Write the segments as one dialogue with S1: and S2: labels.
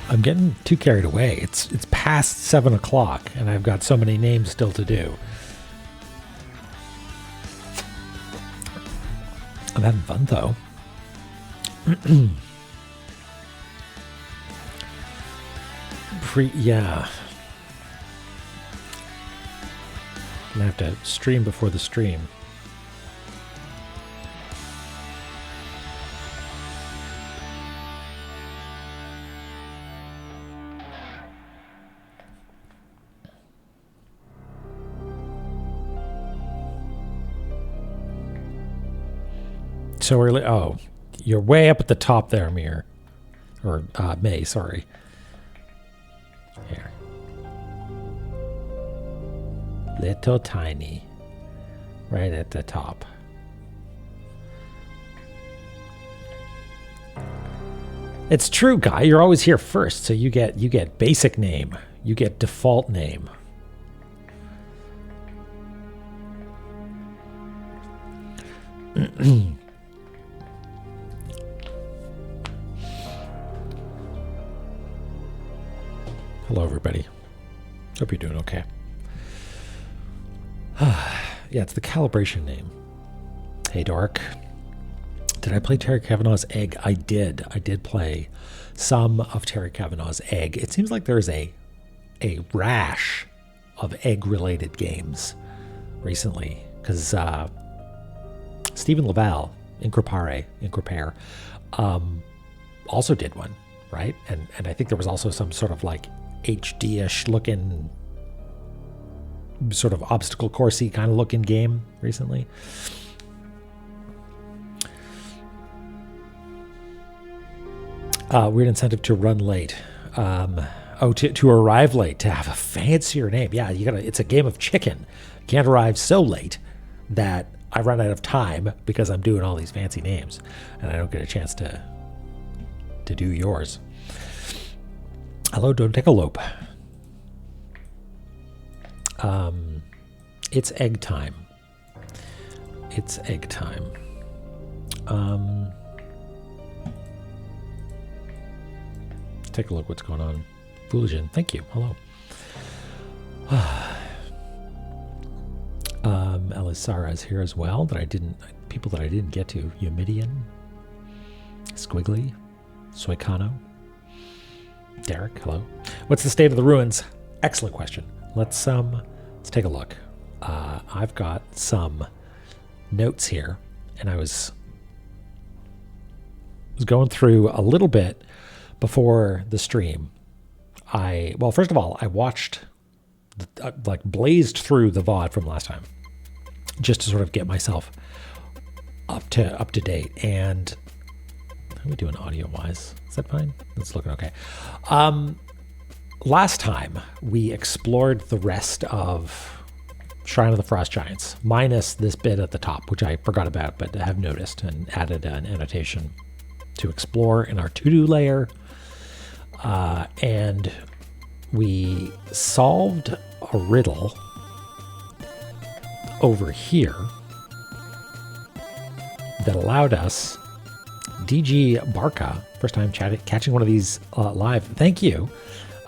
S1: I'm getting too carried away. It's past 7 o'clock, and I've got so many names still to do. I'm having fun, though. Yeah. I'm going to have to stream before the stream. So early. Oh, you're way up at the top there, Mir. Or May, sorry. Here. Little tiny. Right at the top. It's true, Guy. You're always here first, so you get basic name. You get default name. Hello, everybody. Hope you're doing okay. Yeah, it's the calibration name. Hey, Dork. Did I play Terry Kavanagh's Egg? I did. I did play some of Terry Kavanagh's Egg. It seems like there's a rash of egg-related games recently, because Stephen Laval, Increpare, also did one, right? And I think there was also some sort of like HD-ish looking, sort of obstacle coursey kind of looking game recently. Weird incentive to run late. To arrive late, to have a fancier name. Yeah, it's a game of chicken. You can't arrive so late that I run out of time because I'm doing all these fancy names and I don't get a chance to do yours. Hello, don't take a lope. It's egg time. It's egg time. Let's take a look what's going on. Fooligan, thank you. Hello. Elisara is here as well. People that I didn't get to. Eumidian, Squiggly, Soikano, Derek. Hello. What's the state of the ruins? Excellent question. Let's take a look. I've got some notes here, and I was going through a little bit before the stream. First of all, I watched, blazed through the VOD from last time, just to sort of get myself up to date. And how are we doing audio wise? Is that fine? It's looking okay. Last time we explored the rest of Shrine of the Frost Giants, minus this bit at the top, which I forgot about, but have noticed and added an annotation to explore in our to-do layer. And we solved a riddle over here that allowed us, DG Barca, first time catching one of these live. Thank you.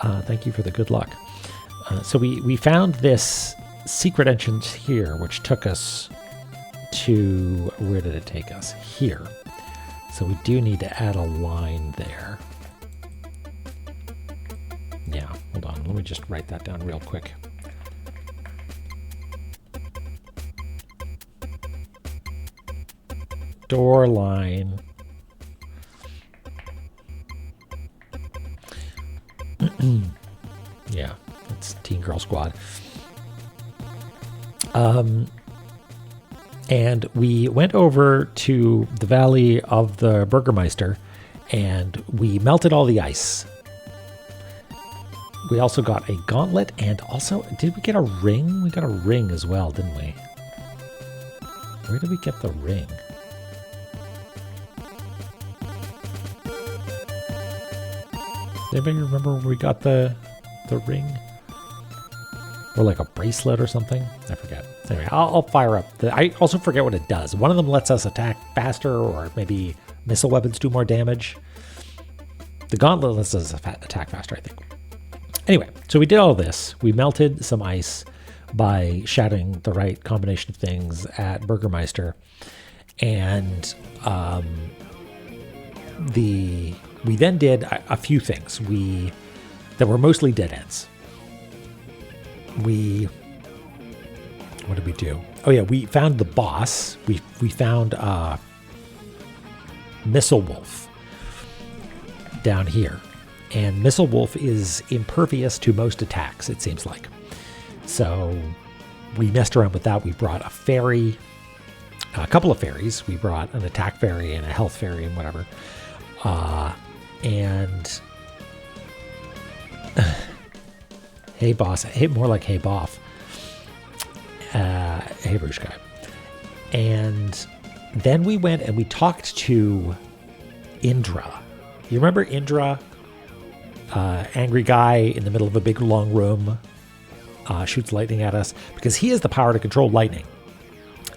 S1: Thank you for the good luck. So we found this secret entrance here, which took us to, where did it take us? Here. So we do need to add a line there. Yeah, hold on. Let me just write that down real quick. Door line. Yeah, it's Teen Girl Squad. And we went over to the Valley of the Burgermeister, and we melted all the ice. We also got a gauntlet, and also, did we get a ring? We got a ring as well, didn't we? Where did we get the ring? Does anybody remember where we got the ring? Or like a bracelet or something? I forget. Anyway, I'll fire up. I also forget what it does. One of them lets us attack faster, or maybe missile weapons do more damage. The gauntlet lets us attack faster, I think. Anyway, so we did all this. We melted some ice by shouting the right combination of things at Burgermeister. And we then did a few things that were mostly dead ends. What did we do? Oh yeah, we found the boss. We found Missile Wolf down here. And Missile Wolf is impervious to most attacks, it seems like. So we messed around with that. We brought a fairy, a couple of fairies. We brought an attack fairy and a health fairy and whatever. And hey boss, hey, more like hey boff. Hey Rouge guy. And then we went and we talked to Indra. You remember Indra? Angry guy in the middle of a big long room, shoots lightning at us because he has the power to control lightning.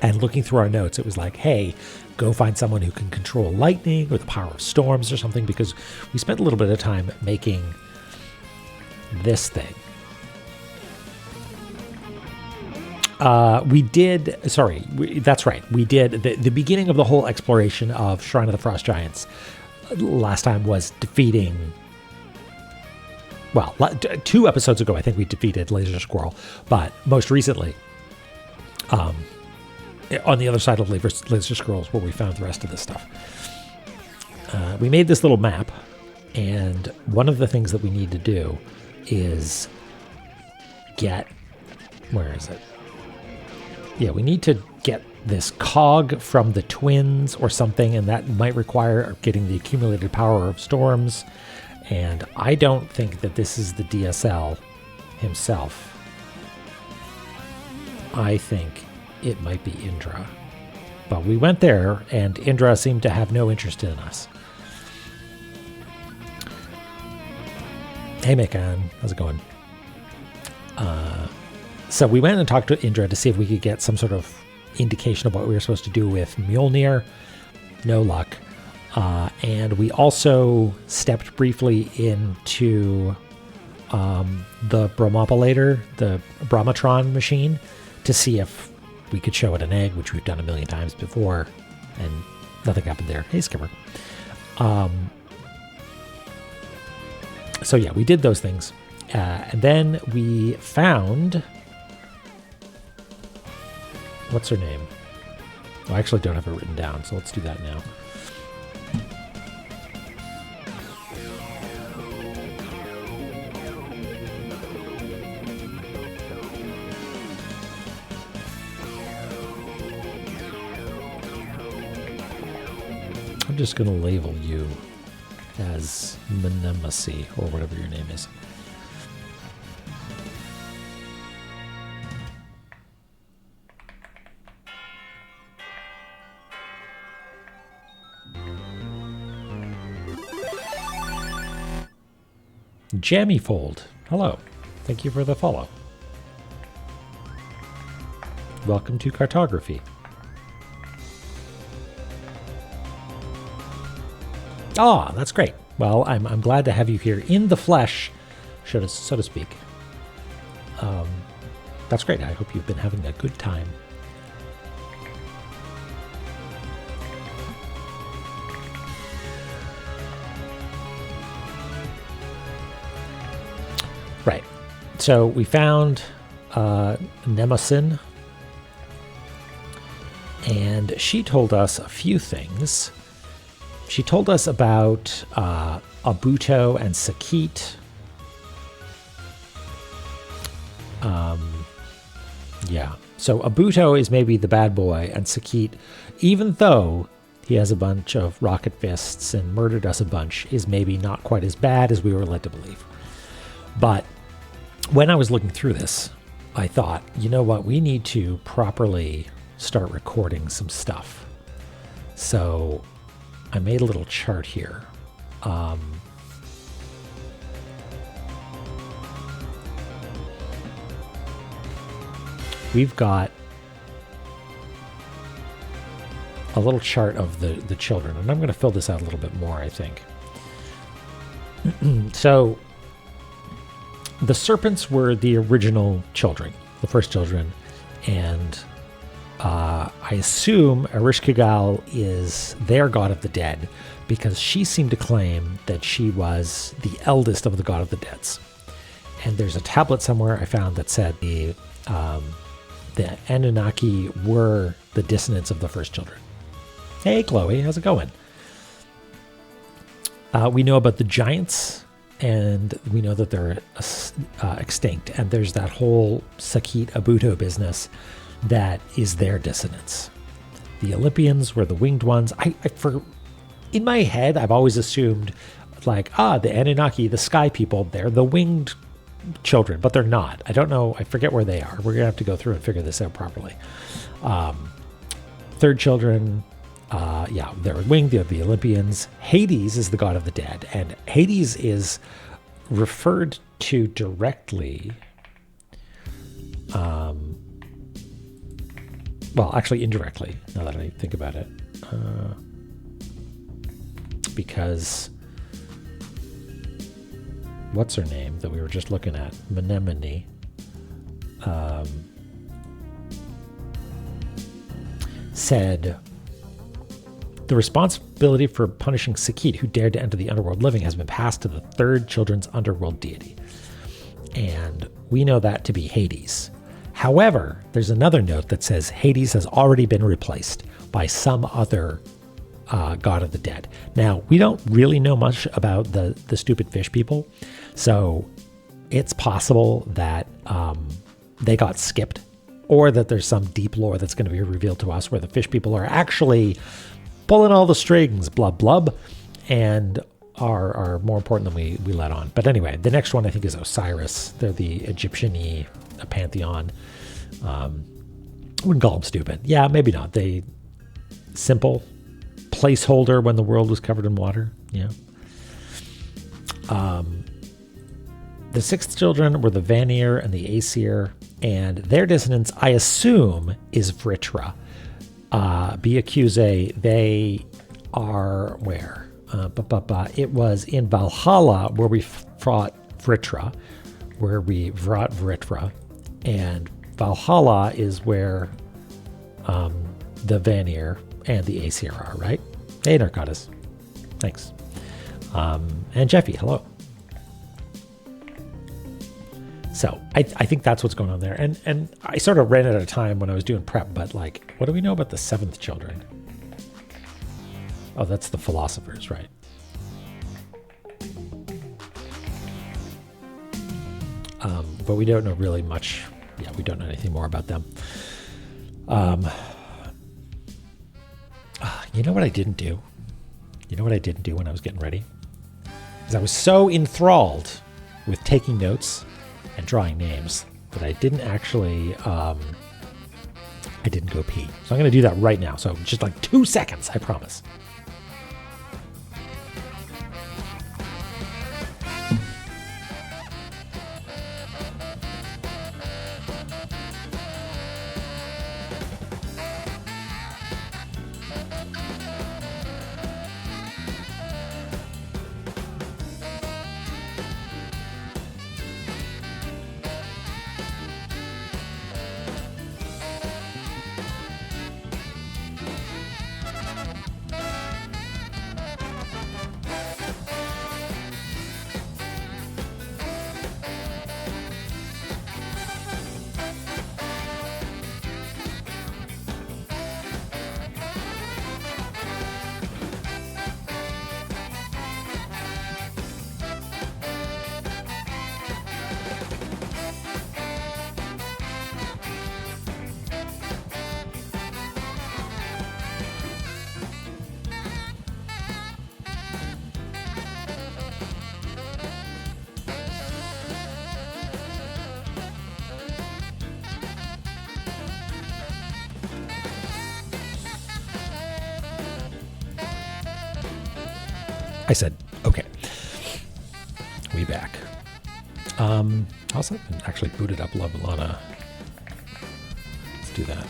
S1: And looking through our notes, it was like, hey, go find someone who can control lightning or the power of storms or something, because we spent a little bit of time making this thing. That's right. We did the beginning of the whole exploration of Shrine of the Frost Giants last time was defeating, well, 2 episodes ago, I think we defeated Laser Squirrel, but most recently, on the other side of Laser Squirrels, where we found the rest of this stuff. We made this little map, and one of the things that we need to do is where is it? Yeah, we need to get this cog from the twins or something, and that might require getting the accumulated power of storms. And I don't think that this is the DSL himself. I think it might be Indra. But we went there, and Indra seemed to have no interest in us. Hey, Mekan. How's it going? So we went and talked to Indra to see if we could get some sort of indication of what we were supposed to do with Mjolnir. No luck. And we also stepped briefly into the Brahmopolator, the Brahmatron machine, to see if we could show it an egg, which we've done a million times before, and nothing happened there. Hey, Skipper. So yeah, we did those things. And then we found... What's her name? I actually don't have it written down, so let's do that now. I'm just going to label you as Menemasi, or whatever your name is. Jammyfold, hello. Thank you for the follow. Welcome to Cartography. Ah, that's great. Well, I'm glad to have you here in the flesh, so to speak. That's great. I hope you've been having a good time. Right. So we found Nemesin, and she told us a few things. She told us about Abuto and Sakit. Yeah. So Abuto is maybe the bad boy, and Sakit, even though he has a bunch of rocket fists and murdered us a bunch, is maybe not quite as bad as we were led to believe. But when I was looking through this, I thought, you know what, we need to properly start recording some stuff. So I made a little chart here. We've got a little chart of the children, and I'm going to fill this out a little bit more, I think. So the serpents were the original children, the first children, and I assume Ereshkigal is their god of the dead because she seemed to claim that she was the eldest of the god of the deads. And there's a tablet somewhere I found that said the Anunnaki were the descendants of the first children. Hey, Chloe, how's it going? We know about the giants, and we know that they're extinct. And there's that whole Sakit Abuto business that is their dissonance. The Olympians were the winged ones. In my head, I've always assumed the Anunnaki, the sky people, they're the winged children, but they're not. I don't know. I forget where they are. We're going to have to go through and figure this out properly. Third children, they're winged. They're the Olympians. Hades is the god of the dead, and Hades is referred to directly. Actually indirectly, now that I think about it. Because what's her name that we were just looking at? Mnemone. Said the responsibility for punishing Sakit, who dared to enter the underworld living, has been passed to the third children's underworld deity. And we know that to be Hades. However, there's another note that says Hades has already been replaced by some other god of the dead. Now, we don't really know much about the stupid fish people, so it's possible that they got skipped, or that there's some deep lore that's going to be revealed to us where the fish people are actually pulling all the strings, blub blub, and are more important than we let on. But anyway, the next one I think is Osiris. They're the Egyptian-y pantheon. Wouldn't call them stupid. Yeah, maybe not. They simple placeholder when the world was covered in water. Yeah. The sixth children were the Vanir and the Aesir, and their dissonance, I assume, is Vritra. Biacuze, they are where? It was in Valhalla where we fought Vritra, where we fought Vritra, and Valhalla is where the Vanir and the Aesir are, right? Hey, Narcotis. Thanks. And Jeffy, hello. So I think that's what's going on there. And I sort of ran out of time when I was doing prep, but what do we know about the seventh children? Oh, that's the philosophers, right? But we don't know really much. Yeah, we don't know anything more about them. You know what I didn't do? You know what I didn't do when I was getting ready? Is I was so enthralled with taking notes and drawing names that I didn't actually, I didn't go pee. So I'm going to do that right now. So just 2 seconds, I promise. I said, okay, we back. I also actually booted up La-Mulana. Let's do that.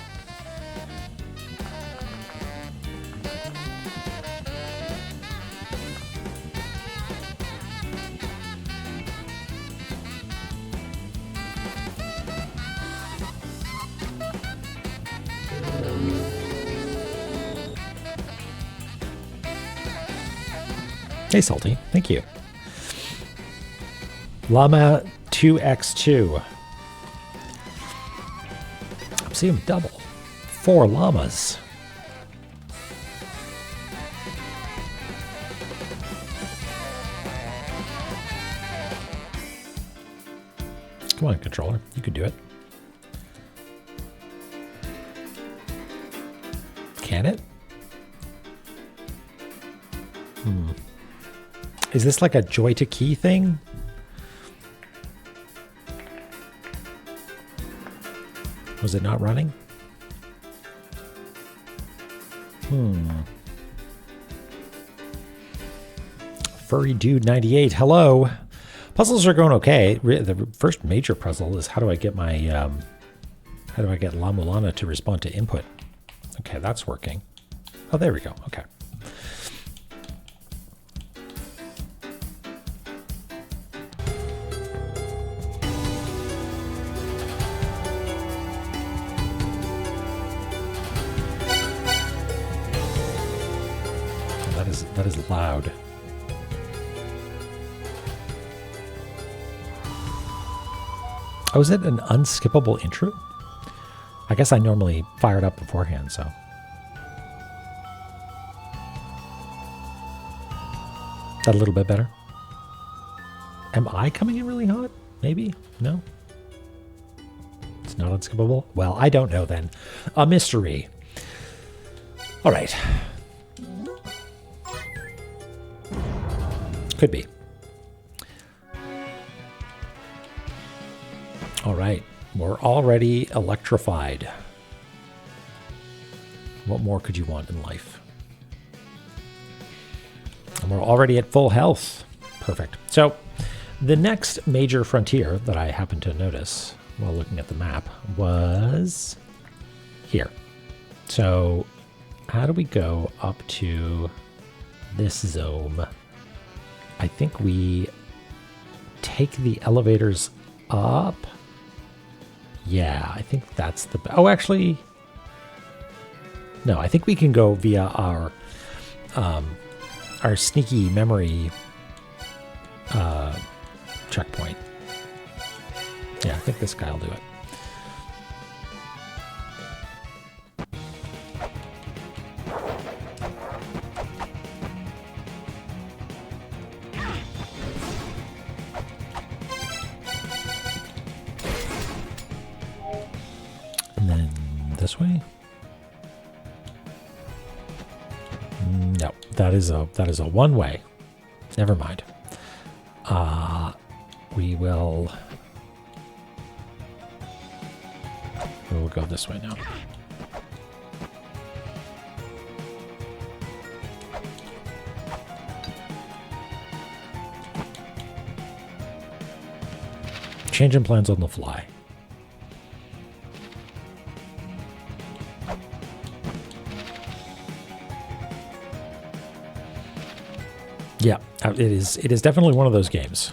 S1: Hey, Salty. Thank you. Llama 2x2. I'm seeing double. 4 llamas. Come on, controller. You can do it. Can it? Is this like a joy to key thing? Was it not running? Furry Dude 98. Hello. Puzzles are going okay. The first major puzzle is how do I get my how do I get La-Mulana to respond to input? Okay, that's working. Oh, there we go. Okay. That is loud. Oh, is it an unskippable intro? I guess I normally fire it up beforehand, so. That a little bit better? Am I coming in really hot? Maybe? No? It's not unskippable? Well, I don't know then. A mystery. All right. Could be. All right. We're already electrified. What more could you want in life? And we're already at full health. Perfect. So the next major frontier that I happened to notice while looking at the map was here. So how do we go up to this zone? I think we take the elevators up. Yeah, I think that's the... Oh, actually... No, I think we can go via our sneaky memory checkpoint. Yeah, I think this guy will do it. And then this way? No, that is a one way. Never mind. We will go this way now. Changing plans on the fly. Yeah, it is definitely one of those games.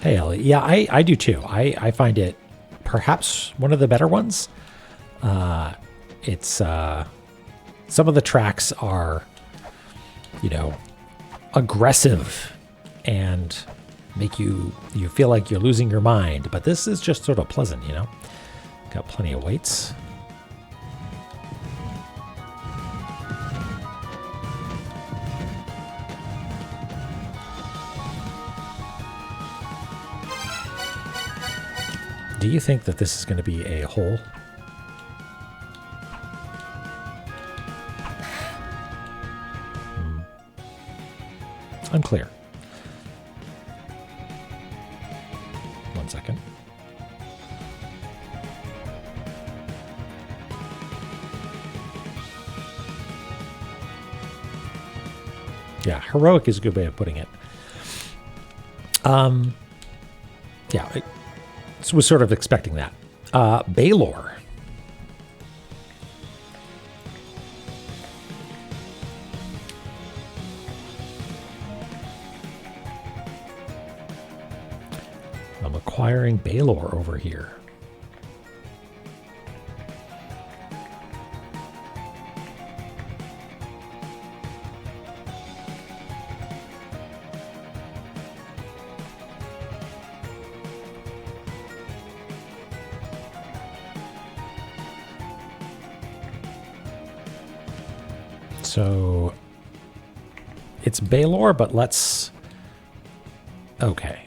S1: Hey, Ellie. Yeah, I do too. I find it perhaps one of the better ones. It's some of the tracks are, aggressive and make you feel like you're losing your mind. But this is just sort of pleasant, Got plenty of weights. Do you think that this is going to be a hole? Unclear. One second. Yeah, heroic is a good way of putting it. Yeah, I was sort of expecting that. Baylor. I'm acquiring Baylor over here. So it's Baylor, but let's... Okay.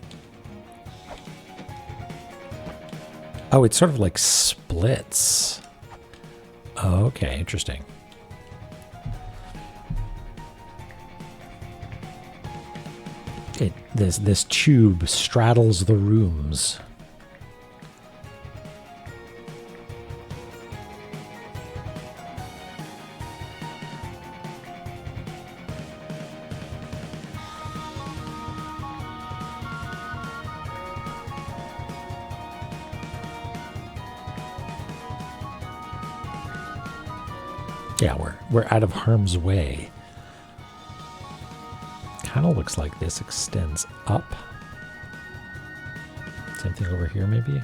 S1: Oh, it sort of like splits. Okay, interesting. This tube straddles the rooms. Yeah, we're out of harm's way. Kind of looks like this extends up. Same thing over here, maybe.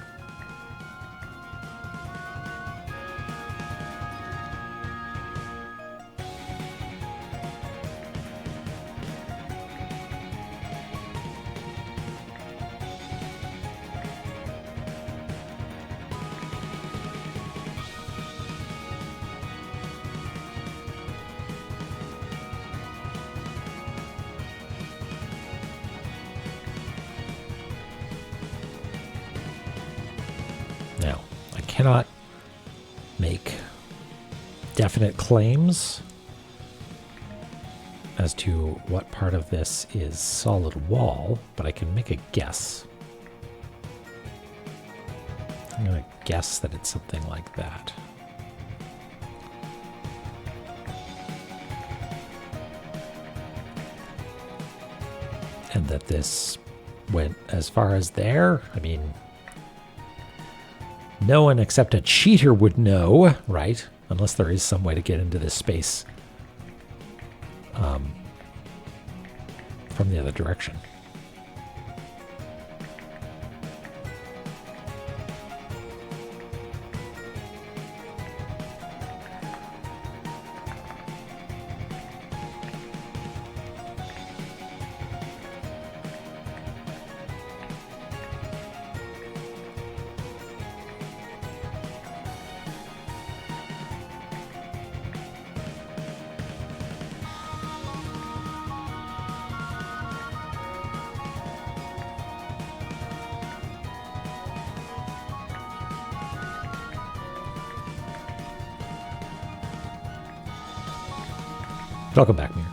S1: Now, I cannot make definite claims as to what part of this is solid wall, but I can make a guess. I'm going to guess that it's something like that. And that this went as far as there. I mean, no one except a cheater would know, right? Unless there is some way to get into this space from the other direction. Welcome back, Mir.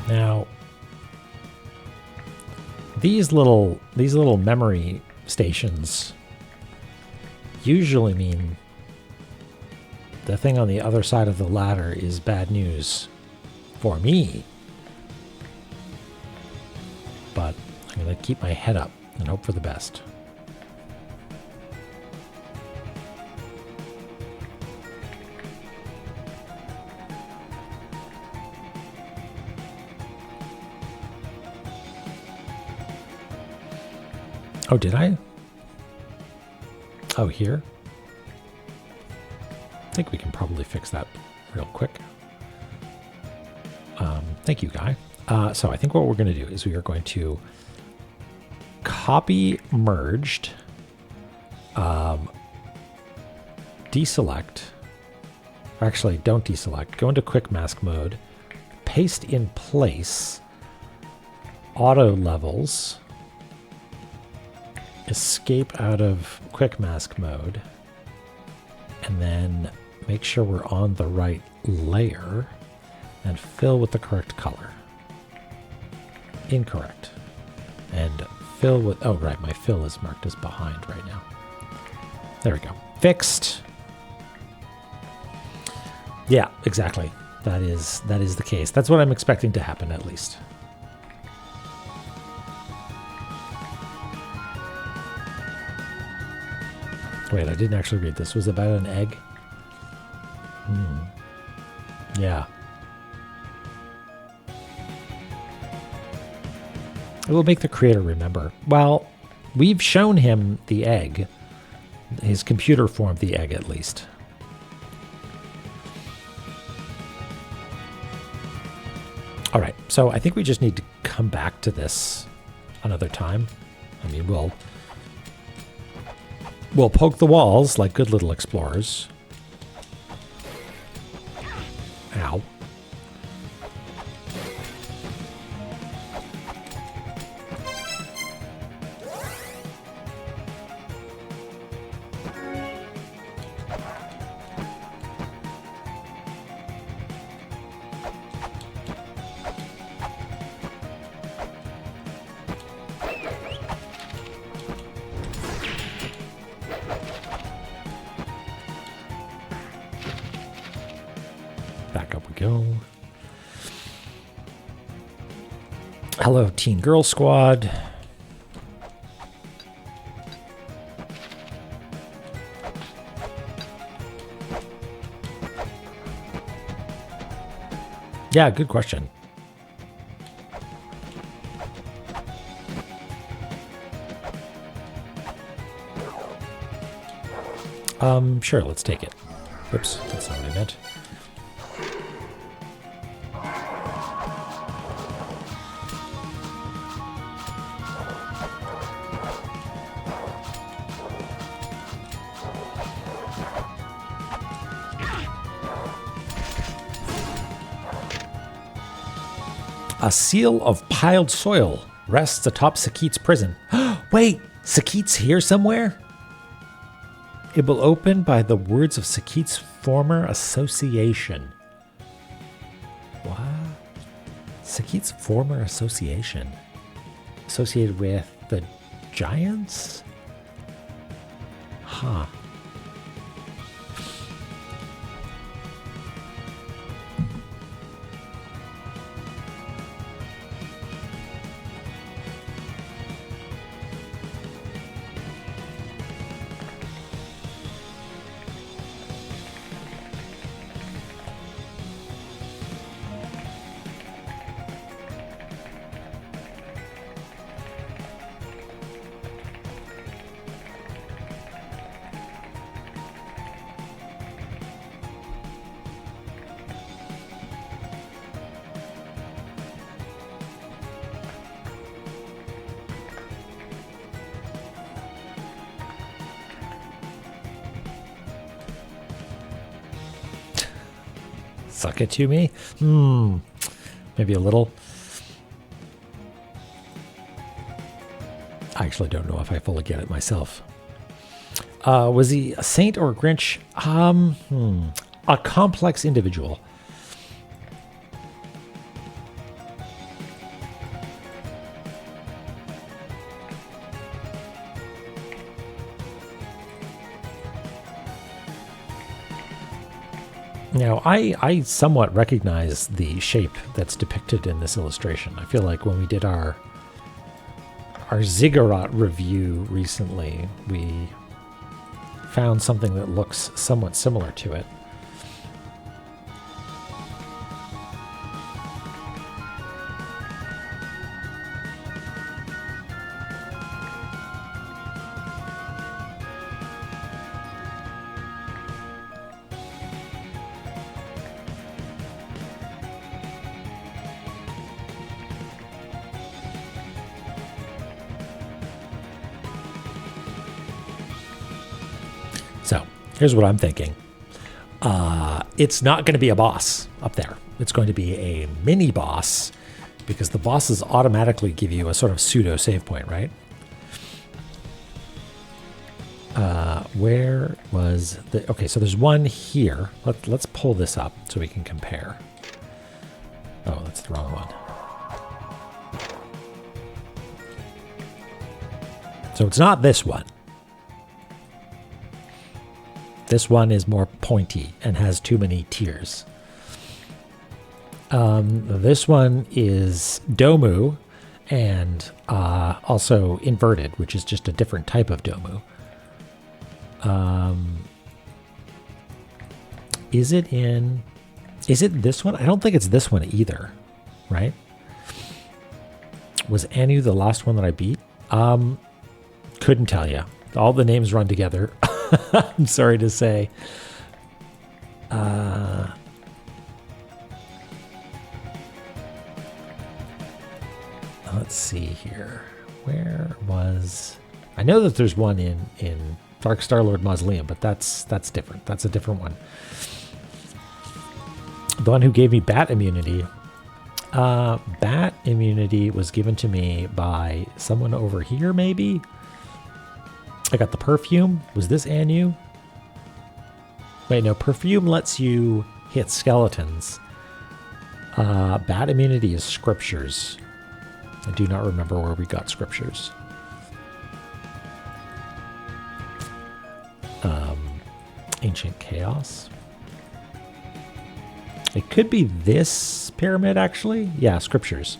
S1: Now, these little memory stations usually mean the thing on the other side of the ladder is bad news for me. But I'm going to keep my head up and hope for the best. Oh, did I? Oh, here? I think we can probably fix that real quick. Thank you, Guy. So I think what we're going to do is we are going to copy merged, deselect. Actually, don't deselect. Go into quick mask mode, paste in place, auto levels, escape out of quick mask mode, and then make sure we're on the right layer and fill with the correct color. Incorrect. And fill with, oh right, my fill is marked as behind right now. There we go. Fixed. Yeah, exactly. That is the case. That's what I'm expecting to happen, at least. Wait, I didn't actually read this. Was it about an egg? Yeah. It will make the creator remember. Well, We've shown him the egg. His computer formed the egg, at least. All right, so I think we just need to come back to this another time. I mean, we'll poke the walls like good little explorers. Ow. Back up we go. Hello, Teen Girl Squad. Yeah, good question. Sure, let's take it. Oops, that's not what I meant. A seal of piled soil rests atop Sakit's prison. Wait, Sakit's here somewhere? It will open by the words of Sakit's former association. What? Sakit's former association? Associated with the Giants? Huh. Suck it to me? Maybe a little. I actually don't know if I fully get it myself. Was he a saint or a Grinch? A complex individual. Now, I somewhat recognize the shape that's depicted in this illustration. I feel like when we did our Ziggurat review recently, we found something that looks somewhat similar to it. So here's what I'm thinking. It's not going to be a boss up there. It's going to be a mini boss because the bosses automatically give you a sort of pseudo save point, right? Where was the... Okay, so there's one here. Let's pull this up so we can compare. Oh, that's the wrong one. So it's not this one. This one is more pointy and has too many tiers. This one is Domu and also inverted, which is just a different type of Domu. Is it this one? I don't think it's this one either, right? Was Anu the last one that I beat? Couldn't tell you. All the names run together. I'm sorry to say. Let's see here. Where was... I know that there's one in Dark Star-Lord Mausoleum, but that's different. That's a different one. The one who gave me bat immunity. Bat immunity was given to me by someone over here, maybe? I got the perfume. Was this Anu? Wait, no. Perfume lets you hit skeletons. Bat immunity is scriptures. I do not remember where we got scriptures. Ancient Chaos. It could be this pyramid, actually. Yeah, scriptures.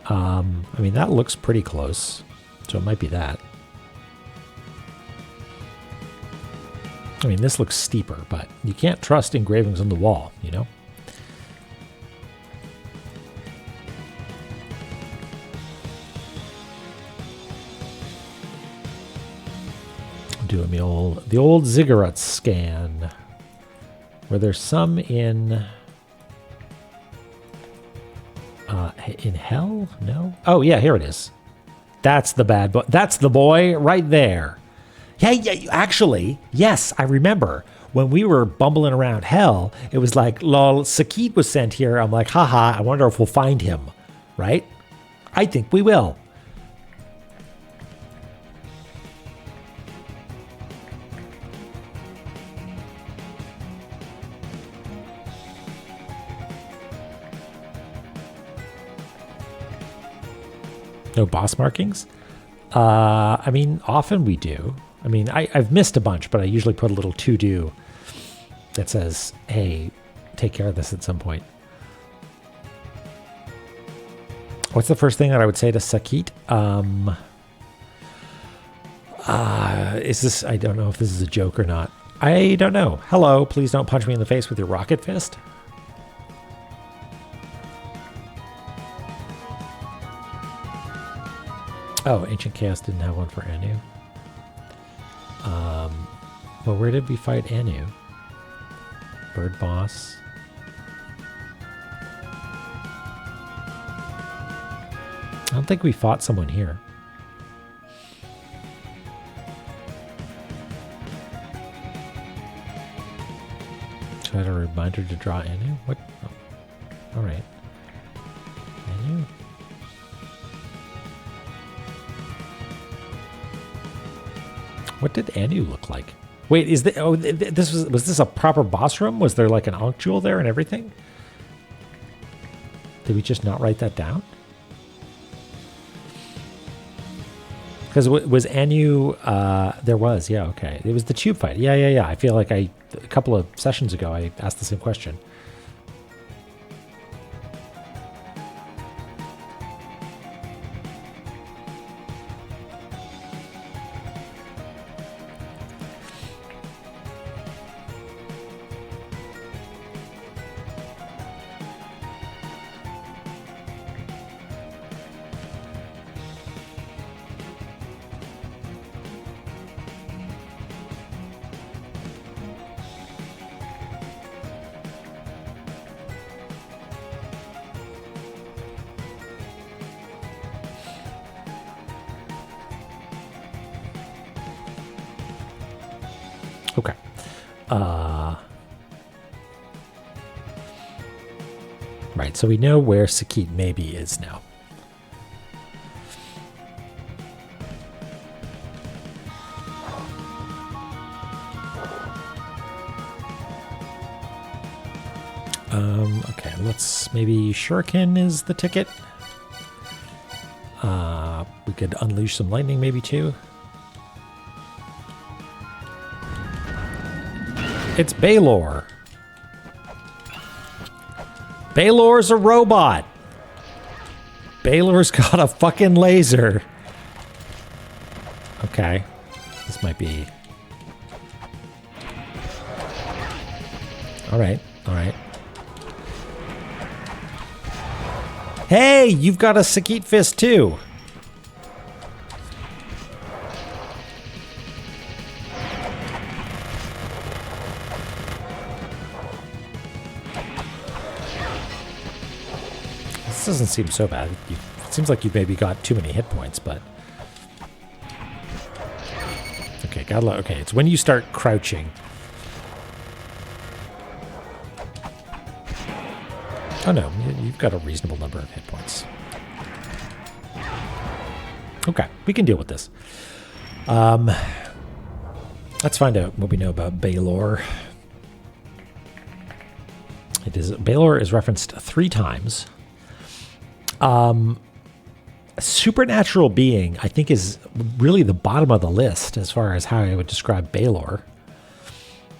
S1: I mean, that looks pretty close. So it might be that. I mean, this looks steeper, but you can't trust engravings on the wall, you know? Doing the old ziggurat scan. Were there some in hell? No? Oh, yeah, here it is. That's the bad boy. That's the boy right there. Yeah, actually, yes, I remember. When we were bumbling around hell, it was like, lol, Sakit was sent here. I'm like, haha, I wonder if we'll find him, right? I think we will. No boss markings? I mean, often we do. I mean, I've missed a bunch, but I usually put a little to-do that says, hey, take care of this at some point. What's the first thing that I would say to Sakit? Is this... I don't know if this is a joke or not. I don't know. Hello, please don't punch me in the face with your rocket fist. Oh, Ancient Chaos didn't have one for Anu. Well, where did we fight Anu? Bird Boss. I don't think we fought someone here. Should I have a reminder to draw Anu? What? Oh. All right. Anu? What did Anu look like? Wait, is the was this a proper boss room? Was there like an Ankh jewel there and everything? Did we just not write that down? Because was Anu? There was, yeah, okay. It was the tube fight. Yeah. I feel like a couple of sessions ago I asked the same question. Okay. Right, so we know where Sakit maybe is now. Okay, let's maybe Shuriken is the ticket. We could unleash some lightning maybe too. It's Baylor. Baylor's a robot. Baylor's got a fucking laser. Okay. This might be... Alright, alright. Hey, you've got a Sakit fist too. doesn't seem so bad. It seems like you maybe got too many hit points, but... Okay, okay, it's when you start crouching. Oh no, you've got a reasonable number of hit points. Okay, we can deal with this. Let's find out what we know about Baylor. Baylor is referenced 3 times. A supernatural being, I think, is really the bottom of the list as far as how I would describe Baylor.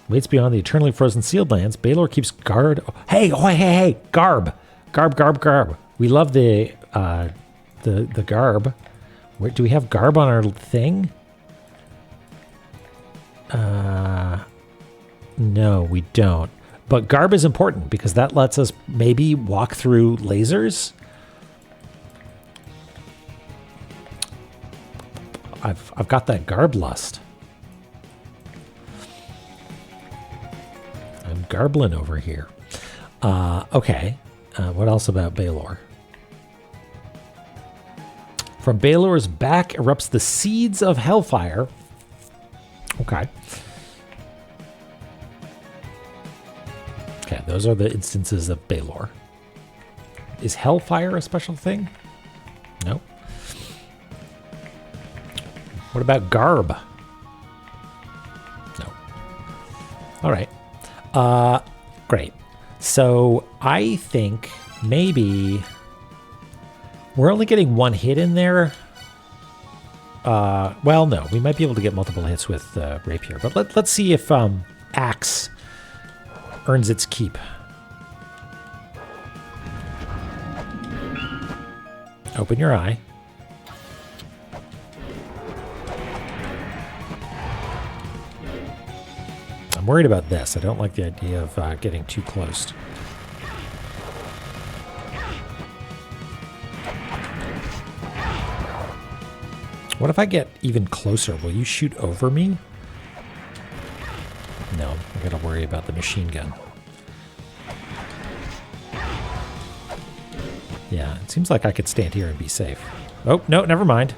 S1: Waits beyond the eternally frozen sealed lands. Baylor keeps guard. Hey, Garb. Garb. We love the Garb. Where do we have Garb on our thing? No, we don't. But Garb is important because that lets us maybe walk through lasers. I've got that Garb lust. I'm garbling over here. Okay. What else about Baylor? From Baylor's back erupts the seeds of hellfire. Okay. Okay, those are the instances of Baylor. Is hellfire a special thing? No. What about Garb? No. All right. Great. So I think maybe we're only getting 1 hit in there. Well, no, we might be able to get multiple hits with Rapier, but let's see if Axe earns its keep. Open your eye. I'm worried about this. I don't like the idea of getting too close. What if I get even closer? Will you shoot over me? No, I gotta worry about the machine gun. Yeah, it seems like I could stand here and be safe. Oh, no, never mind.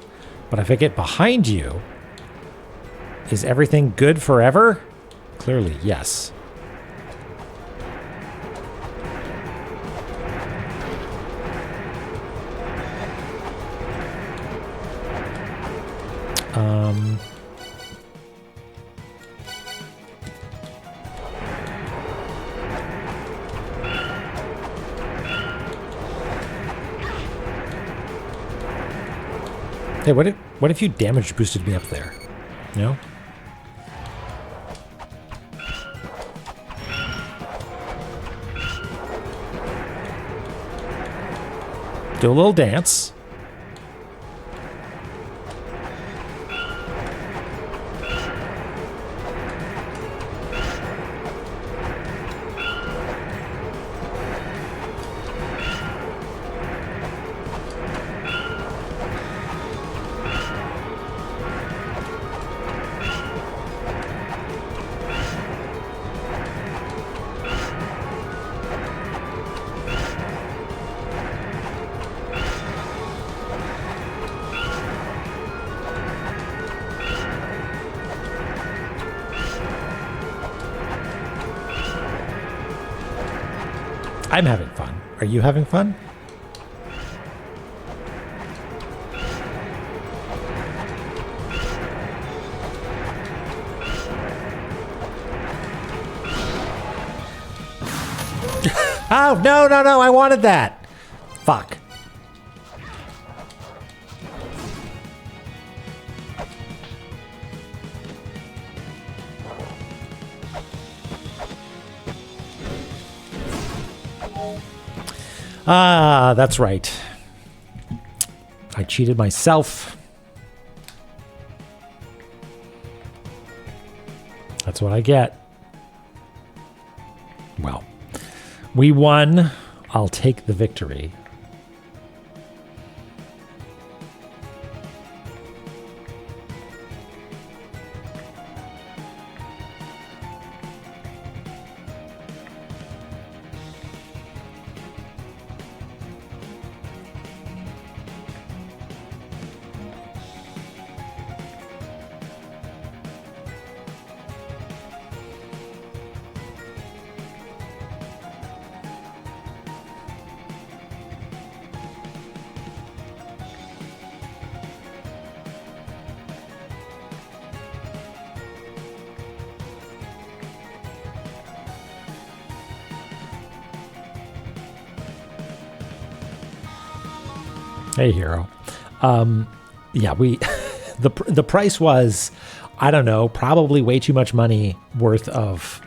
S1: But if I get behind you, is everything good forever? Clearly, yes. Hey, what if you damage boosted me up there? No? Do a little dance. I'm having fun. Are you having fun? Oh, no, I wanted that. Fuck. Ah, that's right. I cheated myself. That's what I get. Well, we won. I'll take the victory. Hey, hero. Yeah, we the price was, I don't know, probably way too much money worth of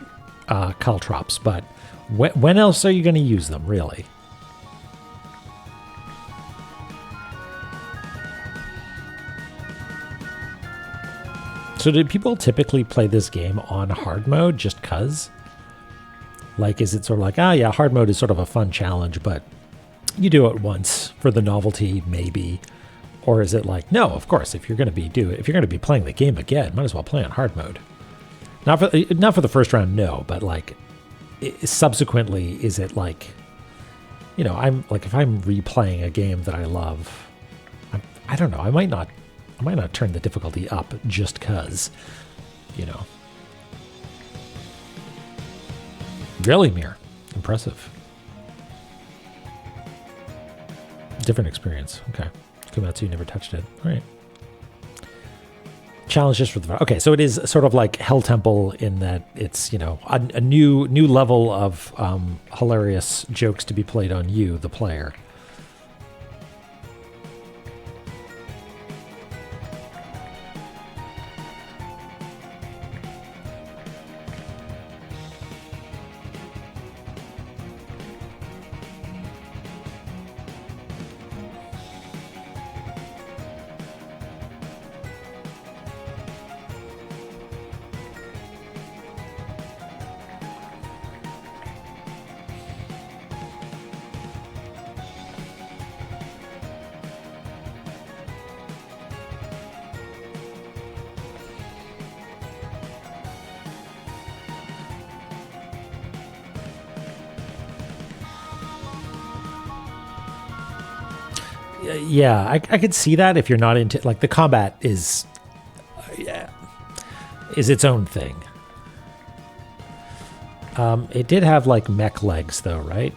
S1: caltrops. But when else are you going to use them, really? So did people typically play this game on hard mode just cuz? Like, is it sort of like, yeah, hard mode is sort of a fun challenge, but you do it once for the novelty, maybe? Or is it like, no, of course, if you're going to be playing the game again, might as well play on hard mode. Not for the first round, no, but like subsequently, is it like, I'm like, if I'm replaying a game that I love, I don't know, I might not turn the difficulty up just cuz, you know. Really, Mir, impressive. Different experience. Okay. Kumatsu, you never touched it. All right. Challenge just for the... Okay, so it is sort of like Hell Temple in that it's, a new level of hilarious jokes to be played on you, the player. Yeah, I could see that if you're not into... Like, the combat is its own thing. It did have, like, mech legs, though, right?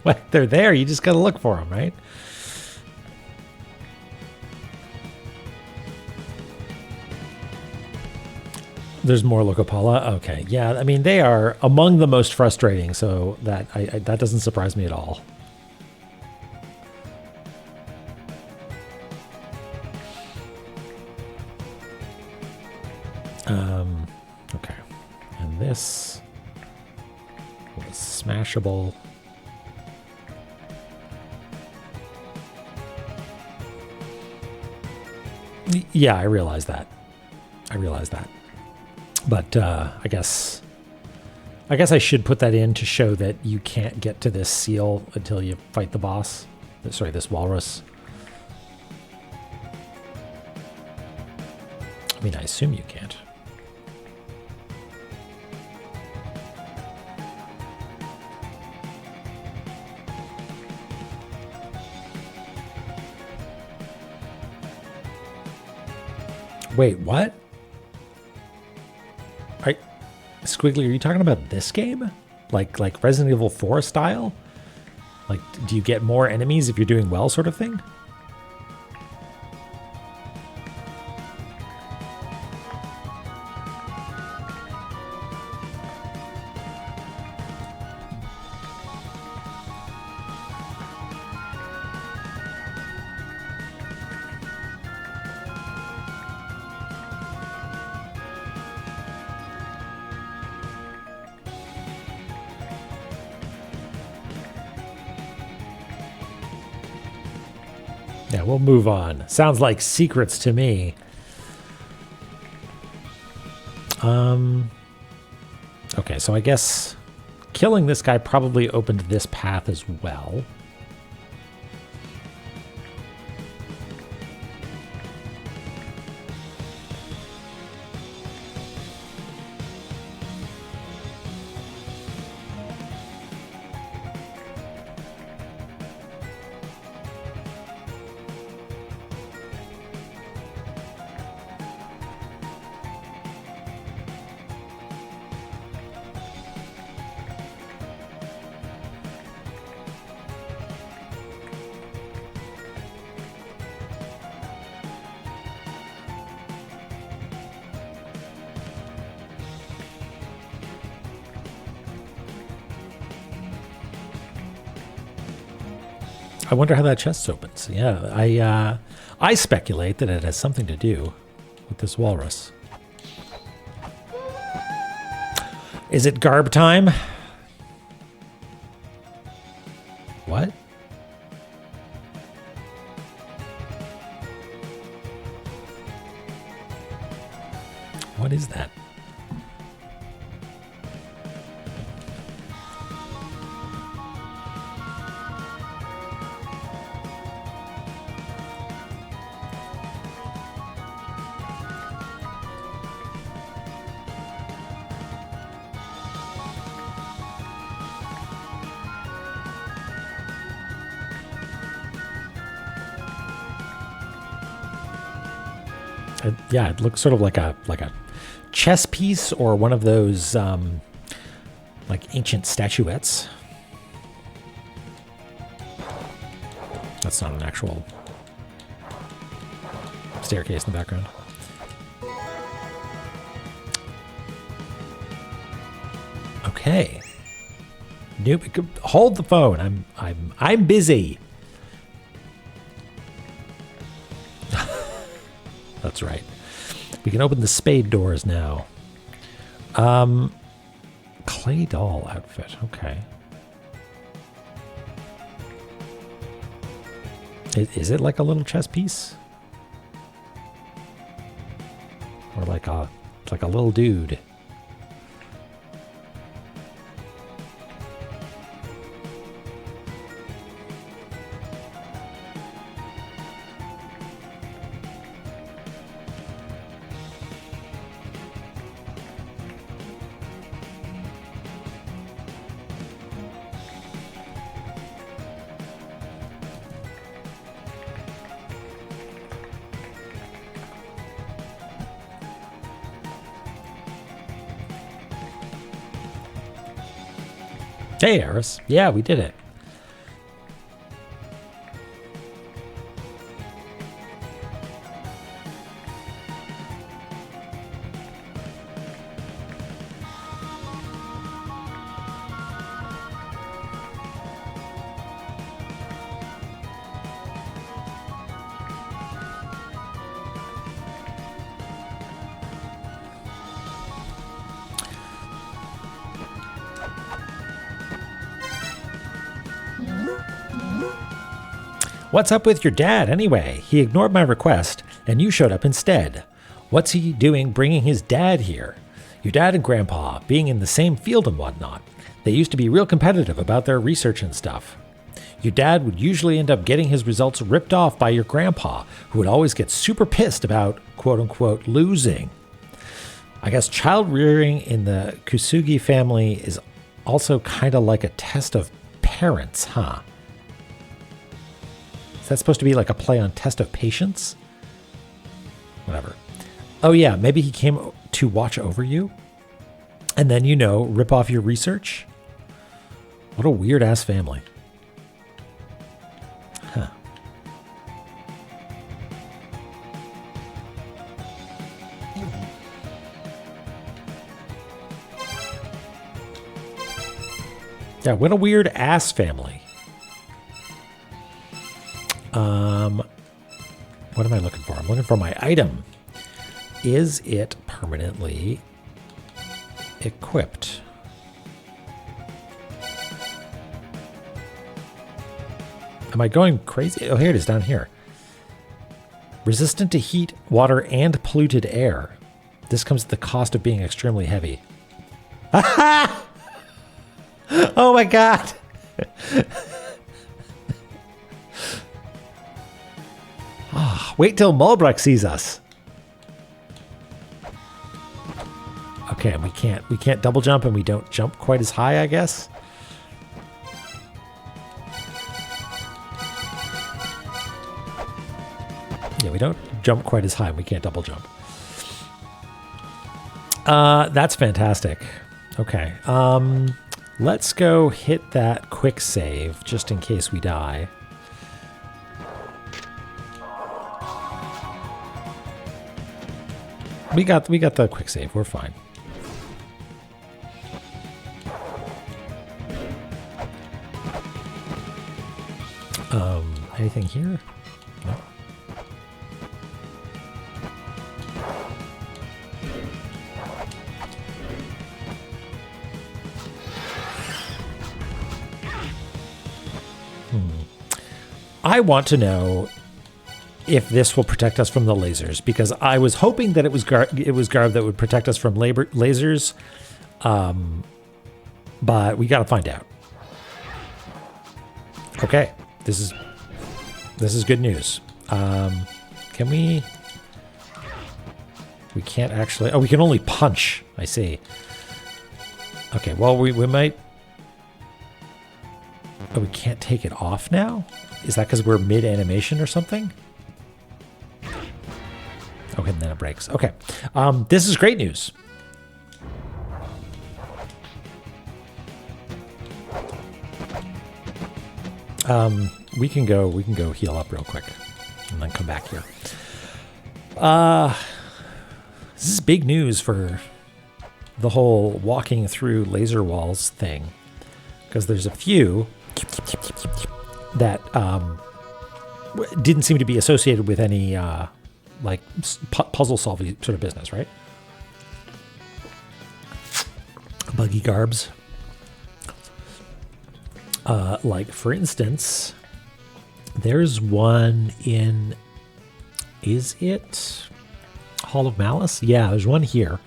S1: Well, they're there. You just got to look for them, right? There's more Locopala. Okay, yeah. I mean, they are among the most frustrating, so that that doesn't surprise me at all. Okay, and this was smashable. Yeah, I realize that. But I guess I should put that in to show that you can't get to this seal until you fight the boss. Sorry, this walrus. I mean, I assume you can't. Wait, what? Squiggly, are you talking about this game? Like Resident Evil 4 style? Like, do you get more enemies if you're doing well, sort of thing? Yeah, we'll move on. Sounds like secrets to me. Okay, so I guess killing this guy probably opened this path as well. I wonder how that chest opens. Yeah, I speculate that it has something to do with this walrus. Is it garb time? What? What is that? Yeah, it looks sort of like a chess piece or one of those like ancient statuettes. That's not an actual staircase in the background. Okay. Nope. Hold the phone. I'm busy. That's right. We can open the spade doors now. Clay doll outfit. Okay. Is it like a little chess piece? Or like a little dude? Hey, Eris. Yeah, we did it. What's up with your dad, anyway? He ignored my request, and you showed up instead. What's he doing bringing his dad here? Your dad and Grandpa, being in the same field and whatnot. They used to be real competitive about their research and stuff. Your dad would usually end up getting his results ripped off by your grandpa, who would always get super pissed about, quote-unquote, losing. I guess child rearing in the Kusugi family is also kind of like a test of parents, huh? That's supposed to be like a play on test of patience? Whatever. Oh yeah, maybe he came to watch over you? And then, rip off your research? What a weird-ass family. Huh. Yeah, what a weird-ass family. What am I looking for? I'm looking for my item. Is it permanently equipped? Am I going crazy? Oh, here it is down here. Resistant to heat, water, and polluted air. This comes at the cost of being extremely heavy. Oh my god! Wait till Mulbrook sees us. Okay, we can't double jump, and we don't jump quite as high, I guess. Yeah, we don't jump quite as high, and we can't double jump. That's fantastic. Okay, let's go hit that quick save just in case we die. We got the quick save. We're fine. Anything here? No. I want to know if this will protect us from the lasers, because I was hoping that it was garb that would protect us from lasers, but we got to find out. Okay, this is good news. Can we? We can't actually. Oh, we can only punch. I see. Okay, well we might. Oh, we can't take it off now? Is that because we're mid-animation or something? Okay, and then it breaks. Okay. This is great news. We can go heal up real quick and then come back here. This is big news for the whole walking through laser walls thing, because there's a few that didn't seem to be associated with any like puzzle solving sort of business, right? Buggy garbs. Like for instance, there's one in, is it Hall of Malice? Yeah, there's one here.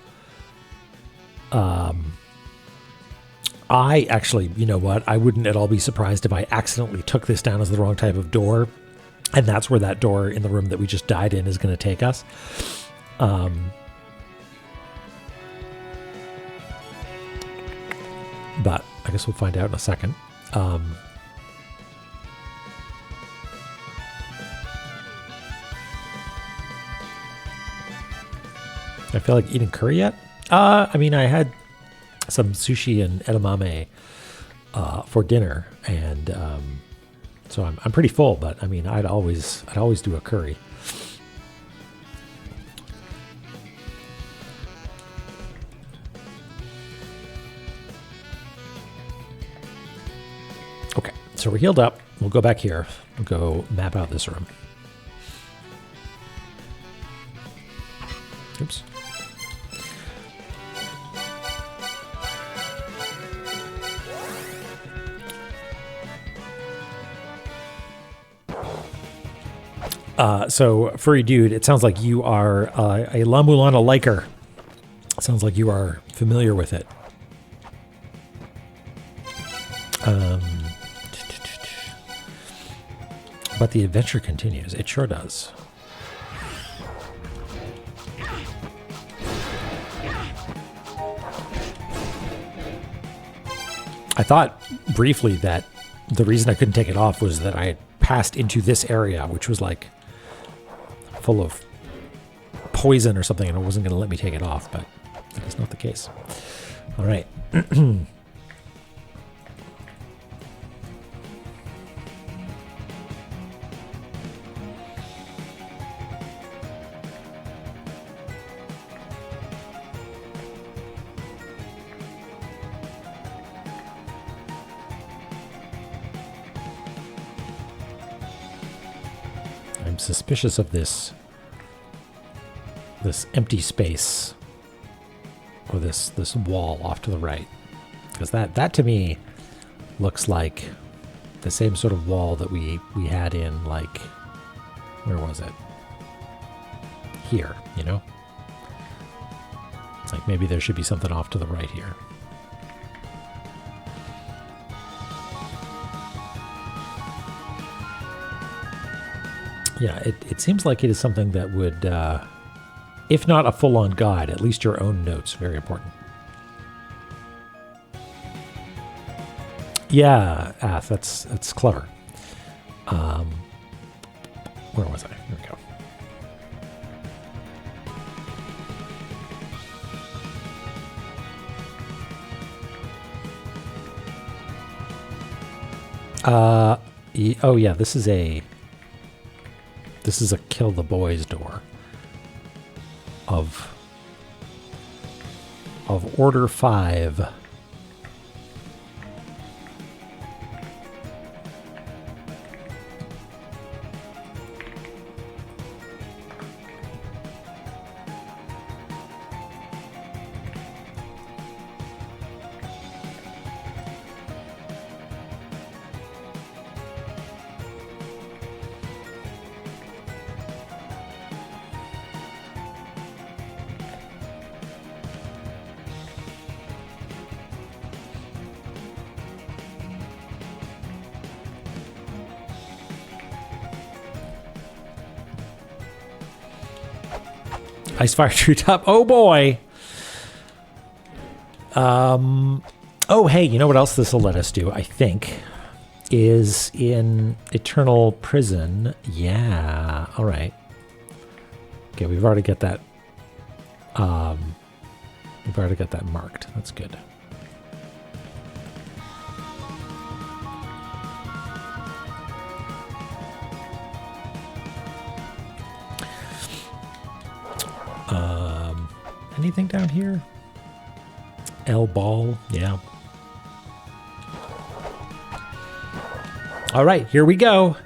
S1: I actually, you know what? I wouldn't at all be surprised if I accidentally took this down as the wrong type of door, and that's where that door in the room that we just died in is going to take us. But I guess we'll find out in a second. I feel like eating curry yet? I mean, I had some sushi and edamame for dinner, and so I'm pretty full. But I mean, I'd always do a curry. Okay, so we're healed up. We'll go back here. We'll go map out this room. Oops. So, furry dude, it sounds like you are a La-Mulana liker. Sounds like you are familiar with it. But the adventure continues. It sure does. I thought briefly that the reason I couldn't take it off was that I had passed into this area, which was like full of poison or something, and it wasn't going to let me take it off, but that is not the case. All right. I'm suspicious of this empty space, or this wall off to the right, because that to me looks like the same sort of wall that we had in, like, where was it? Here, you know? It's like maybe there should be something off to the right here. Yeah, it seems like it is something that would, if not a full-on guide, at least your own notes, very important. Yeah, that's clever. Where was I? Here we go. Oh yeah, this is a kill the boys door of Order 5. Icefire Treetop. Oh boy. Oh, hey, you know what else this will let us do, I think, is in Eternal Prison. Yeah, all right. Okay, we've already got that. We've already got that marked. That's good. Anything down here? L ball, yeah. All right, here we go.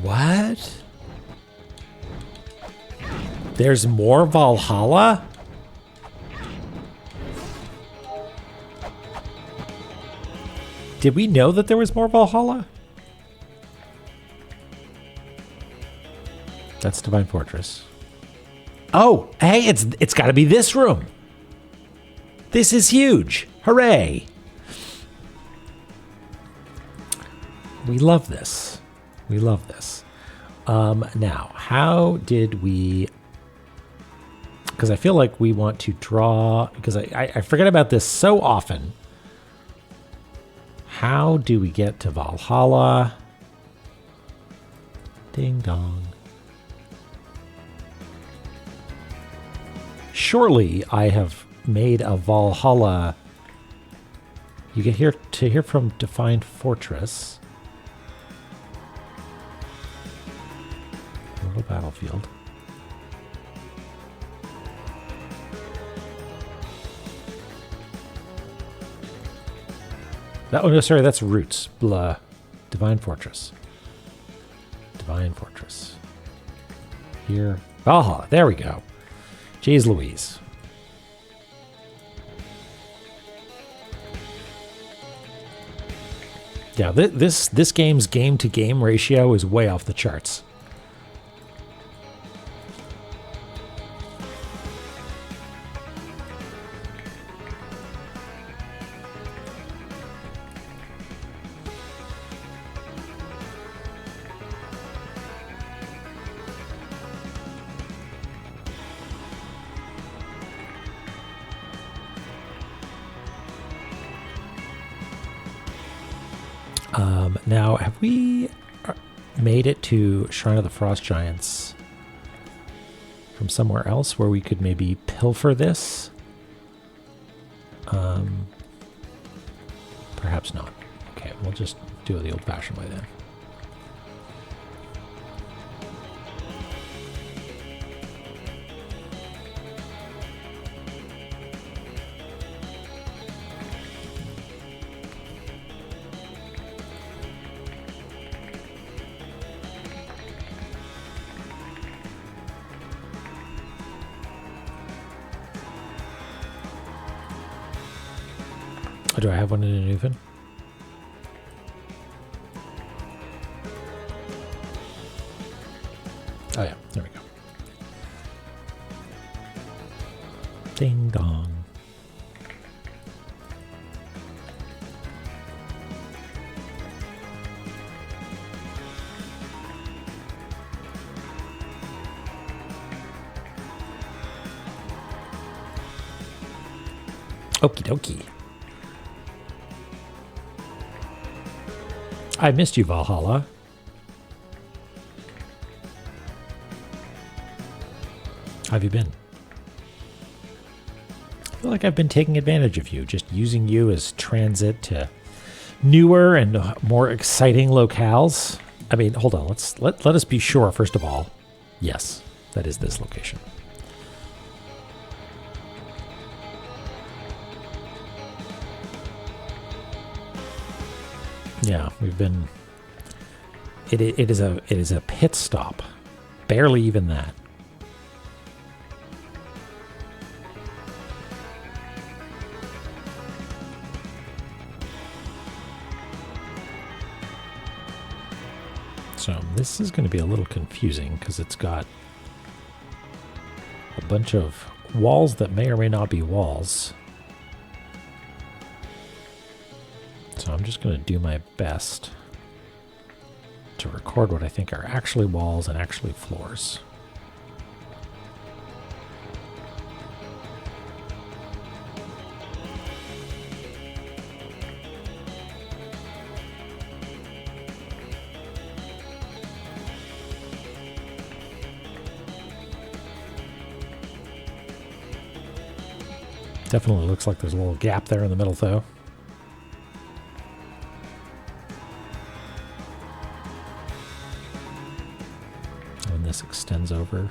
S1: What? There's more Valhalla? Did we know that there was more Valhalla? That's Divine Fortress. Oh, hey, it's got to be this room. This is huge. Hooray. We love this. We love this. Now, how did we... Because I feel like we want to draw... Because I forget about this so often. How do we get to Valhalla? Ding dong. Surely I have made a Valhalla. You get here to hear from Defined Fortress. A little battlefield. Oh no, sorry, that's Roots. Blah. Divine Fortress. Divine Fortress. Here. Valhalla. There we go. Jeez Louise. Yeah, this game's game-to-game ratio is way off the charts. Now, have we made it to Shrine of the Frost Giants from somewhere else where we could maybe pilfer this? Perhaps not. Okay, we'll just do it the old-fashioned way then. Do I have one in an oven? Oh yeah, there we go. Ding dong. Okie dokie. I missed you, Valhalla. How have you been? I feel like I've been taking advantage of you, just using you as transit to newer and more exciting locales. I mean, hold on, let us be sure, first of all. Yes, that is this location. Yeah, we've been. It is a pit stop, barely even that. So this is going to be a little confusing because it's got a bunch of walls that may or may not be walls. So I'm just going to do my best to record what I think are actually walls and actually floors. Definitely looks like there's a little gap there in the middle, though. And this extends over.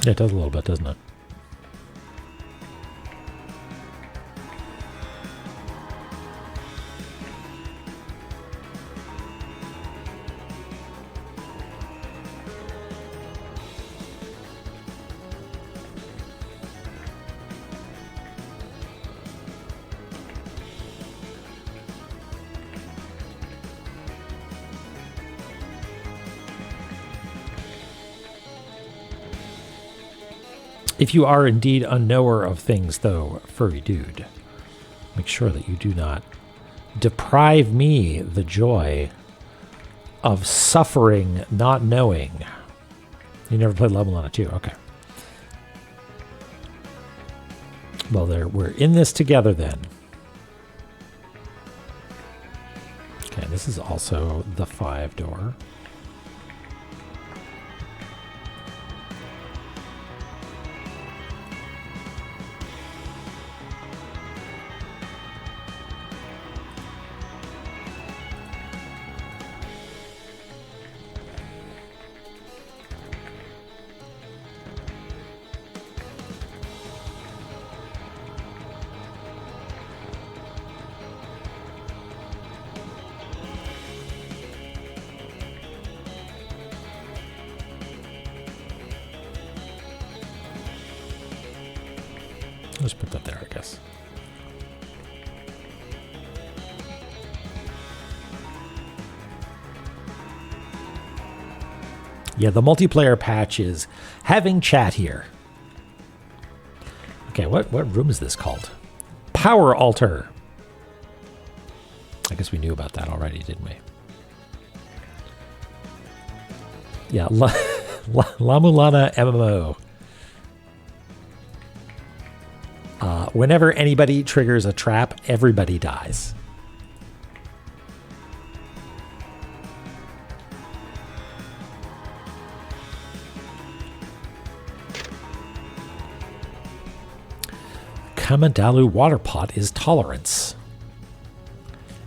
S1: Yeah, it does a little bit, doesn't it? If you are indeed a knower of things, though, furry dude, make sure that you do not deprive me the joy of suffering not knowing. You never played La-Mulana 2? Okay. Well, we're in this together then. Okay, this is also the 5-door. Let's put that there, I guess. Yeah, the multiplayer patch is having chat here. Okay, what room is this called? Power Altar. I guess we knew about that already, didn't we? Yeah, La-Mulana MMO. Whenever anybody triggers a trap, everybody dies. Kamadalu water pot is tolerance.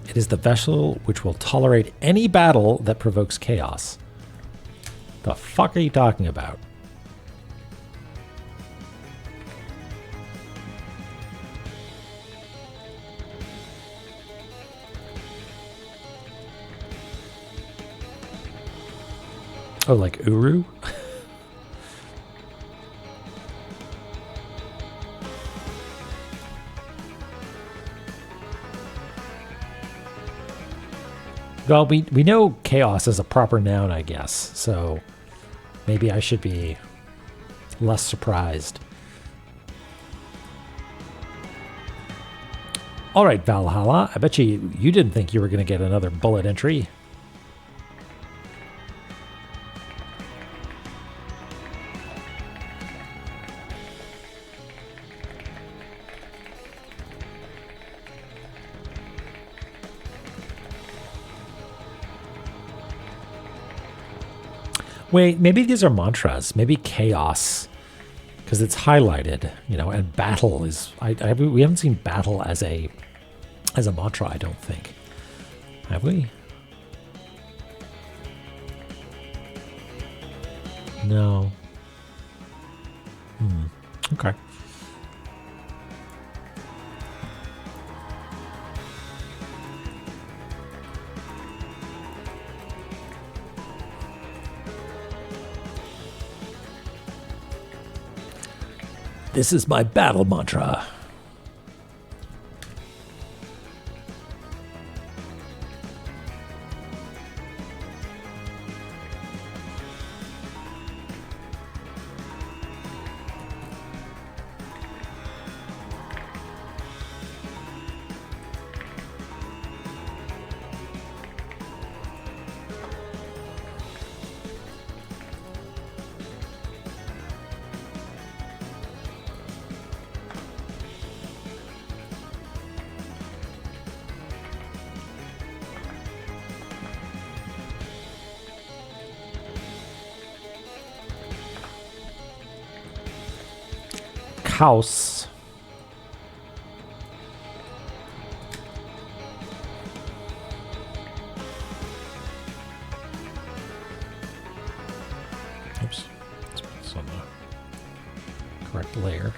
S1: It is the vessel which will tolerate any battle that provokes chaos. The fuck are you talking about? Oh, like Uru? Well, we know chaos is a proper noun, I guess, so maybe I should be less surprised. All right, Valhalla, I bet you didn't think you were going to get another bullet entry. Wait, maybe these are mantras. Maybe chaos, because it's highlighted, you know. And battle is. We haven't seen battle as a mantra. I don't think. Have we? No. Okay. This is my battle mantra. house. Oops. Let's put this on the correct layer.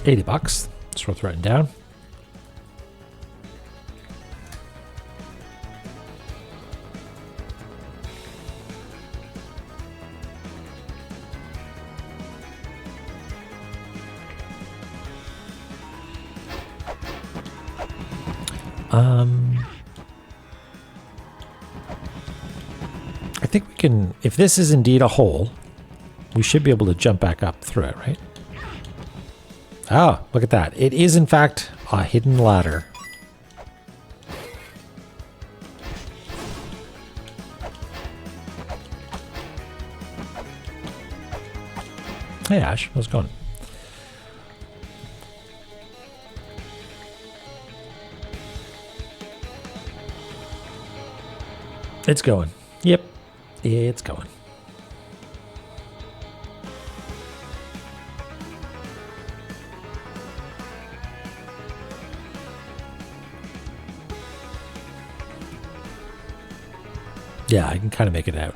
S1: $80. It's worth writing down. I think we can, if this is indeed a hole, we should be able to jump back up through it, right? Ah, look at that. It is, in fact, a hidden ladder. Hey, Ash. How's it going? It's going. Yep. It's going. Yeah, I can kind of make it out.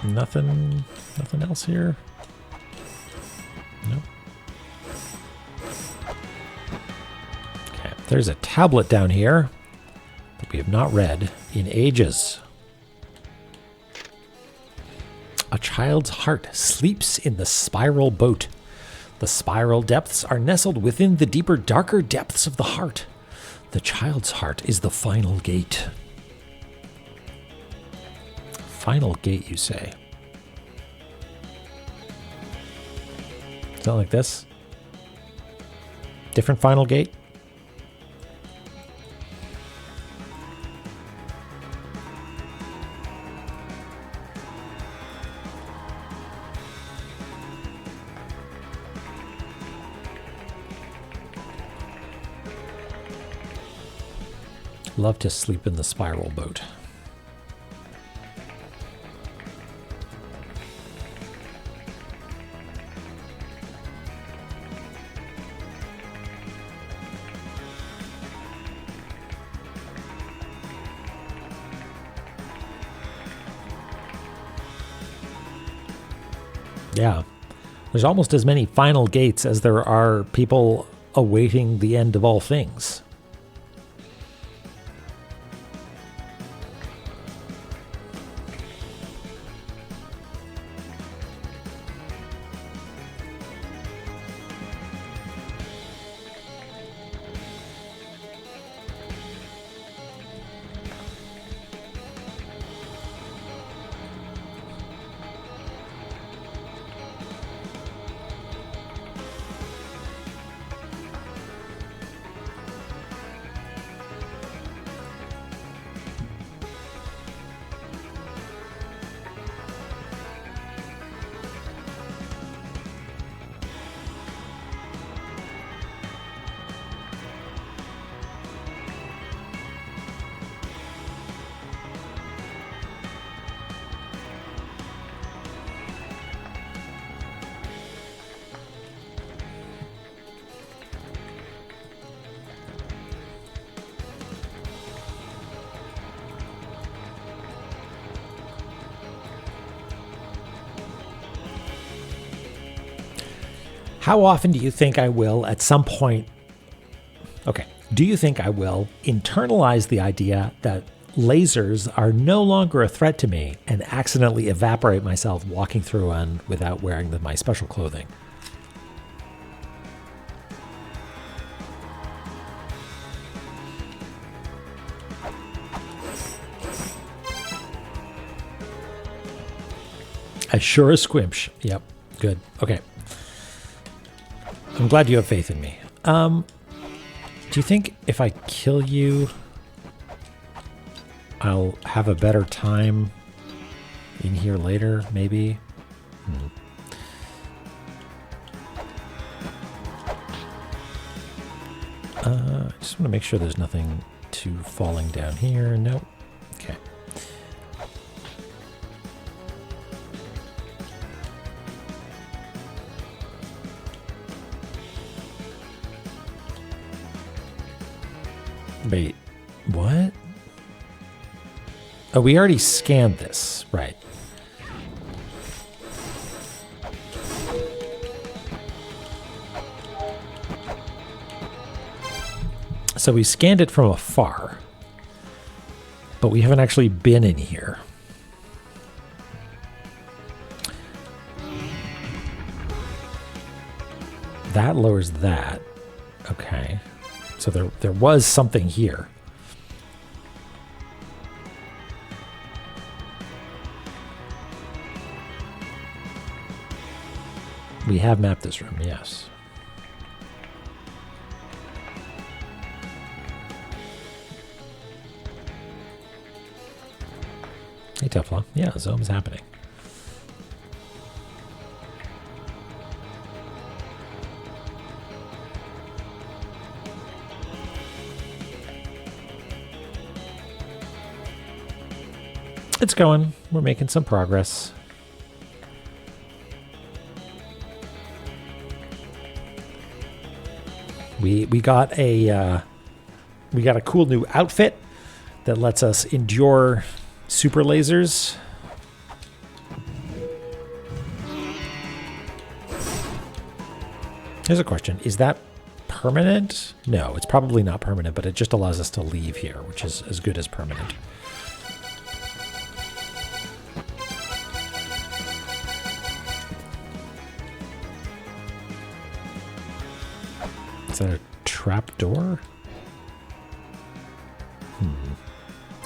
S1: Nothing else here? Nope. Okay, there's a tablet down here that we have not read in ages. A child's heart sleeps in the spiral boat. The spiral depths are nestled within the deeper, darker depths of the heart. The child's heart is the final gate. Final gate, you say? Is that like this? Different final gate? Love to sleep in the spiral boat. Yeah. There's almost as many final gates as there are people awaiting the end of all things. How often do you think I will, at some point... Okay. Do you think I will internalize the idea that lasers are no longer a threat to me and accidentally evaporate myself walking through one without wearing my special clothing? As sure as squimsh. Yep. Good. Okay. I'm glad you have faith in me. Do you think if I kill you, I'll have a better time in here later, maybe? I just want to make sure there's nothing too falling down here. Nope. Okay. Wait, what? Oh, we already scanned this, right. So we scanned it from afar, but we haven't actually been in here. That lowers that. Okay. So there was something here. We have mapped this room, yes. Hey, Teflon. Yeah, Zome's happening. It's going. We're making some progress. We got a cool new outfit that lets us endure super lasers. Here's a question. Is that permanent? No, it's probably not permanent, but it just allows us to leave here, which is as good as permanent. Is that a trap door?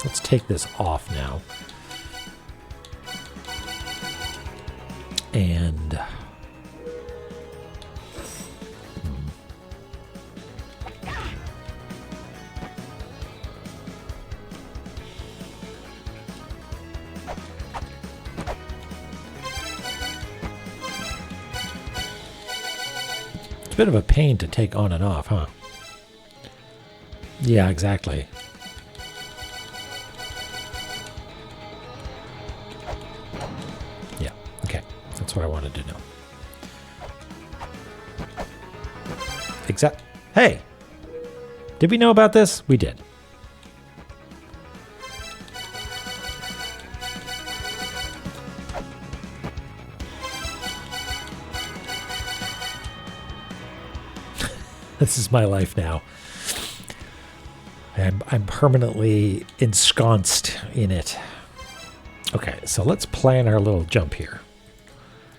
S1: Let's take this off now. And... It's a bit of a pain to take on and off, huh? Yeah, exactly. Yeah, okay. That's what I wanted to know. Hey! Did we know about this? We did. This is my life now. I'm permanently ensconced in it. Okay, so let's plan our little jump here.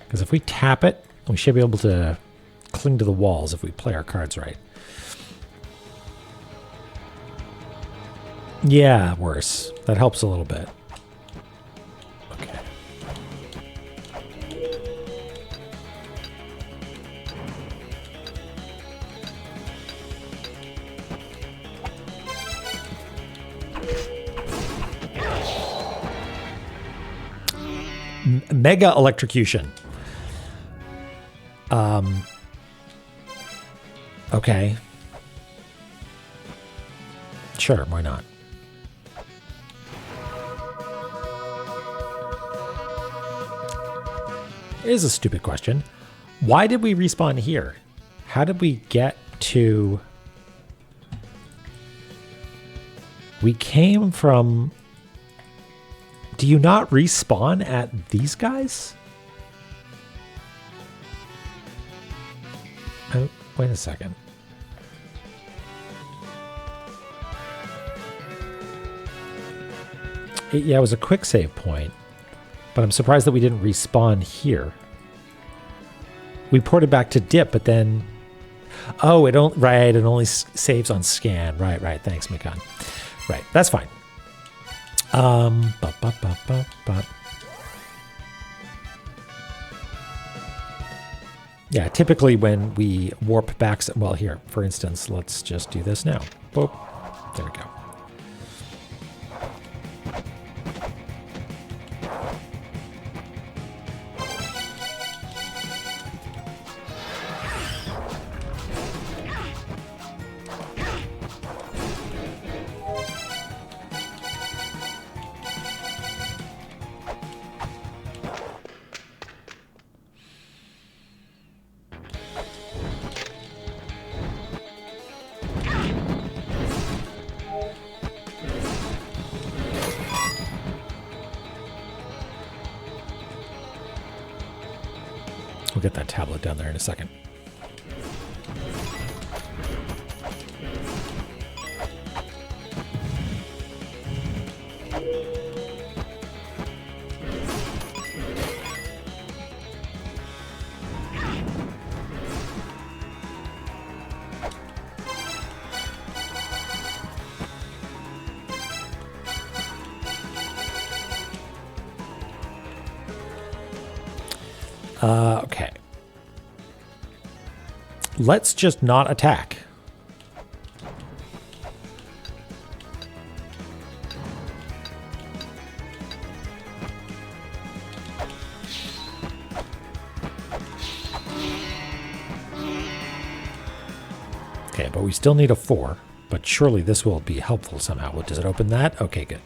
S1: Because if we tap it, we should be able to cling to the walls if we play our cards right. Yeah, worse. That helps a little bit. Okay. Mega electrocution. Okay. Sure, why not? Here's a stupid question. Why did we respawn here? How did we get to... We came from... Do you not respawn at these guys? Oh, wait a second. Yeah, it was a quick save point, but I'm surprised that we didn't respawn here. We ported back to dip, but then... Oh, it only saves on scan. Right. Thanks, Mikan. Right, that's fine. Yeah, typically when we warp back... Well, here, for instance, let's just do this now. Boop. There we go. We'll get that tablet down there in a second. Okay. Let's just not attack. Okay, but we still need a 4. But surely this will be helpful somehow. Does it open that? Okay, good.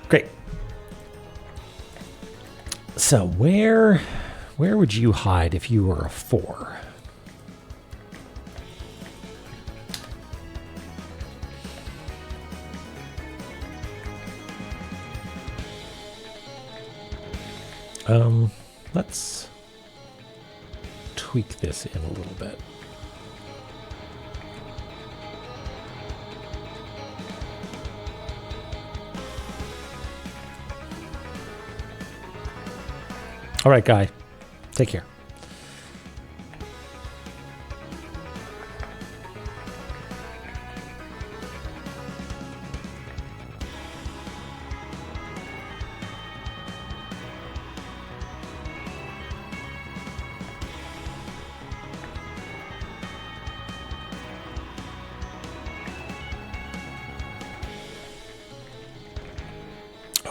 S1: Great. So where would you hide if you were a 4? Let's tweak this in a little bit. All right, guy. Take care.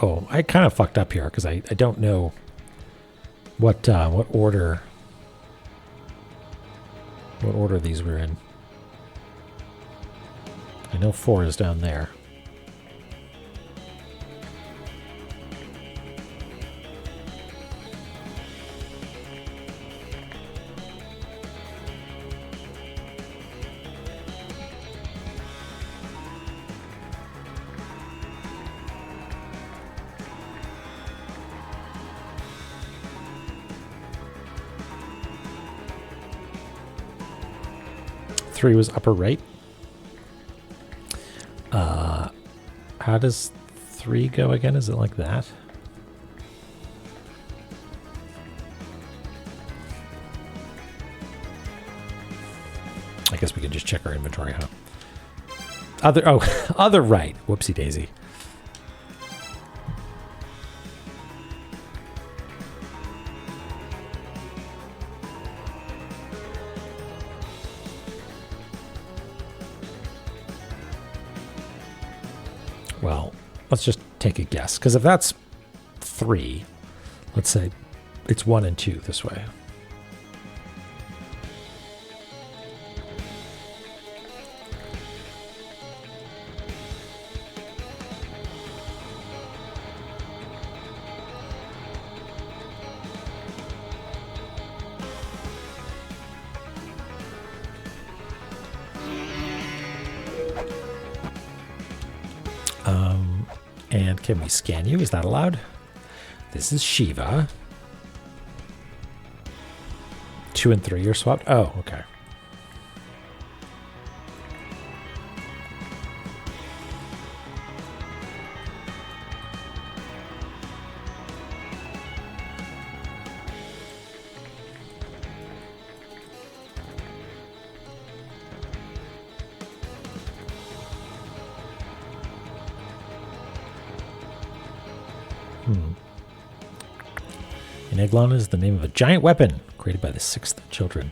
S1: Oh, I kind of fucked up here because I don't know what order these were in. I know 4 is down there. Three was upper right. How does 3 go again? Is it like that? I guess we can just check our inventory, huh? Other right. Whoopsie daisy. Well, let's just take a guess. Because if that's 3, let's say it's 1 and 2 this way. And can we scan you? Is that allowed? This is Shiva. 2 and 3 are swapped? Oh, okay. An Eglon is the name of a giant weapon created by the 6th children.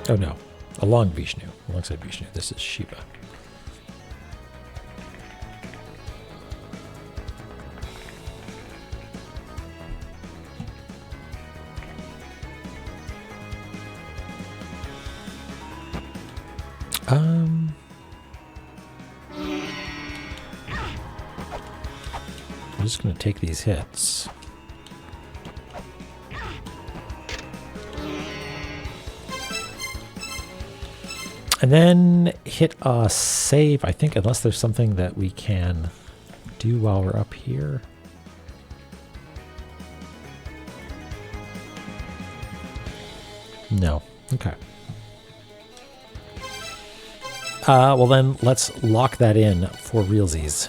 S1: Oh no, along Vishnu, alongside Vishnu. This is Shiva. I'm just going to take these hits. And then hit a save, I think, unless there's something that we can do while we're up here. No. Okay. Well then, let's lock that in for realsies.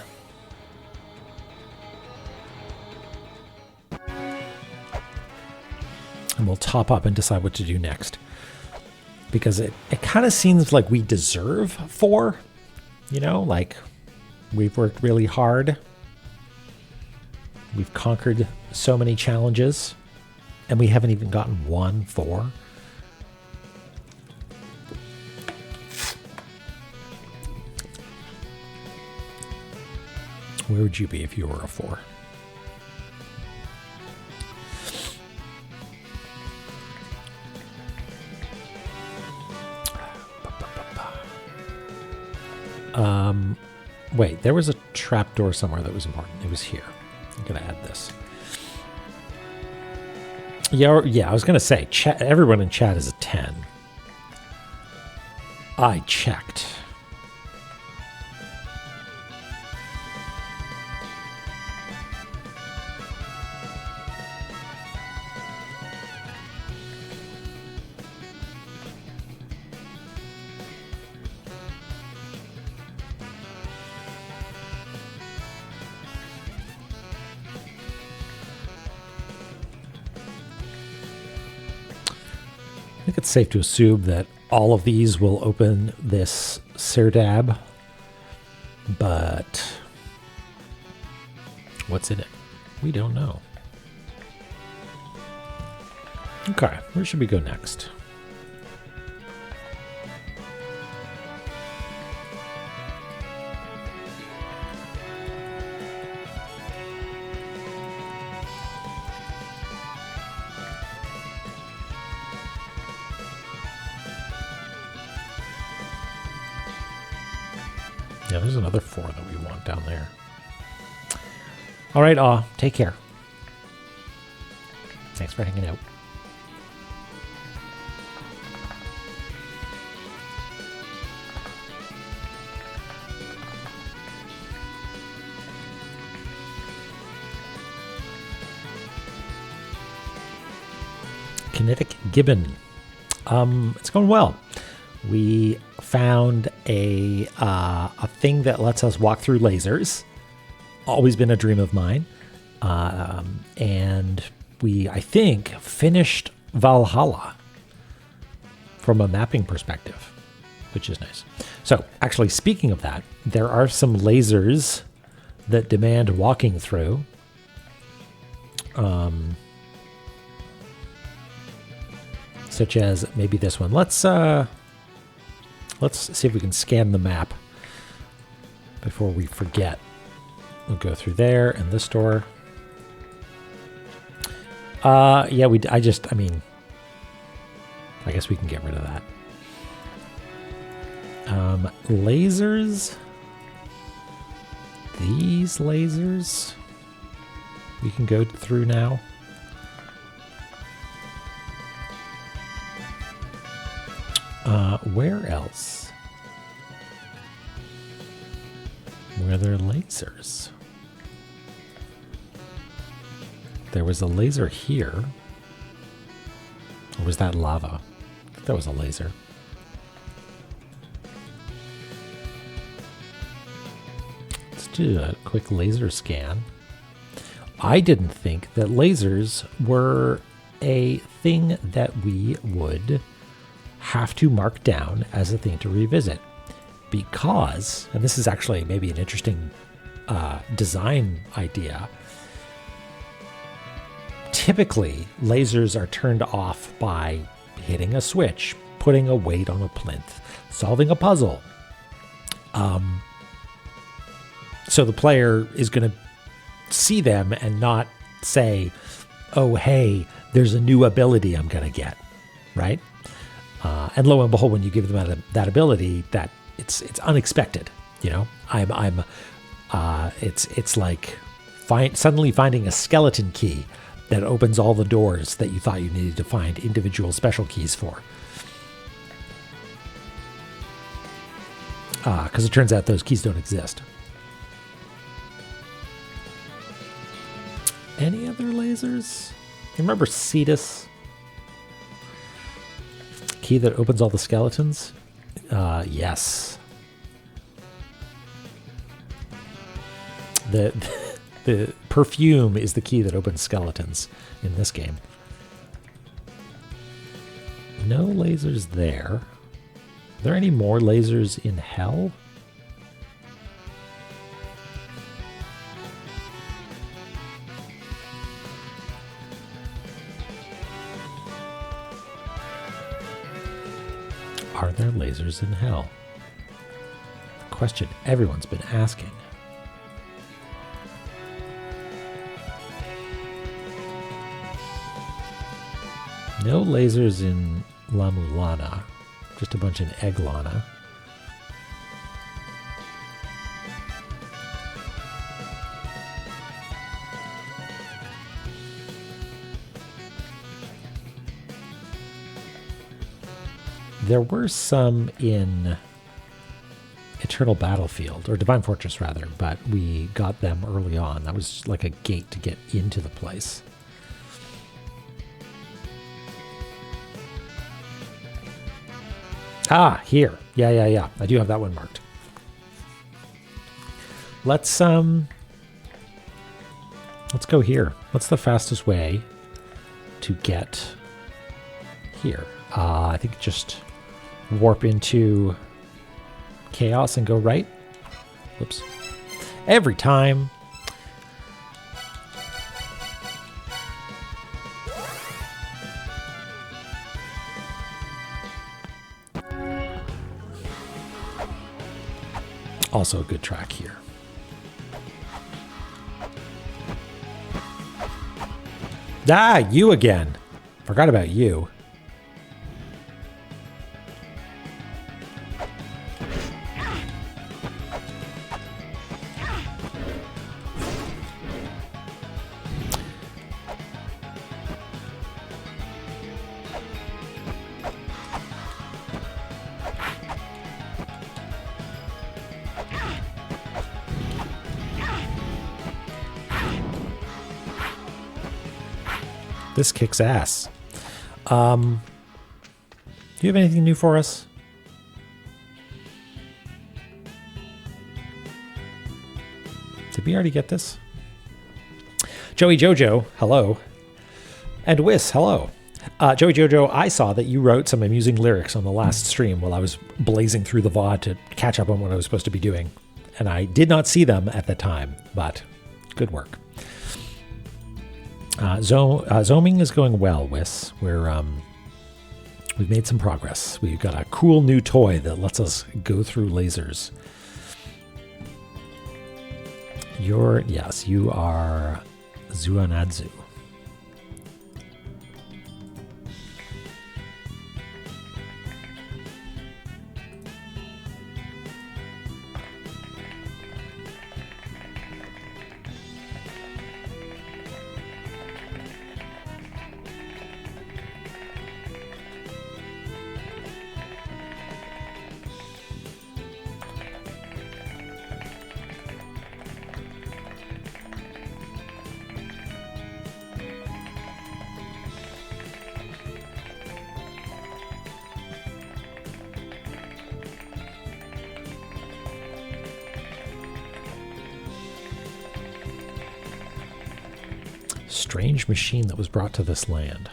S1: And we'll top up and decide what to do next. Because it kind of seems like we deserve 4. You know, like we've worked really hard. We've conquered so many challenges. And we haven't even gotten 1 4. Where would you be if you were a 4? Wait, there was a trapdoor somewhere that was important. It was here. I'm going to add this. Yeah, I was going to say, everyone in chat is a 10. I checked. I think it's safe to assume that all of these will open this Sirdab, but what's in it? We don't know. Okay, where should we go next? Yeah, there's another 4 that we want down there. All right, take care. Thanks for hanging out. Kinetic Gibbon. It's going well. We found a thing that lets us walk through lasers. Always been a dream of mine. And we, I think, finished Valhalla from a mapping perspective, which is nice. So, actually, speaking of that, there are some lasers that demand walking through. Such as maybe this one. Let's see if we can scan the map before we forget. We'll go through there and this door. Yeah, I mean, I guess we can get rid of that. Lasers these lasers we can go through now. Where else? Were there lasers? There was a laser here. Or was that lava? I think that was a laser. Let's do a quick laser scan. I didn't think that lasers were a thing that we would have to mark down as a thing to revisit. Because, and this is actually maybe an interesting design idea, typically lasers are turned off by hitting a switch, putting a weight on a plinth, solving a puzzle. So the player is going to see them and not say, oh, hey, there's a new ability I'm going to get, right? And lo and behold, when you give them that ability, that it's unexpected. You know, it's like suddenly finding a skeleton key that opens all the doors that you thought you needed to find individual special keys for. Because it turns out those keys don't exist. Any other lasers? You remember Cetus? Key that opens all the skeletons? Yes. The perfume is the key that opens skeletons in this game. No lasers there. Are there any more lasers in hell? Are there lasers in hell? The question everyone's been asking. No lasers in La-Mulana. Just a bunch in Egglana. There were some in Eternal Battlefield, or Divine Fortress rather, but we got them early on. That was like a gate to get into the place. Ah, here. Yeah. I do have that one marked. Let's go here. What's the fastest way to get here? I think just warp into chaos and go right. Whoops. Every time. Also a good track here. Ah, you again. Forgot about you. This kicks ass. Do you have anything new for us? Did we already get this? Joey Jojo, hello. And Wiss, hello. Joey Jojo, I saw that you wrote some amusing lyrics on the last stream while I was blazing through the VOD to catch up on what I was supposed to be doing. And I did not see them at the time, but good work. Zooming is going well, Wiss. We've made some progress. We've got a cool new toy that lets us go through lasers. You are Zuanadzu. Strange machine that was brought to this land.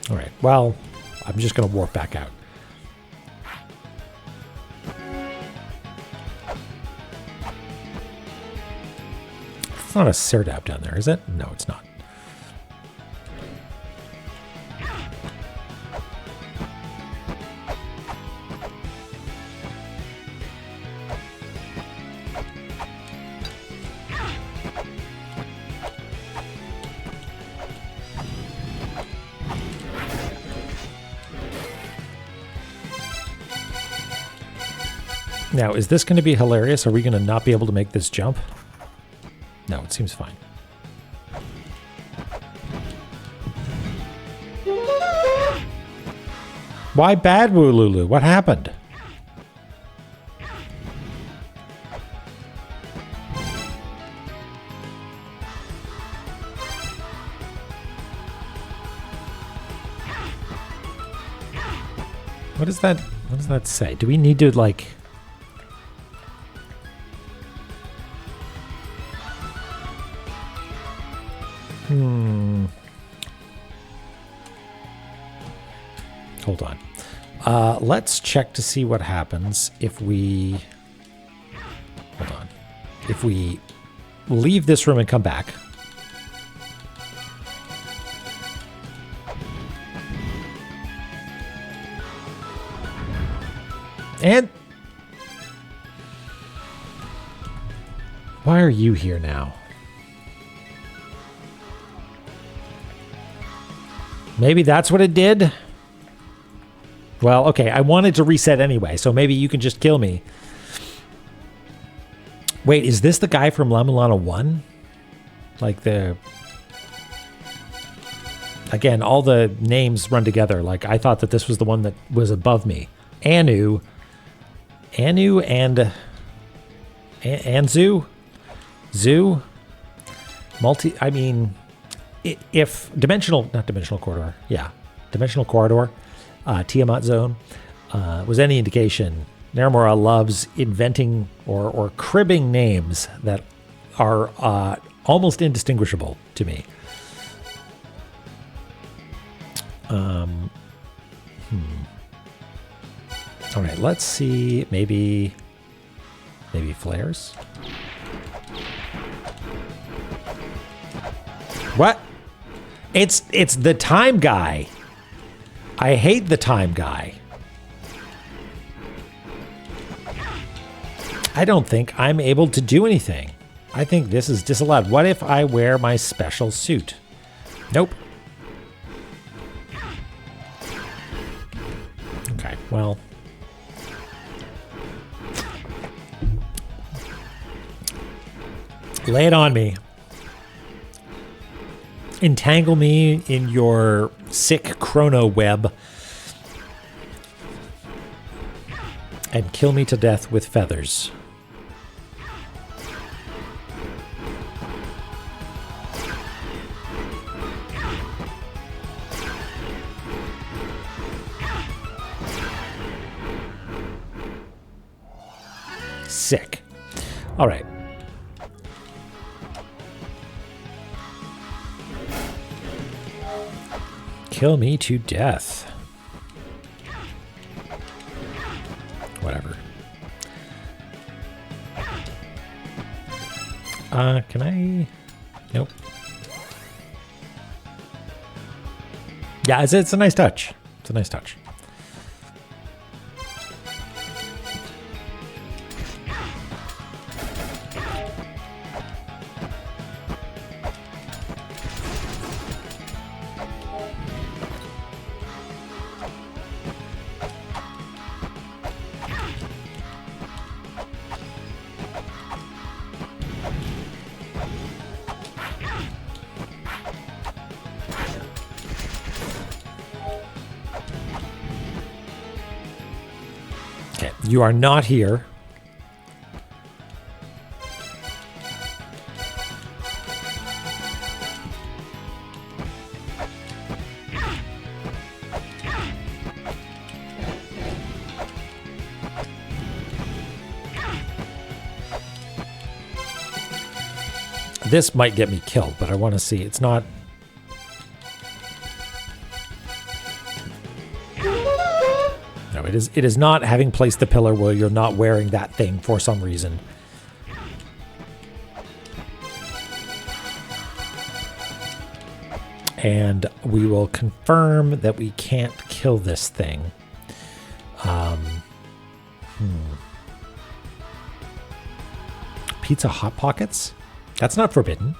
S1: All right. Well, I'm just going to warp back out. It's not a Serdap down there, is it? No, it's not. Now, is this going to be hilarious? Are we going to not be able to make this jump? No, it seems fine. Why bad, Woolulu? What happened? What does that say? Do we need to, like... Hold on. Let's check to see what happens if we... Hold on. If we leave this room and come back. And... Why are you here now? Maybe that's what it did? Well, okay, I wanted to reset anyway, so maybe you can just kill me. Wait, is this the guy from La-Mulana 1? Like the... Again, all the names run together. Like, I thought that this was the one that was above me. Anu and... Anzu? Zoo? I mean... If Dimensional... Not Dimensional Corridor. Yeah. Dimensional Corridor... Tiamat Zone was any indication, Naramura loves inventing or cribbing names that are almost indistinguishable to me. All right, let's see. Maybe flares. What? It's the time guy. I hate the time guy. I don't think I'm able to do anything. I think this is disallowed. What if I wear my special suit? Nope. Okay, well. Lay it on me. Entangle me in your sick chrono web and kill me to death with feathers. Sick. All right. Kill me to death. Whatever. Can I? Nope. Yeah, it's a nice touch. It's a nice touch. You are not here. This might get me killed, but I want to see. It's not... No, it is not having placed the pillar where you're not wearing that thing for some reason. And we will confirm that we can't kill this thing. Pizza Hot Pockets? That's not forbidden.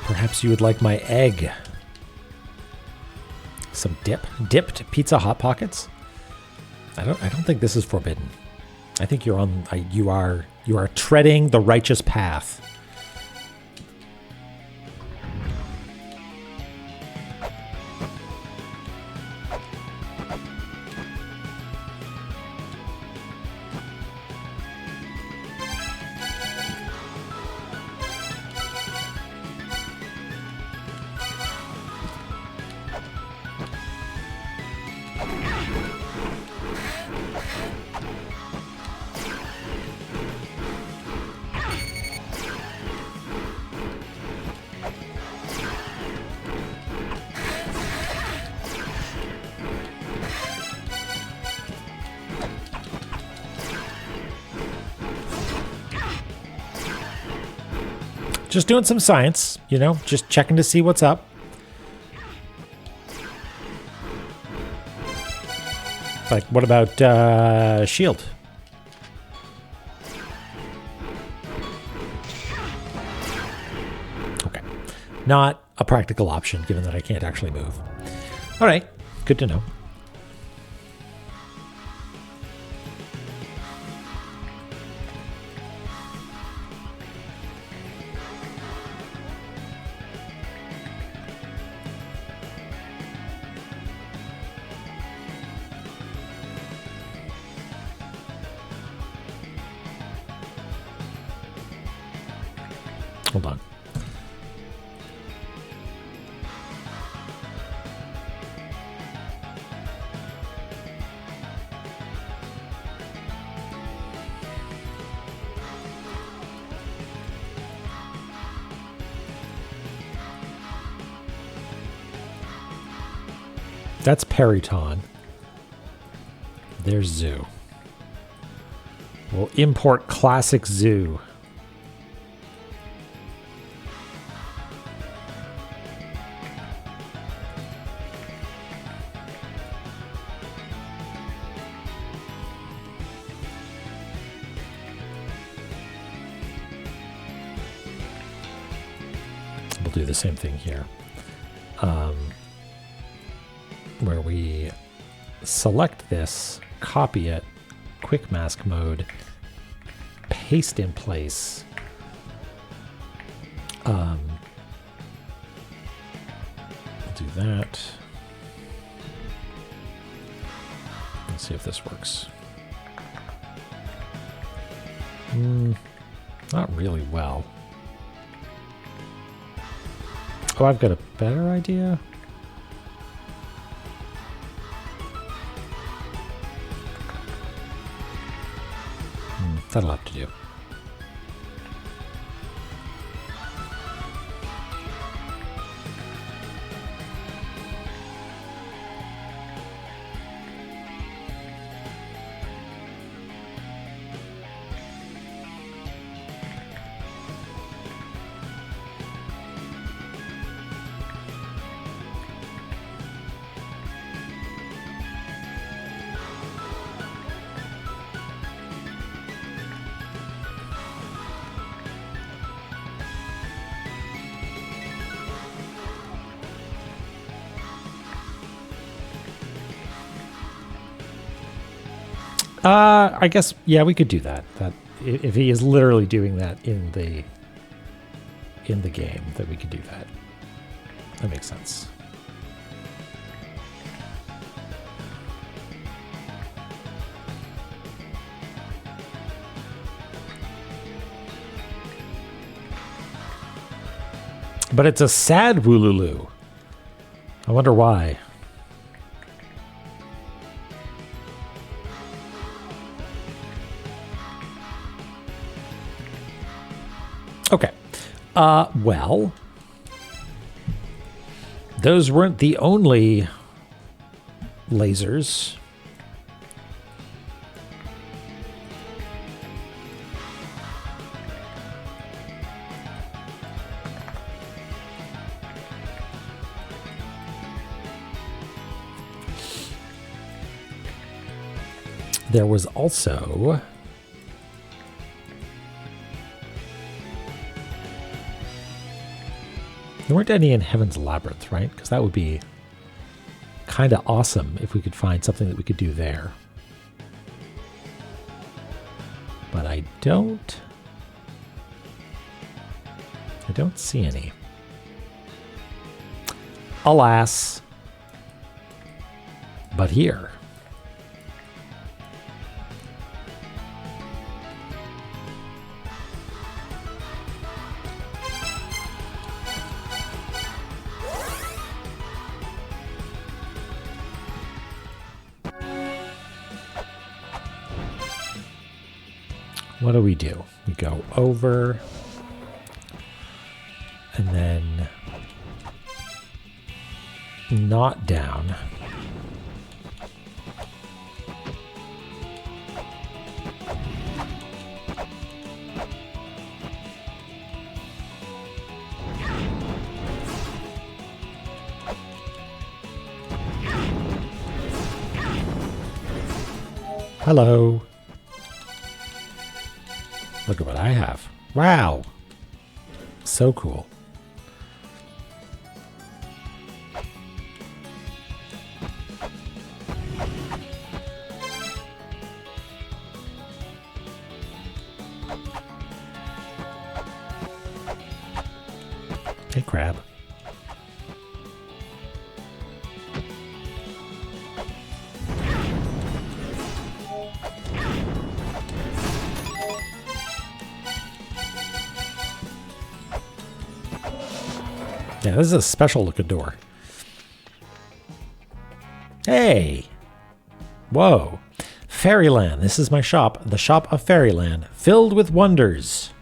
S1: Perhaps you would like my egg. Some dip? Dipped Pizza Hot Pockets? I don't think this is forbidden. I think you're on you are treading the righteous path. Just doing some science, you know, just checking to see what's up. Like, what about shield? Okay. Not a practical option, given that I can't actually move. All right. Good to know. Hold on. That's Periton. There's Zoo. We'll import classic Zoo. We'll do the same thing here. Where we select this, copy it, quick mask mode, paste in place. We'll do that. Let's see if this works. Not really well. Oh, I've got a better idea. That'll have to do. I guess, yeah, we could do that. That if he is literally doing that in the game, that we could do that. That makes sense. But it's a sad Woolulu. I wonder why. Okay. Well, those weren't the only lasers. There was also there weren't any in Heaven's Labyrinth, right? Because that would be kind of awesome if we could find something that we could do there. But I don't see any. Alas. But here. What do? We go over and then not down. Hello. Look at what I have. Wow. So cool. Hey, crab. Yeah, this is a special looking door. Hey! Whoa. Fairyland. This is my shop. The shop of Fairyland. Filled with wonders.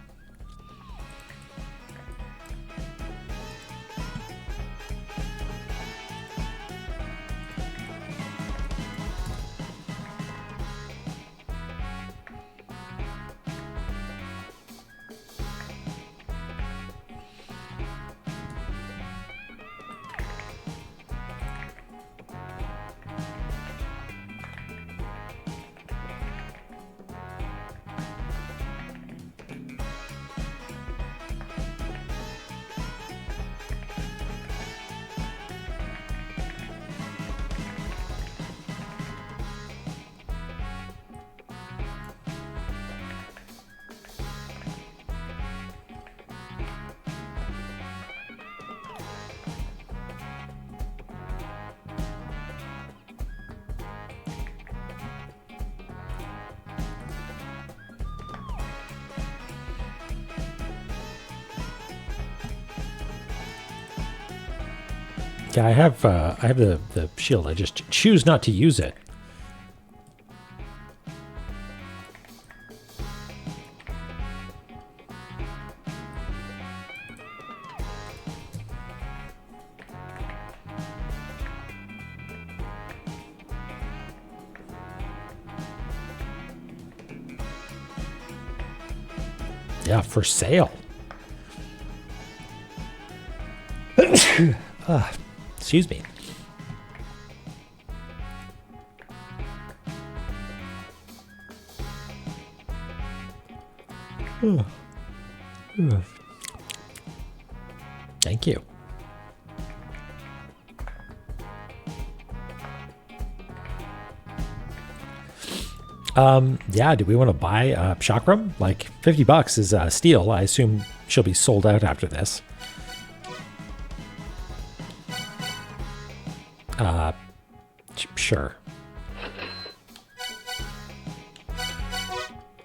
S1: Yeah, I have the shield. I just choose not to use it. Yeah, for sale. Excuse me. Thank you. Yeah, do we want to buy Chakram? Like $50 is a steal. I assume she'll be sold out after this. Sure.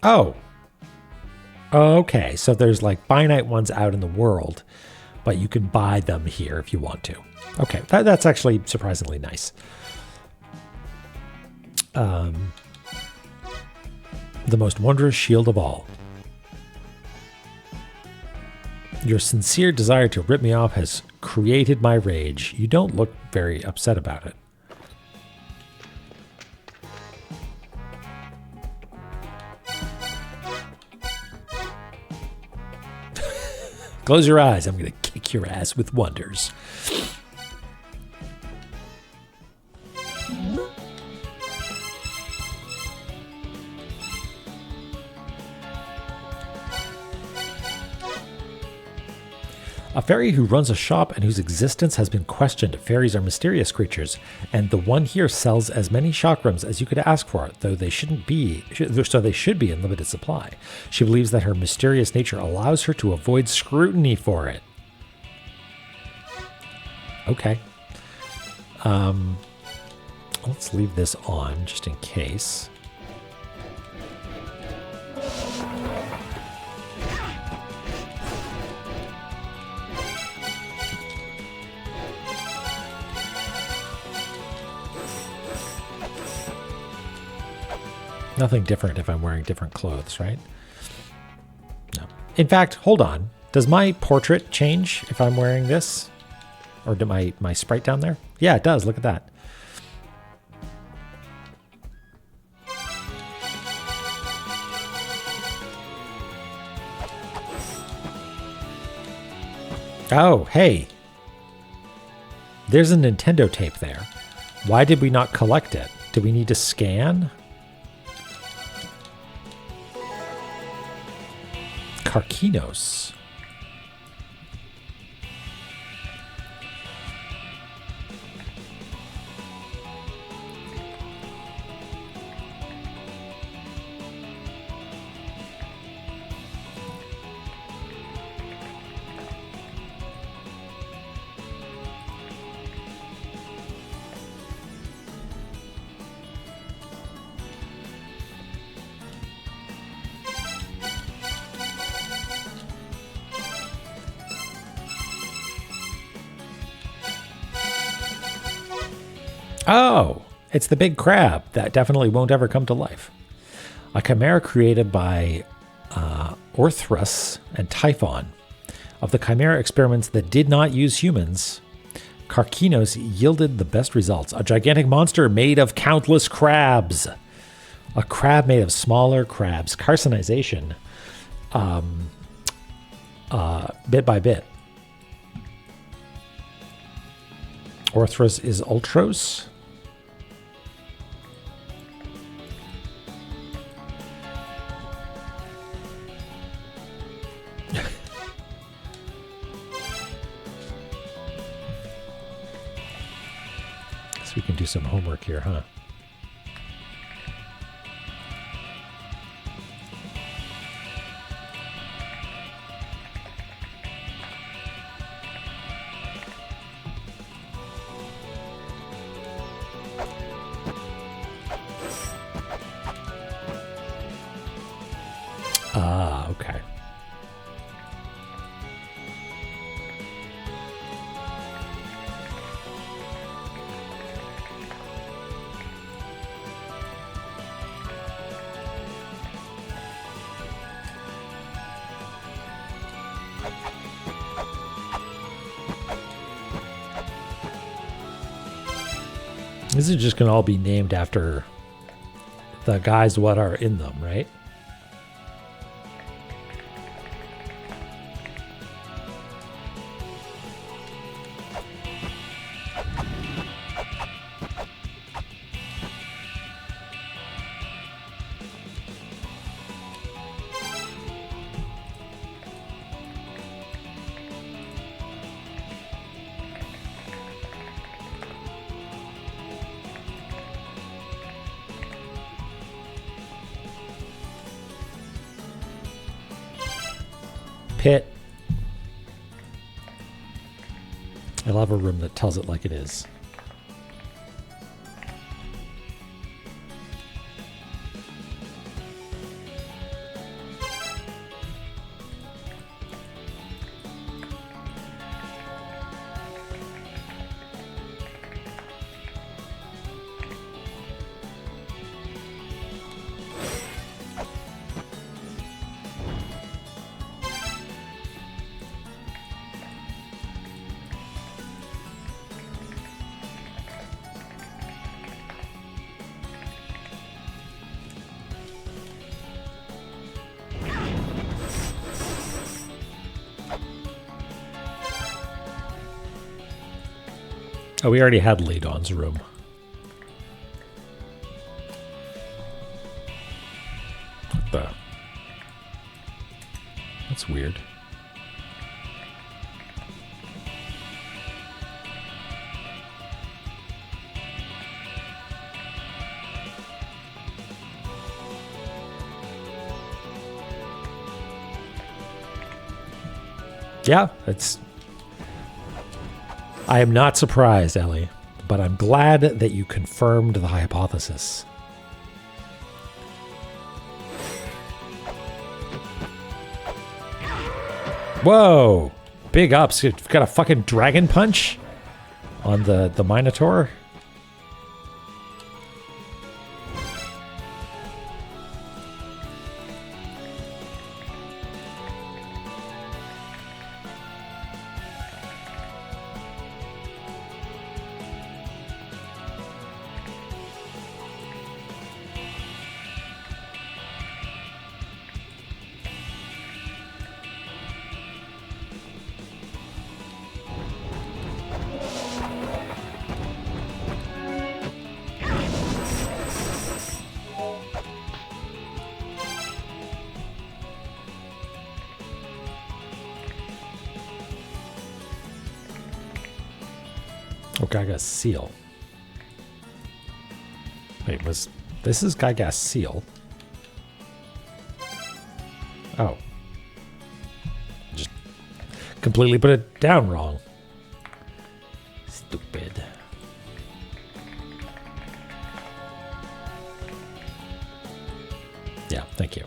S1: Oh. Okay, so there's like finite ones out in the world, but you can buy them here if you want to. Okay, that's actually surprisingly nice. The most wondrous shield of all. Your sincere desire to rip me off has created my rage. You don't look very upset about it. Close your eyes. I'm going to kick your ass with wonders. A fairy who runs a shop and whose existence has been questioned. Fairies are mysterious creatures, and the one here sells as many chakrams as you could ask for, though they shouldn't be, so they should be in limited supply. She believes that her mysterious nature allows her to avoid scrutiny for it. Okay. Let's leave this on just in case. Nothing different if I'm wearing different clothes, right? No. In fact, hold on. Does my portrait change if I'm wearing this? Or do my sprite down there? Yeah, it does. Look at that. Oh, hey. There's a Nintendo tape there. Why did we not collect it? Do we need to scan? Karkinos. Oh, it's the big crab that definitely won't ever come to life. A chimera created by Orthrus and Typhon. Of the chimera experiments that did not use humans, Karkinos yielded the best results. A gigantic monster made of countless crabs. A crab made of smaller crabs. Carcinization, bit by bit. Orthrus is Ultros. So we can do some homework here, huh? Ah, okay. This is just going to all be named after the guys what are in them, right? Pit. I love a room that tells it like it is. Oh, we already had Ladon's room. What the? That's weird. Yeah, it's... I am not surprised, Ellie, but I'm glad that you confirmed the hypothesis. Whoa! Big ups. You've got a fucking dragon punch on the Minotaur. Gaiga's seal. Wait, this is Gaiga's seal? Oh. Just completely put it down wrong. Stupid. Yeah, thank you.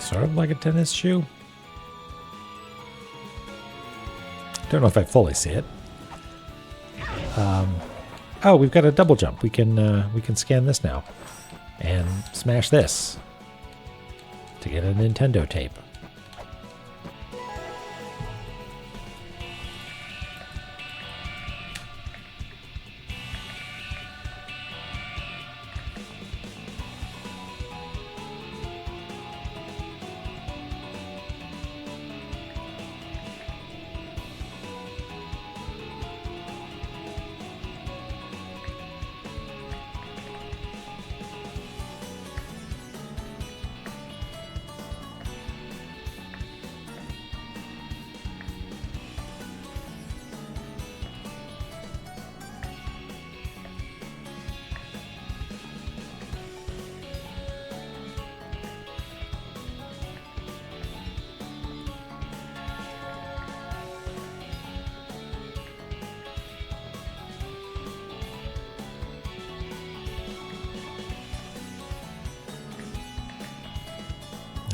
S1: Sort of like a tennis shoe. Don't know if I fully see it. Oh, we've got a double jump. We can scan this now and smash this to get a Nintendo tape.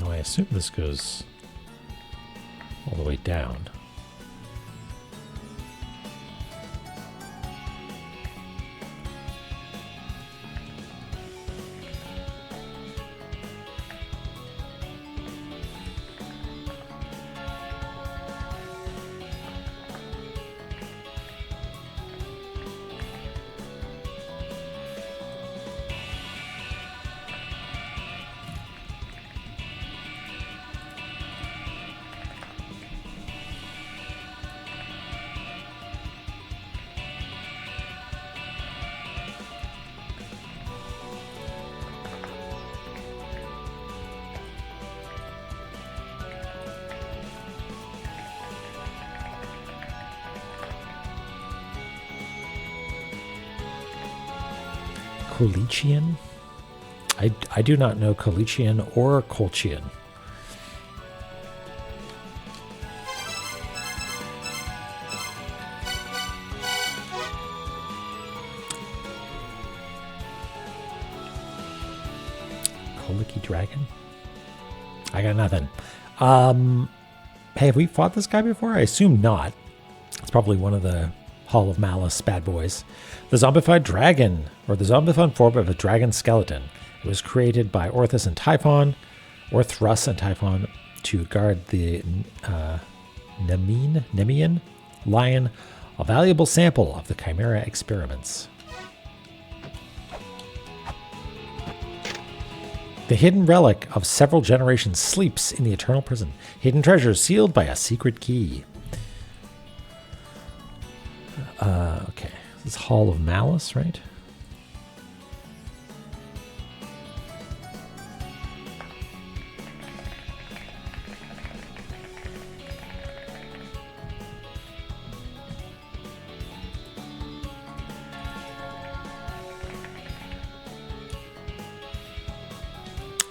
S1: I assume this goes all the way down. Collegian? I do not know Collegian or Colchian. Koliki Dragon? I got nothing. Hey, have we fought this guy before? I assume not. It's probably one of the Hall of Malice bad boys. The zombified dragon, or the zombified form of a dragon skeleton. It was created by Orthus and Typhon, to guard the Nemean lion, a valuable sample of the Chimera experiments. The hidden relic of several generations sleeps in the eternal prison. Hidden treasure sealed by a secret key. Okay. This is Hall of Malice, right?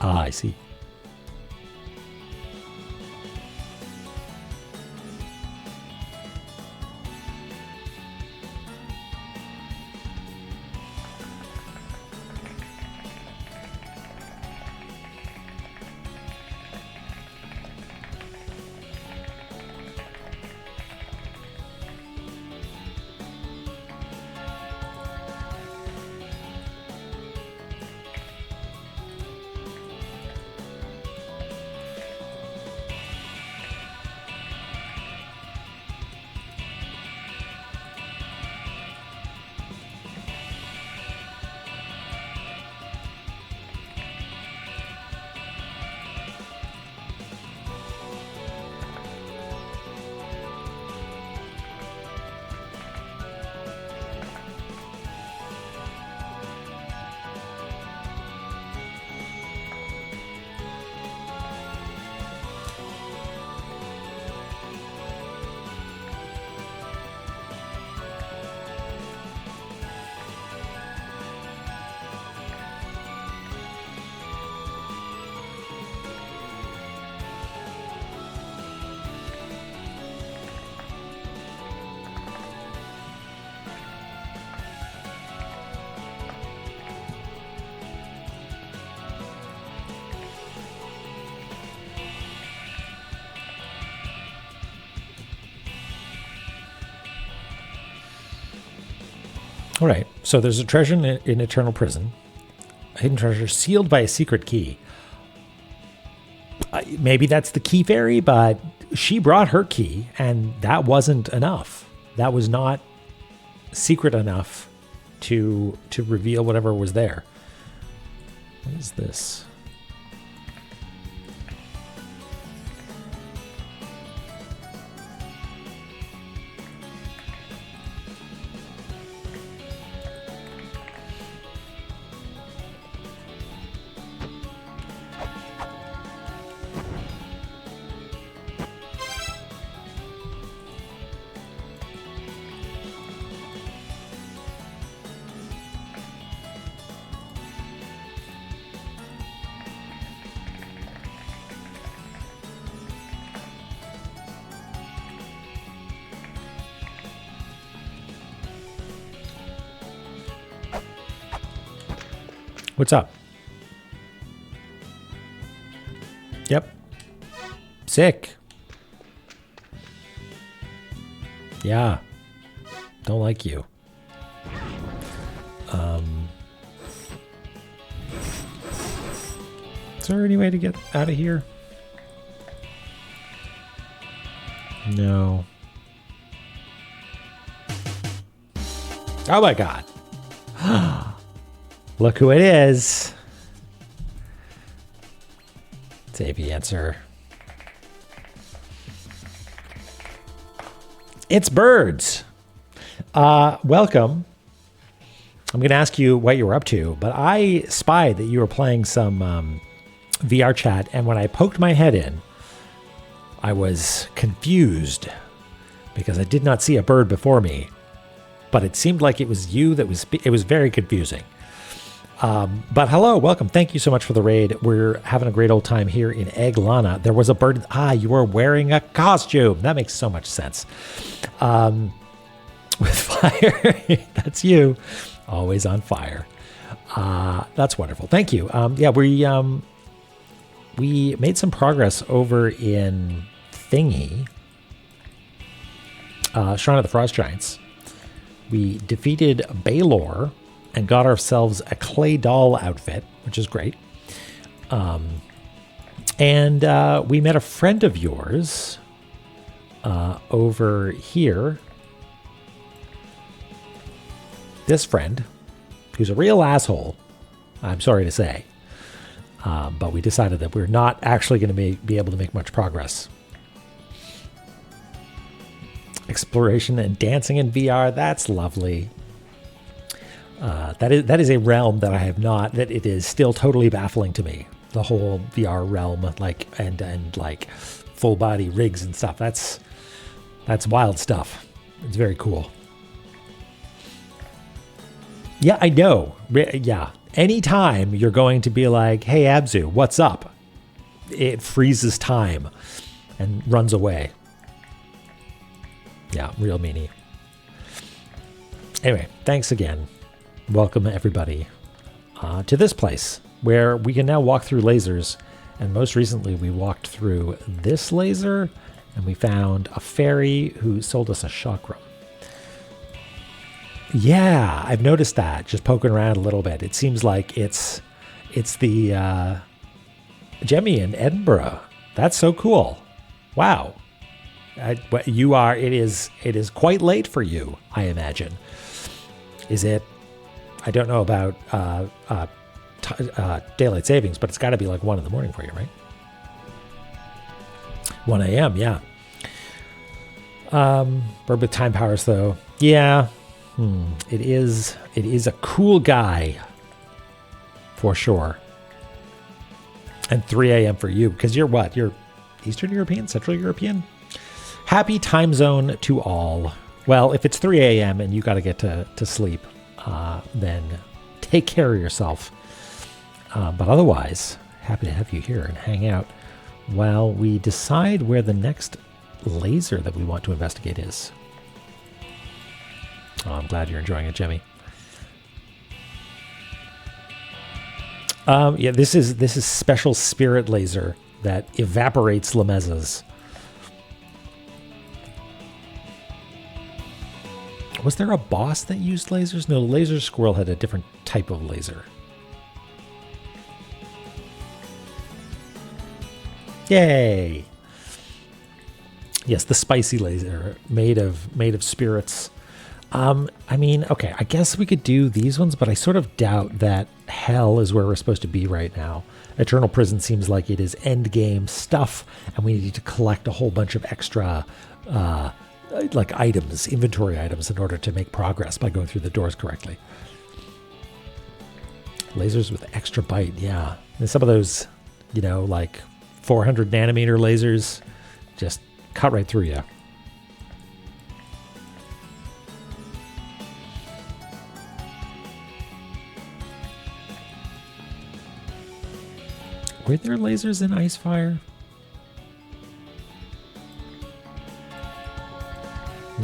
S1: Ah, I see. All right, so there's a treasure in Eternal Prison. A hidden treasure sealed by a secret key. Maybe that's the key fairy, but she brought her key, and that wasn't enough. That was not secret enough to reveal whatever was there. What is this? What's up? Yep. Sick. Yeah. Don't like you. Is there any way to get out of here? No. Oh my god. Look who it is. Save the answer. It's birds. Welcome. I'm going to ask you what you were up to, but I spied that you were playing some VR chat, and when I poked my head in, I was confused because I did not see a bird before me, but it seemed like it was you that was, it was very confusing. But hello, welcome. Thank you so much for the raid. We're having a great old time here in E40. There was a bird. You were wearing a costume. That makes so much sense. With fire. That's you. Always on fire. That's wonderful. Thank you. We made some progress over in Thingy. Shrine of the Frost Giants. We defeated Baylor and got ourselves a clay doll outfit, which is great. And we met a friend of yours over here. This friend, who's a real asshole, I'm sorry to say. But we decided that we're not actually going to be able to make much progress. Exploration and dancing in VR, that's lovely. That is a realm that I have not, that it is still totally baffling to me. The whole VR realm, and full body rigs and stuff. That's wild stuff. It's very cool. Yeah, I know. Yeah. Anytime you're going to be like, hey, Abzu, what's up? It freezes time and runs away. Yeah, real meanie. Anyway, thanks again. Welcome, everybody, to this place where we can now walk through lasers. And most recently, we walked through this laser and we found a fairy who sold us a chakram. Yeah, I've noticed that, just poking around a little bit. It seems like it's the Jemmy in Edinburgh. That's so cool. Wow. It is quite late for you, I imagine. Is it? I don't know about daylight savings, but it's got to be like 1 in the morning for you, right? 1 a.m., yeah. Bird with time powers, though. Yeah. It is a cool guy, for sure. And 3 a.m. for you, because you're what? You're Eastern European, Central European? Happy time zone to all. Well, if it's 3 a.m. and you got to get to sleep, then take care of yourself. But otherwise, happy to have you here and hang out while we decide where the next laser that we want to investigate is. Oh, I'm glad you're enjoying it, Jimmy. Yeah, this is special spirit laser that evaporates Lemezas. Was there a boss that used lasers? No, Laser Squirrel had a different type of laser. Yay! Yes, the spicy laser made of spirits. I mean, okay, I guess we could do these ones, but I sort of doubt that hell is where we're supposed to be right now. Eternal Prison seems like it is end game stuff, and we need to collect a whole bunch of extra items, inventory items, in order to make progress by going through the doors correctly. Lasers with extra bite, yeah. And some of those, 400 nanometer lasers just cut right through you. Were there lasers in Icefire?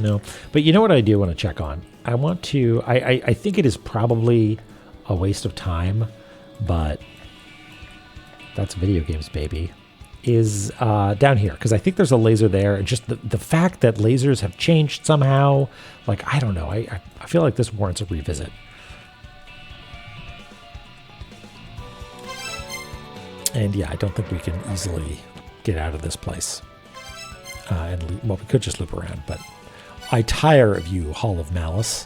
S1: No. But you know what I do want to check on? I want to... I think it is probably a waste of time, but that's video games, baby. Is down here, because I think there's a laser there, and just the fact that lasers have changed somehow, I don't know. I feel like this warrants a revisit. And yeah, I don't think we can easily get out of this place. We could just loop around, but I tire of you, Hall of Malice.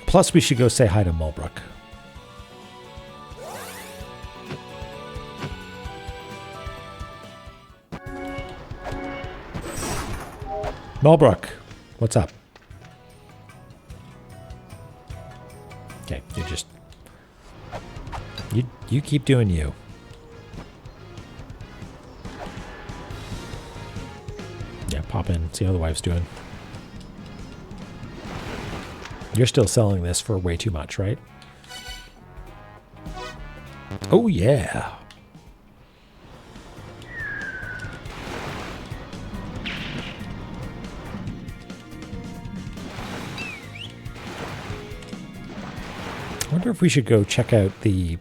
S1: Plus, we should go say hi to Mulbrook. Mulbrook, what's up? Okay, you keep doing you. Yeah, pop in, see how the wife's doing. You're still selling this for way too much, right? Oh, yeah. I wonder if we should go check out the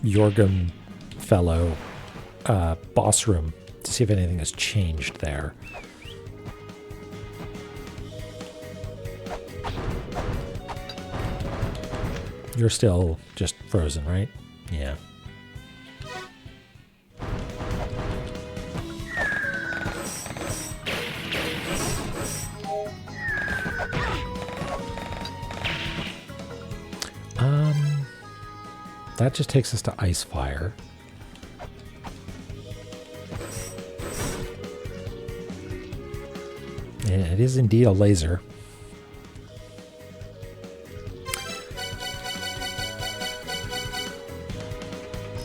S1: Yorgum fellow boss room to see if anything has changed there. You're still just frozen, right? Yeah. That just takes us to Ice Fire. And it is indeed a laser.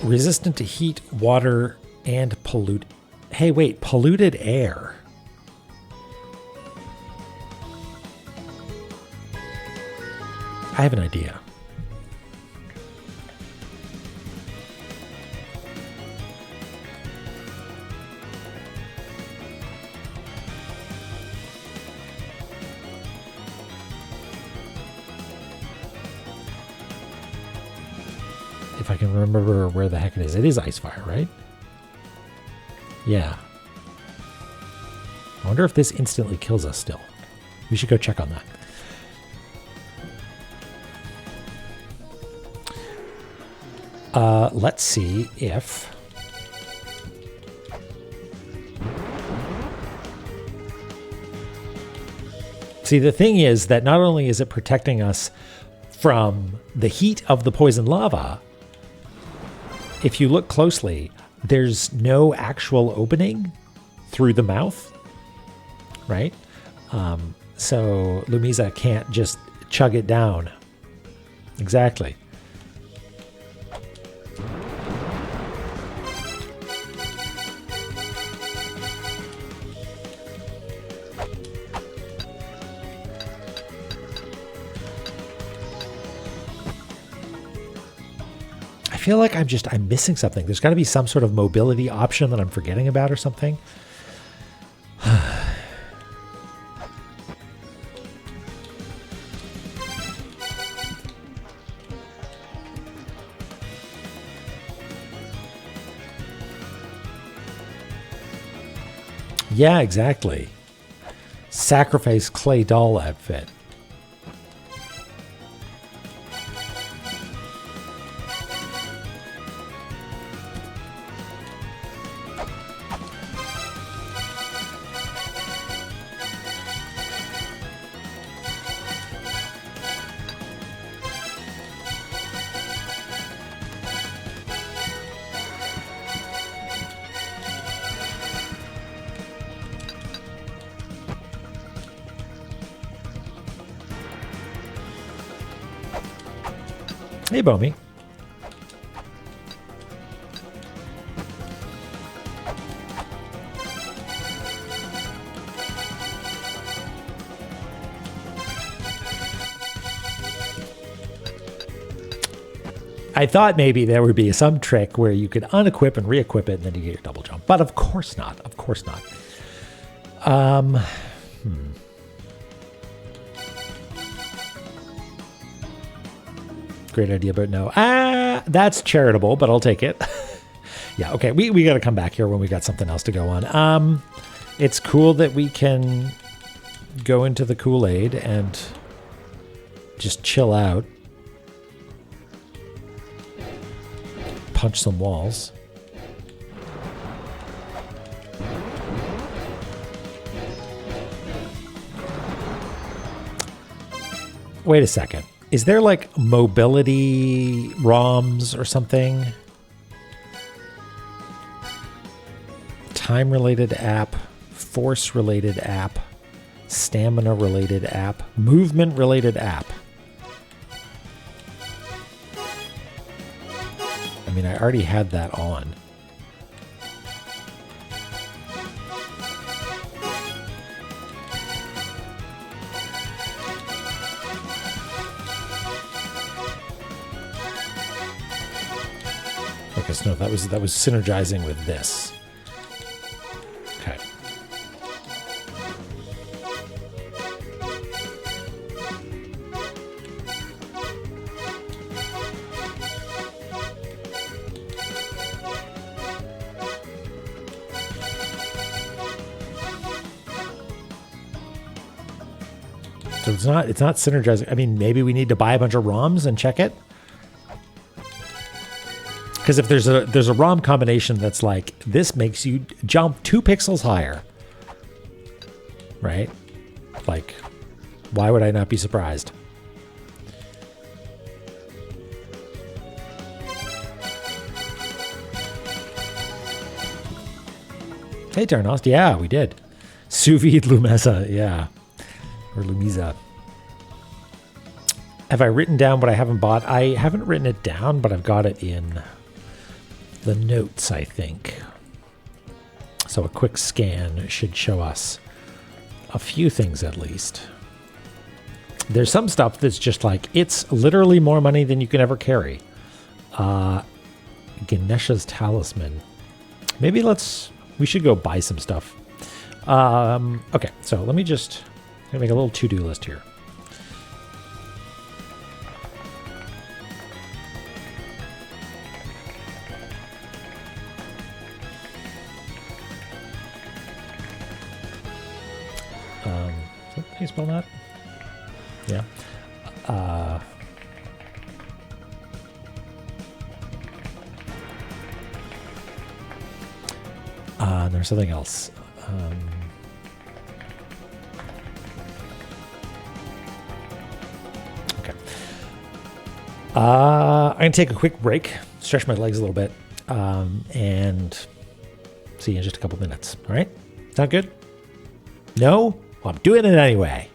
S1: Resistant to heat, water, and pollute. Hey, wait, polluted air. I have an idea. If I can remember where the heck it is. It is Icefire, right? Yeah. I wonder if this instantly kills us still. We should go check on that. Let's see if... See, the thing is that not only is it protecting us from the heat of the poison lava, if you look closely, there's no actual opening through the mouth, right? So Lumisa can't just chug it down. Exactly. I feel like I'm missing something. There's got to be some sort of mobility option that I'm forgetting about or something. Yeah, exactly. Sacrifice clay doll outfit. Hey, Bomi. I thought maybe there would be some trick where you could unequip and re-equip it and then you get your double jump. But of course not. Of course not. Great idea, but no. That's charitable, but I'll take it. Yeah, okay. We got to come back here when we got something else to go on. It's cool that we can go into the Kool-Aid and just chill out. Punch some walls. Wait a second. Is there like mobility ROMs or something? Time-related app, force-related app, stamina-related app, movement-related app. I mean, I already had that on. guess no, that was synergizing with this. Okay. So it's not synergizing. I mean, maybe we need to buy a bunch of ROMs and check it. Because if there's a ROM combination that's like, this makes you jump 2 pixels higher, right? Like, why would I not be surprised? Hey, Ternos. Yeah, we did. Sous vide Lumesa, yeah. Or Lumisa. Have I written down what I haven't bought? I haven't written it down, but I've got it in the notes, I think. So a quick scan should show us a few things at least. There's some stuff that's just like, it's literally more money than you can ever carry. Ganesha's Talisman. Maybe we should go buy some stuff. Okay, so let me just make a little to-do list here. Can you spell that? Yeah. There's something else. Okay. I'm going to take a quick break, stretch my legs a little bit, and see you in just a couple minutes. All right? Sound good? No? Well, I'm doing it anyway.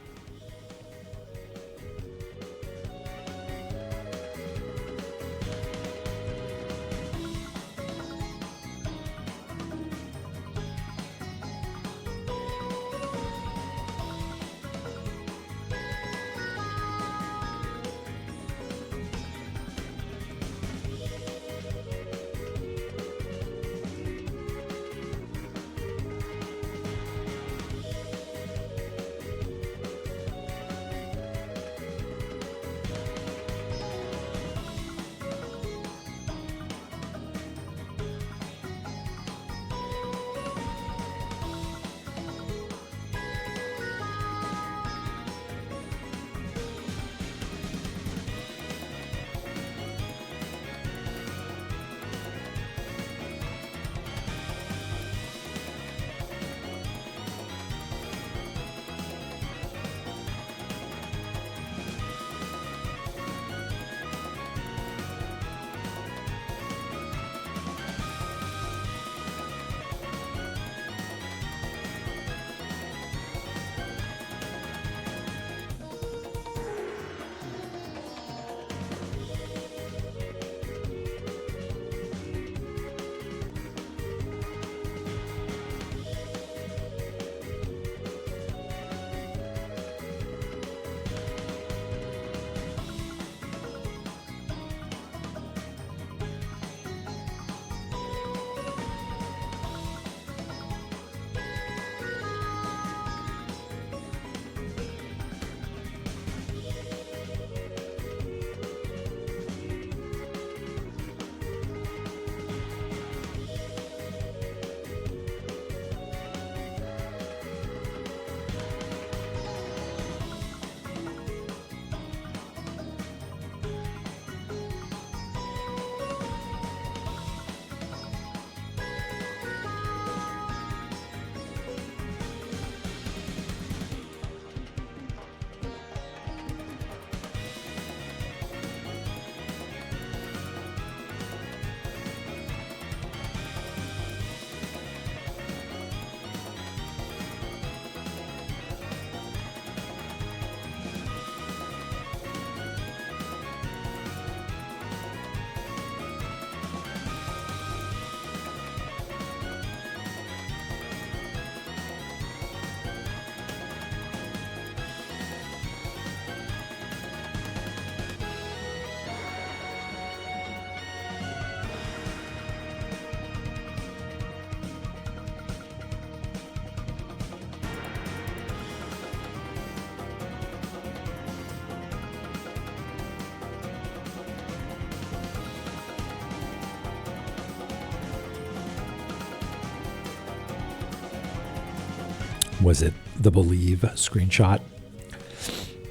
S1: Was it the Believe screenshot?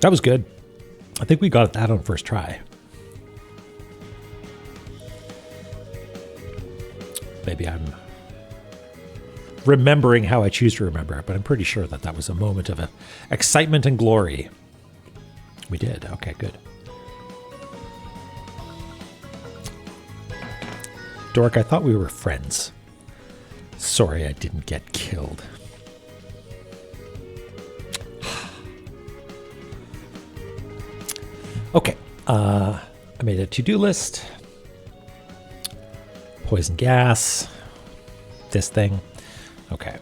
S1: That was good. I think we got that on first try. Maybe I'm remembering how I choose to remember it, but I'm pretty sure that that was a moment of excitement and glory. We did. Okay, good. Dork, I thought we were friends. Sorry I didn't get killed. Okay, I made a to-do list. Poison gas. This thing. Okay.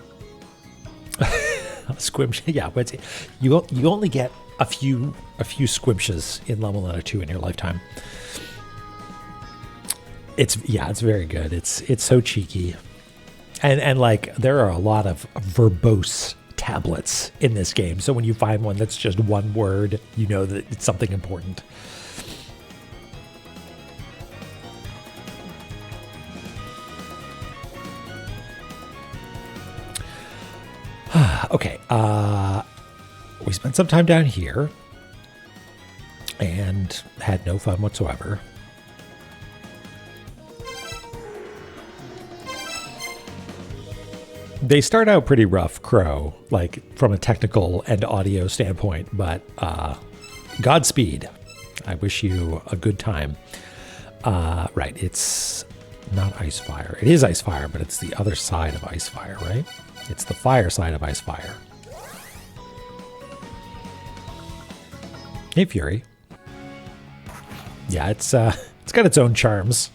S1: Squimsh. Yeah, but you only get a few squimshes in La-Mulana 2 in your lifetime. It's very good. It's so cheeky. And like there are a lot of verbose tablets in this game. So when you find one that's just one word, you know that it's something important. Okay, we spent some time down here and had no fun whatsoever. They start out pretty rough, Crow, like from a technical and audio standpoint, but Godspeed. I wish you a good time. Right, it's not Icefire. It is Icefire, but it's the other side of Icefire, right? It's the fire side of Icefire. Hey, Fury. Yeah, it's got its own charms.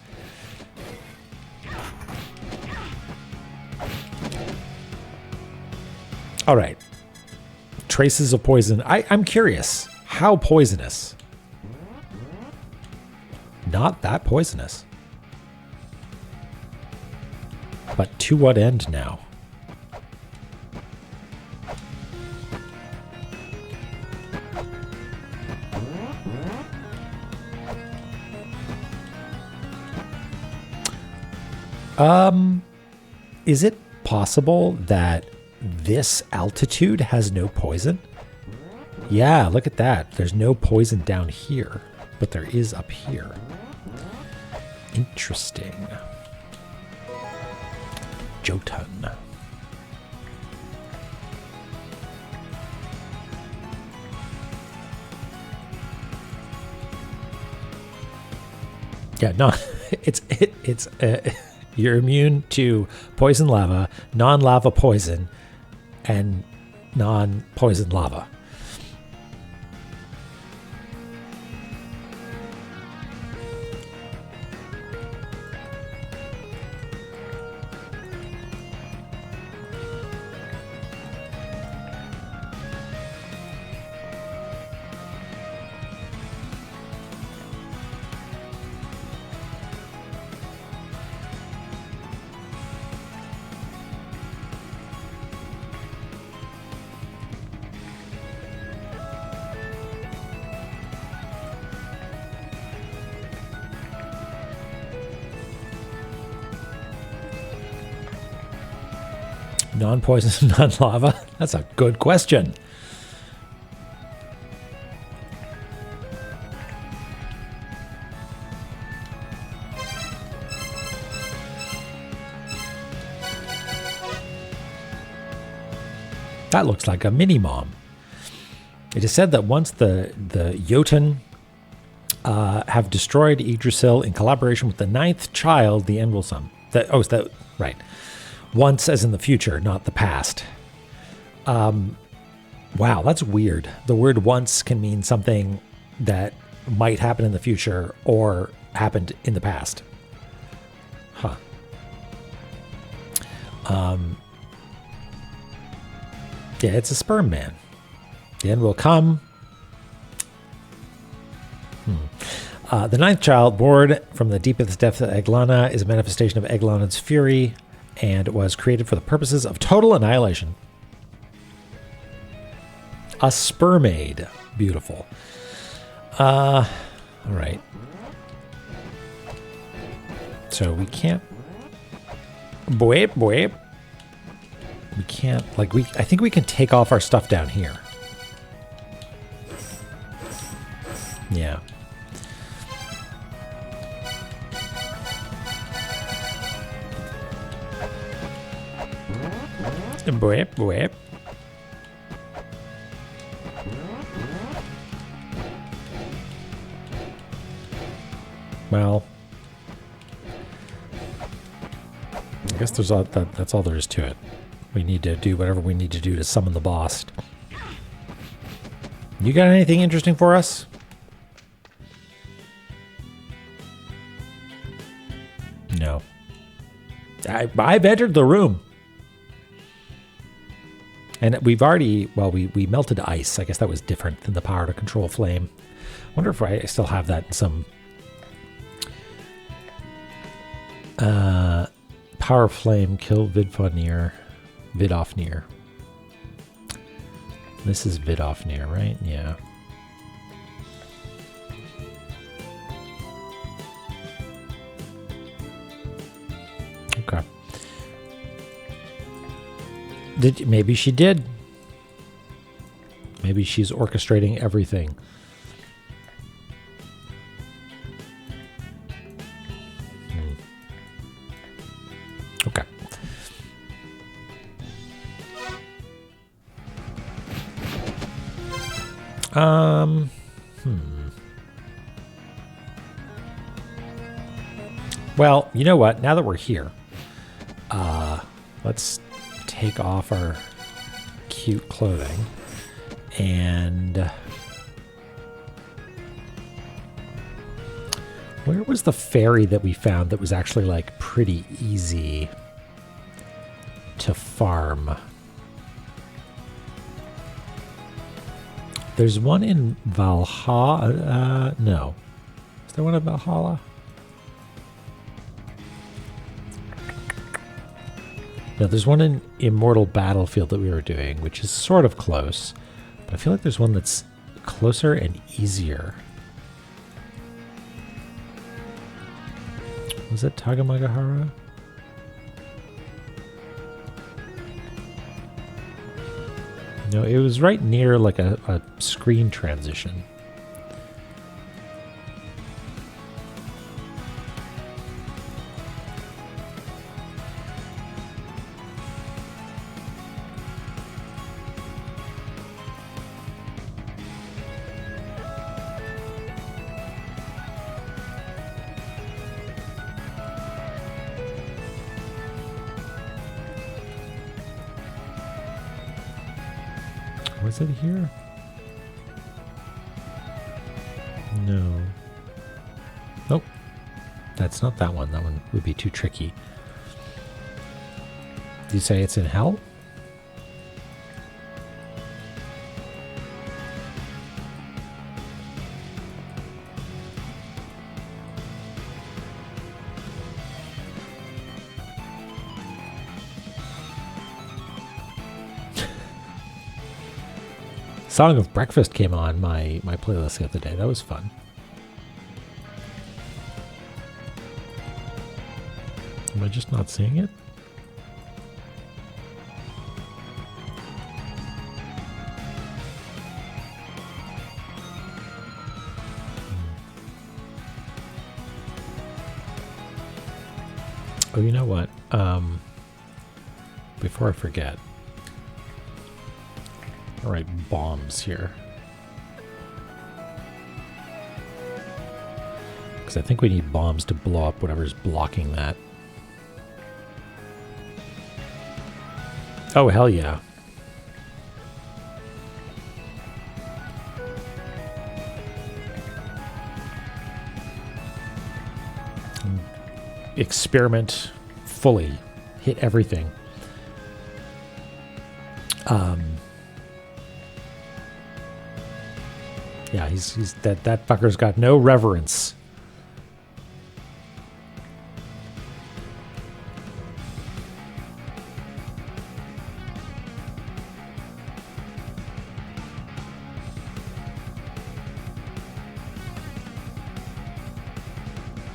S1: All right. Traces of poison. I'm curious. How poisonous? Not that poisonous. But to what end now? Is it possible that this altitude has no poison? Yeah, look at that. There's no poison down here, but there is up here. Interesting. Jotun. Yeah, no, it's you're immune to poison lava, non-lava poison, and non-poison lava. Non-poison, non-lava? That's a good question. That looks like a mini-mom. It is said that once the Jotun have destroyed Yggdrasil in collaboration with the ninth child, the end will come. Right. Once as in the future, not the past. Wow, that's weird. The word once can mean something that might happen in the future or happened in the past. Huh. Yeah, it's a sperm man. The end will come. The ninth child, born from the deepest depths of La-Mulana, is a manifestation of La-Mulana's fury and was created for the purposes of total annihilation. A spermade. Beautiful. All right. So we can't... Boip. We can't, like, I think we can take off our stuff down here. Yeah. Whip, whip. Well, I guess there's that's all there is to it. We need to do whatever we need to do to summon the boss. You got anything interesting for us? No. I've entered the room. And we've already, well, we melted ice. I guess that was different than the power to control flame. I wonder if I still have that in some... power flame, kill Vidofnir. This is Vidofnir, right? Yeah. Okay. Maybe she did. Maybe she's orchestrating everything. Okay. Well, you know what? Now that we're here, let's take off our cute clothing and where was the fairy that we found that was actually like pretty easy to farm? There's one in Valhalla. No. Is there one in Valhalla? No, there's one in Immortal Battlefield that we were doing, which is sort of close. But I feel like there's one that's closer and easier. Was it Tagamagahara? No, it was right near like a screen transition. Was it here? No. Nope. That's not that one. That one would be too tricky. Did you say it's in hell? Song of Breakfast came on my playlist the other day. That was fun. Am I just not seeing it? Oh, you know what? Before I forget, all right, bombs here. Because I think we need bombs to blow up whatever's blocking that. Oh, hell yeah. Experiment fully. Hit everything. Yeah, he's that fucker's got no reverence.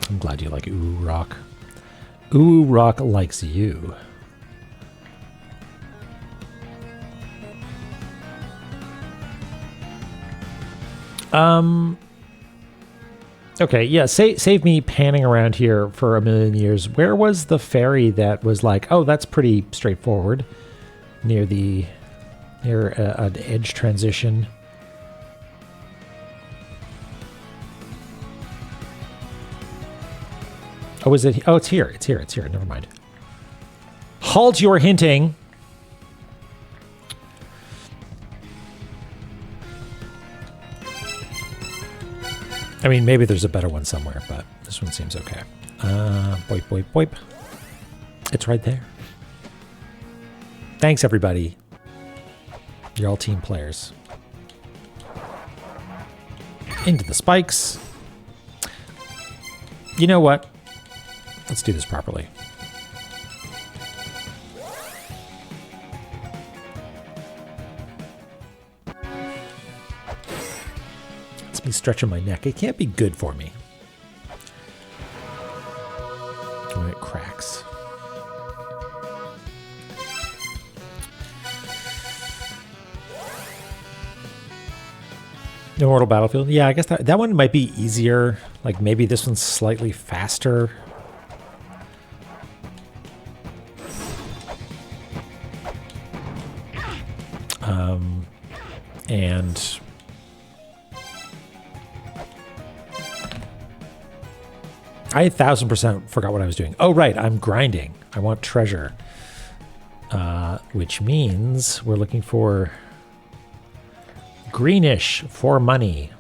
S1: I'm glad you like Ooh Rock. Ooh Rock likes you. Okay, yeah, save me panning around here for a million years. Where was the ferry that was like, oh, that's pretty straightforward, near an edge transition? Oh, is it? Oh, it's here. It's here. It's here. Never mind. Halt your hinting. I mean, maybe there's a better one somewhere, but this one seems okay. Boip, boip, boip. It's right there. Thanks, everybody. You're all team players. Into the spikes. You know what? Let's do this properly. It's me stretching my neck. It can't be good for me. When it cracks. Immortal Battlefield. Yeah, I guess that one might be easier. Like maybe this one's slightly faster. And I 1000% forgot what I was doing. Oh, right. I'm grinding. I want treasure. Which means we're looking for greenish for money.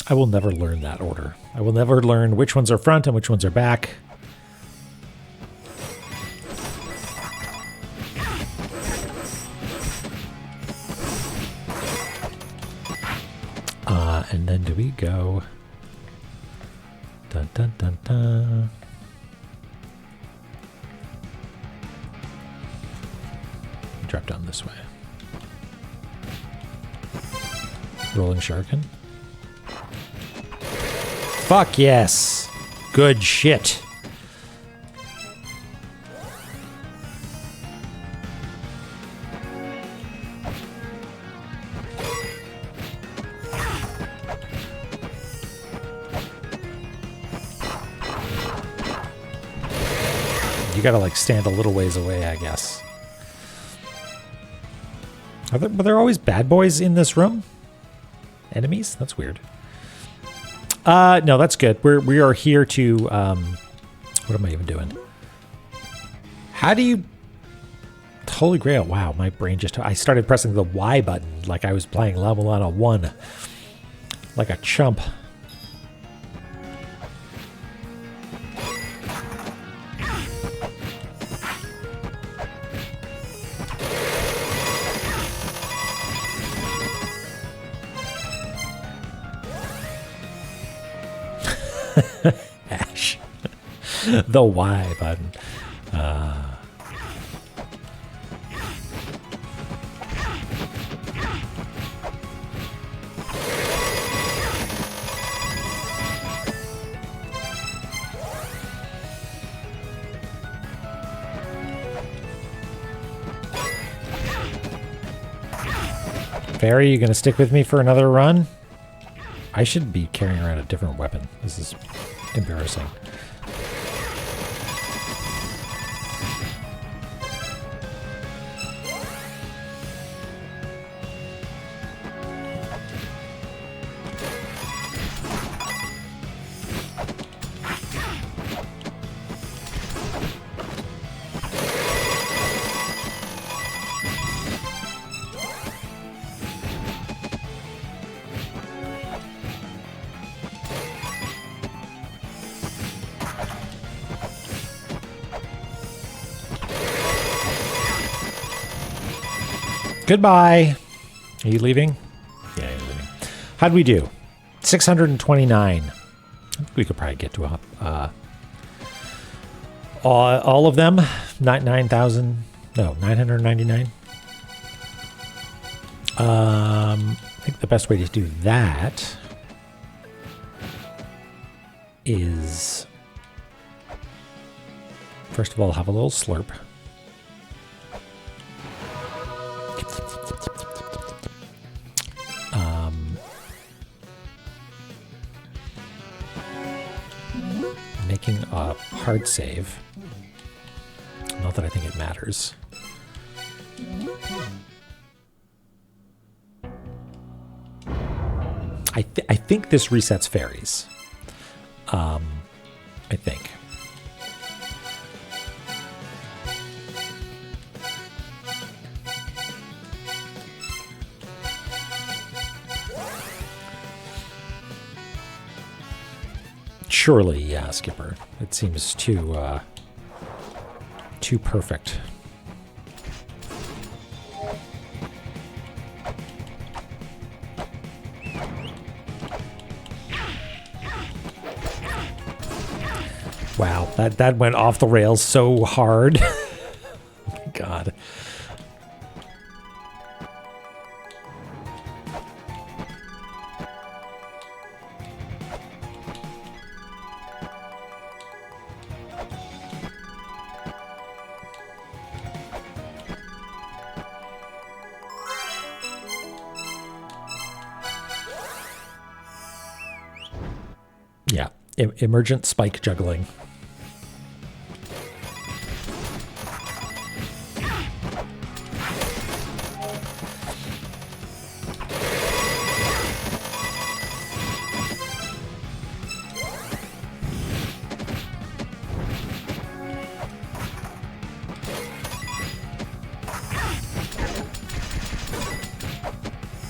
S1: I will never learn that order. I will never learn which ones are front and which ones are back. And then do we go... Dun, dun, dun, dun. Drop down this way. Rolling Shuriken. Fuck yes. Good shit. You gotta like stand a little ways away, I guess. Were there always bad boys in this room? Enemies? That's weird. No, that's good. We are here to, what am I even doing? How do you, Holy Grail. Wow, my brain just, I started pressing the Y button like I was playing La-Mulana 1. Like a chump. Ash. The Y button. Barry, you gonna stick with me for another run? I should be carrying around a different weapon. This is embarrassing. Goodbye. Are you leaving? Yeah, you're leaving. How'd we do? 629. I think we could probably get to all of them. 9,000. No, 999. I think the best way to do that is, first of all, have a little slurp. Making a hard save. Not that I think it matters. I think this resets fairies. I think. Surely, yeah, Skipper. It seems too perfect. Wow, that went off the rails so hard. Oh my God. Yeah, emergent spike juggling.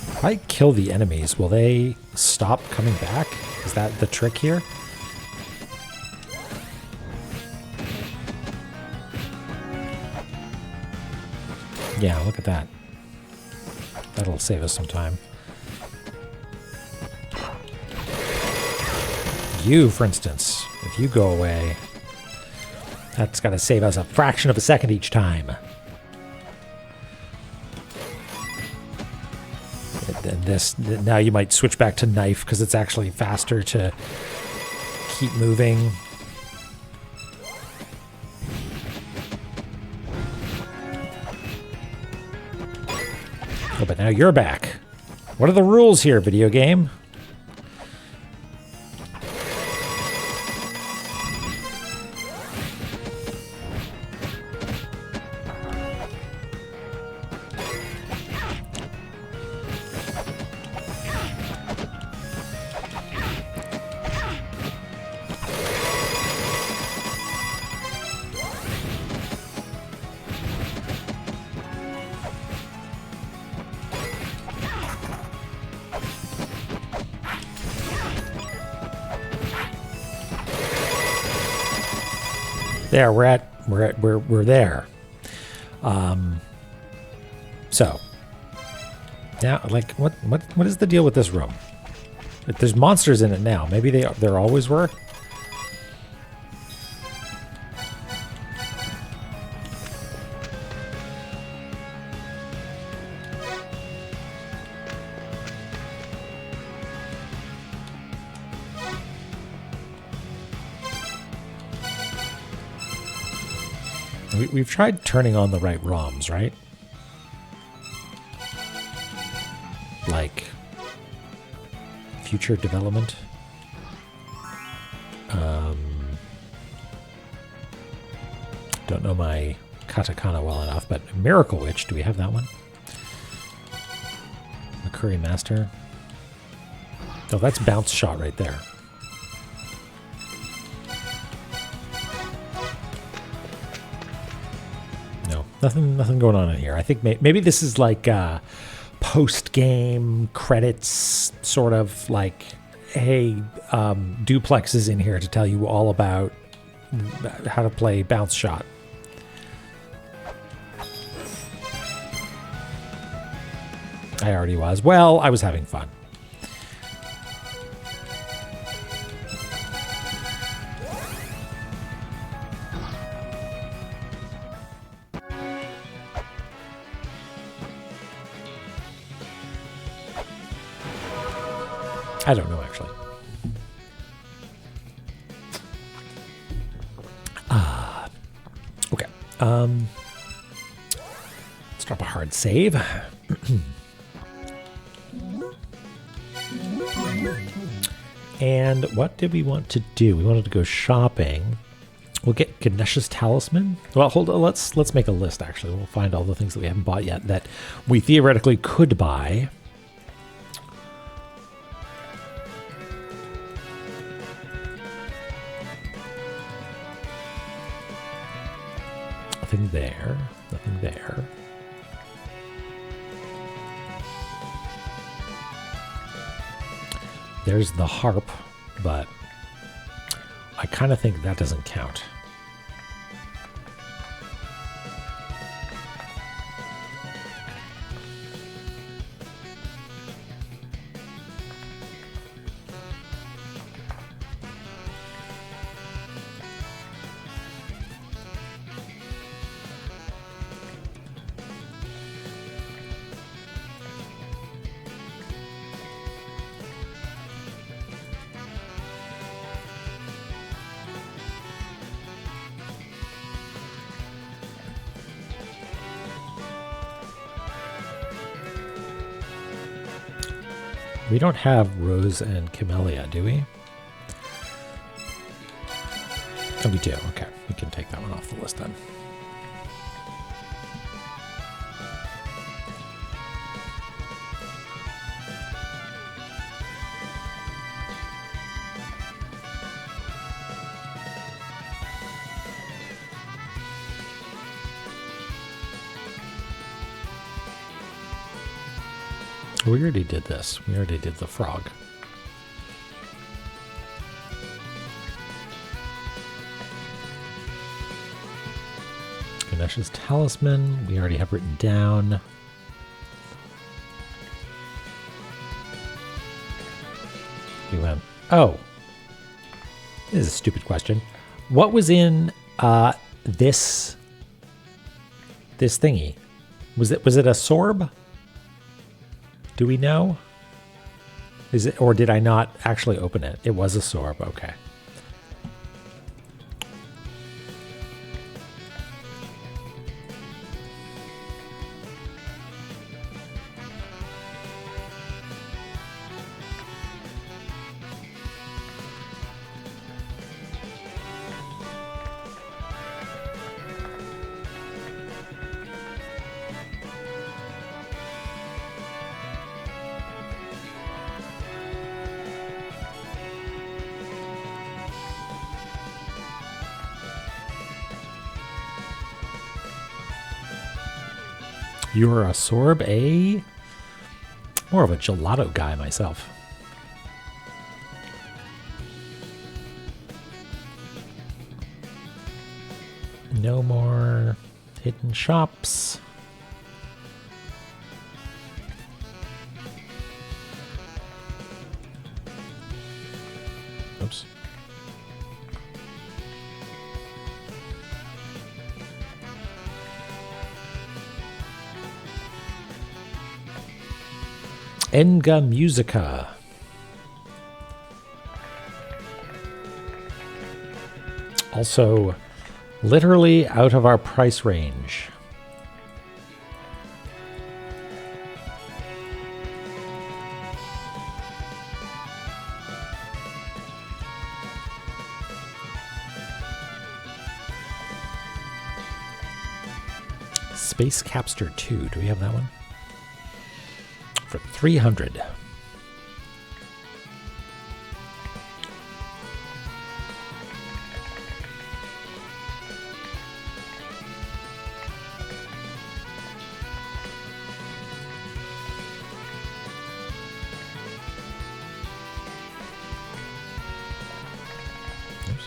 S1: If I kill the enemies, will they stop coming back? Is that the trick here? Yeah, look at that. That'll save us some time. You, for instance, if you go away, that's got to save us a fraction of a second each time. And this, now you might switch back to knife because it's actually faster to keep moving. Oh, but now you're back. What are the rules here, video game? There, we're there. So now, like, what is the deal with this room? If there's monsters in it now, maybe there always were. We've tried turning on the right ROMs, right? Like future development. Don't know my katakana well enough, but Miracle Witch, do we have that one? McCurry Master. Oh, that's Bounce Shot right there. Nothing going on in here. I think maybe this is like post-game credits, sort of like, hey, Duplex is in here to tell you all about how to play Bounce Shot. I already was. Well, I was having fun. I don't know, actually. Okay. Let's drop a hard save. And what did we want to do? We wanted to go shopping. We'll get Ganesha's Talisman. Well, hold on. Let's make a list, actually. We'll find all the things that we haven't bought yet that we theoretically could buy. Nothing there. Nothing there. There's the harp, but I kind of think that doesn't count. We don't have Rose and Camellia, do we? Oh, we do. Okay, we can take that one off the list then. We already did this. We already did the frog. Ganesha's Talisman, we already have written down. We went, oh. This is a stupid question. What was in this thingy? Was it a sorb? Do we know? Is it, or did I not actually open it? It was a sorb, okay. You're a sorb, eh? More of a gelato guy myself. No more hidden shops. Oops. Enga Musica. Also, literally out of our price range. Space Capster 2. Do we have that one? For 300. Oops.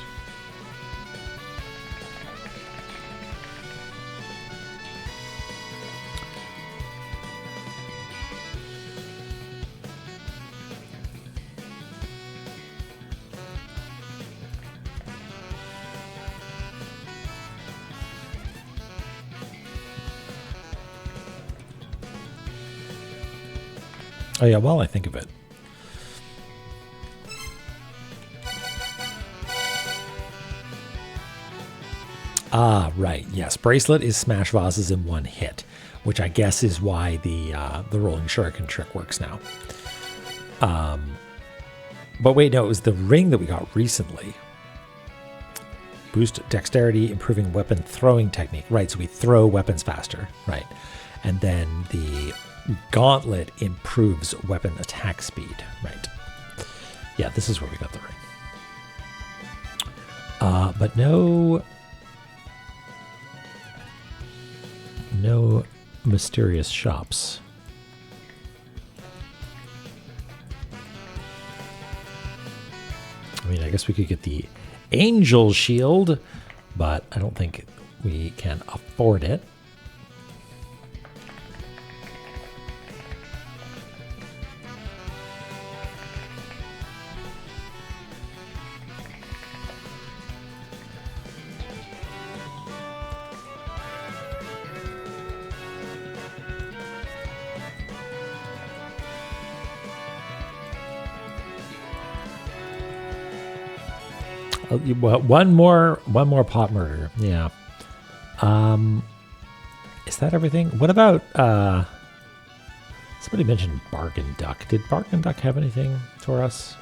S1: Oh yeah, while I think of it. Ah, right. Yes, bracelet is smash vases in one hit, which I guess is why the rolling shuriken trick works now. But wait, no, it was the ring that we got recently. Boost dexterity, improving weapon throwing technique. Right, so we throw weapons faster. Right, and then the gauntlet improves weapon attack speed. Right. Yeah, this is where we got the ring. But no mysterious shops. I mean, I guess we could get the Angel Shield, but I don't think we can afford it. One more pot murder. Yeah. Is that everything? What about somebody mentioned Bargain Duck. Did Bargain Duck have anything for us?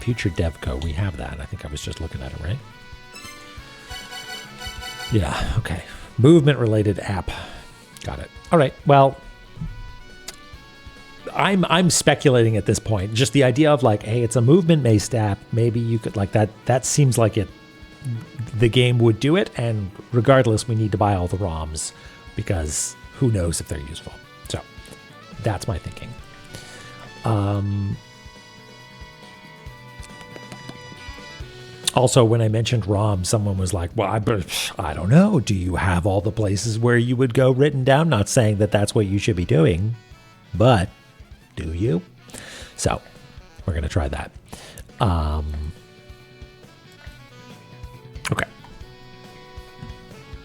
S1: Future Devco. We have that. I think I was just looking at it, right? Yeah, okay. Movement related app. Got it. All right. Well, I'm speculating at this point. Just the idea of like, hey, it's a movement-based app. Maybe you could like that. That seems like it. The game would do it, and regardless, we need to buy all the ROMs because who knows if they're useful. So that's my thinking. Also, when I mentioned ROM, someone was like, well, I don't know. Do you have all the places where you would go written down? Not saying that that's what you should be doing, but do you? So we're going to try that. Okay.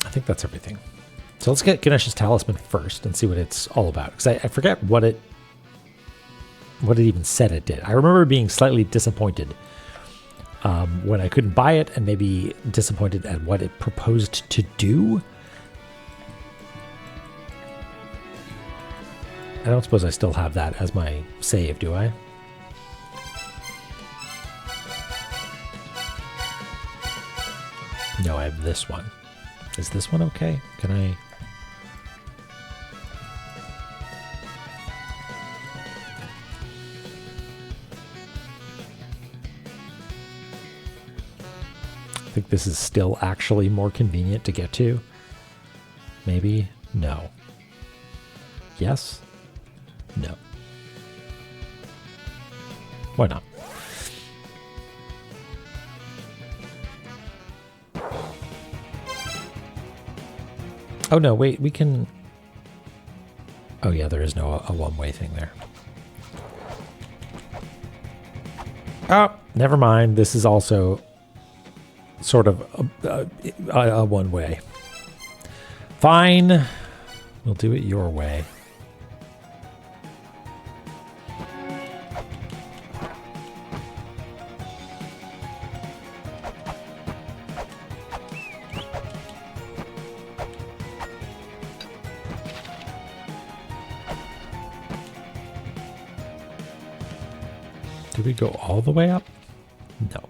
S1: I think that's everything. So let's get Ganesh's Talisman first and see what it's all about. Because I forget what it even said it did. I remember being slightly disappointed when I couldn't buy it, and maybe disappointed at what it proposed to do. I don't suppose I still have that as my save, do I? No, I have this one. Is this one okay? Can I... I think this is still actually more convenient to get to. Maybe? No. Yes? No. Why not? Oh no, wait, we can... Oh yeah, there is no a one-way thing there. Oh, never mind. This is also sort of a one-way. Fine. We'll do it your way. Did we go all the way up? No.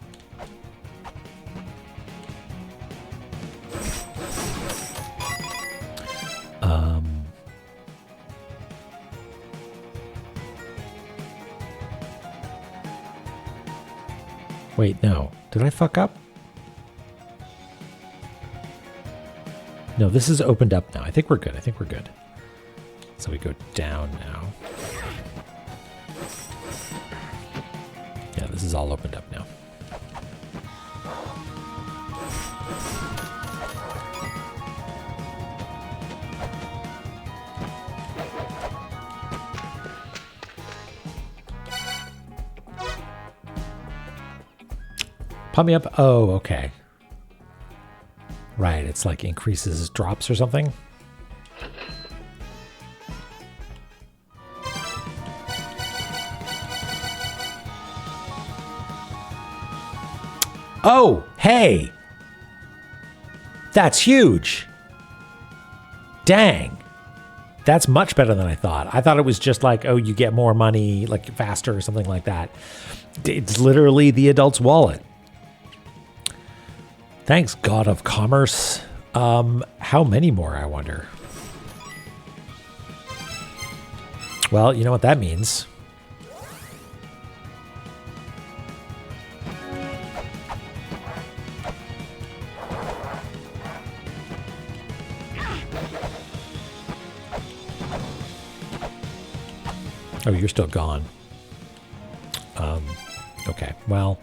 S1: Wait, no. Did I fuck up? No, this is opened up now. I think we're good. I think we're good. So we go down now. Yeah, this is all opened up now. Pump me up. Oh, okay. Right, it's like increases drops or something. Oh, hey! That's huge! Dang! That's much better than I thought. I thought it was just like, oh, you get more money, like faster or something like that. It's literally the adult's wallet. Thanks, God of Commerce. How many more, I wonder? Well, you know what that means. Oh, you're still gone. Okay, well.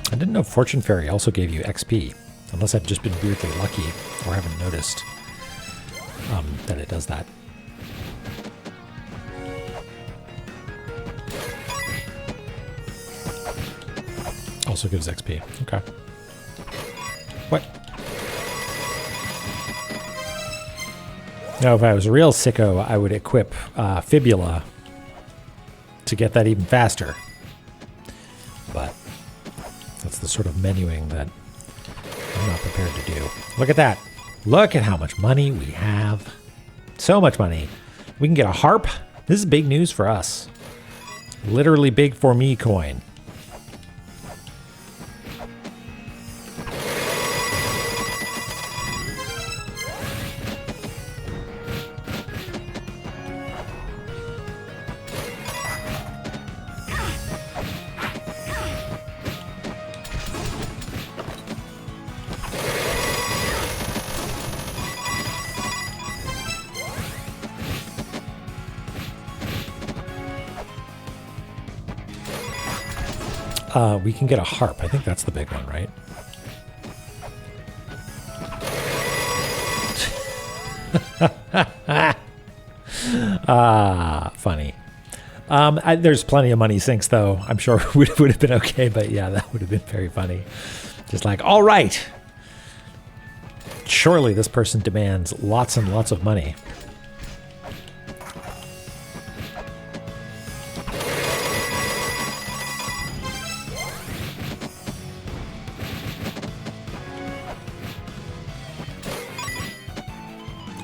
S1: I didn't know Fortune Fairy also gave you XP, unless I've just been weirdly lucky or haven't noticed that it does that. Also gives XP. Okay. What? Now, if I was a real sicko, I would equip Fibula to get that even faster. But that's the sort of menuing that I'm not prepared to do. Look at that. Look at how much money we have. So much money. We can get a harp. This is big news for us. Literally big for me coin. We can get a harp. I think that's the big one, right? Funny. There's plenty of money sinks, though. I'm sure it would have been okay, but yeah, that would have been very funny. Just like, all right. Surely this person demands lots and lots of money.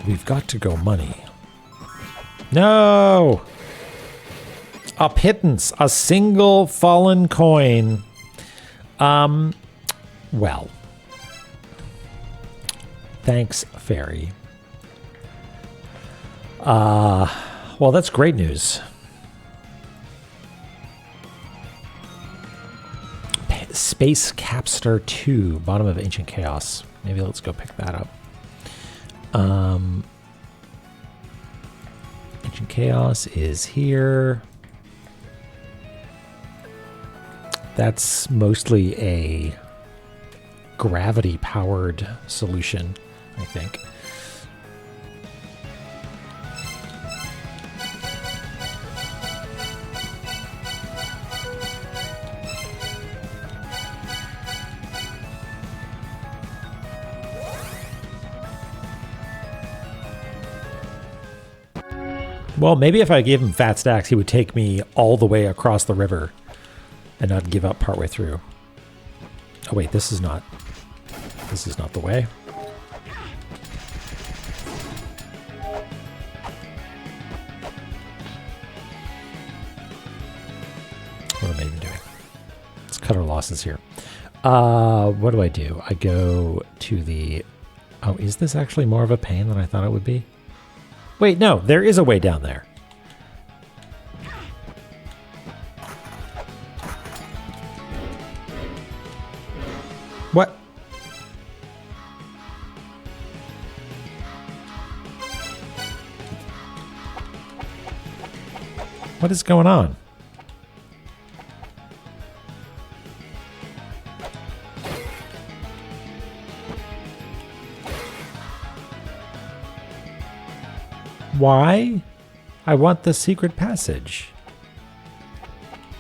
S1: We've got to go money. No! A pittance. A single fallen coin. Well. Thanks, Fairy. Well, that's great news. Space Capster 2, bottom of Ancient Chaos. Maybe let's go pick that up. Ancient Chaos is here. That's mostly a gravity-powered solution, I think. Well, maybe if I gave him fat stacks, he would take me all the way across the river and not give up partway through. Oh wait, this is not the way. What am I even doing? Let's cut our losses here. What do? I go to the... Oh, is this actually more of a pain than I thought it would be? Wait, no, there is a way down there. What? What is going on? Why? I want the secret passage.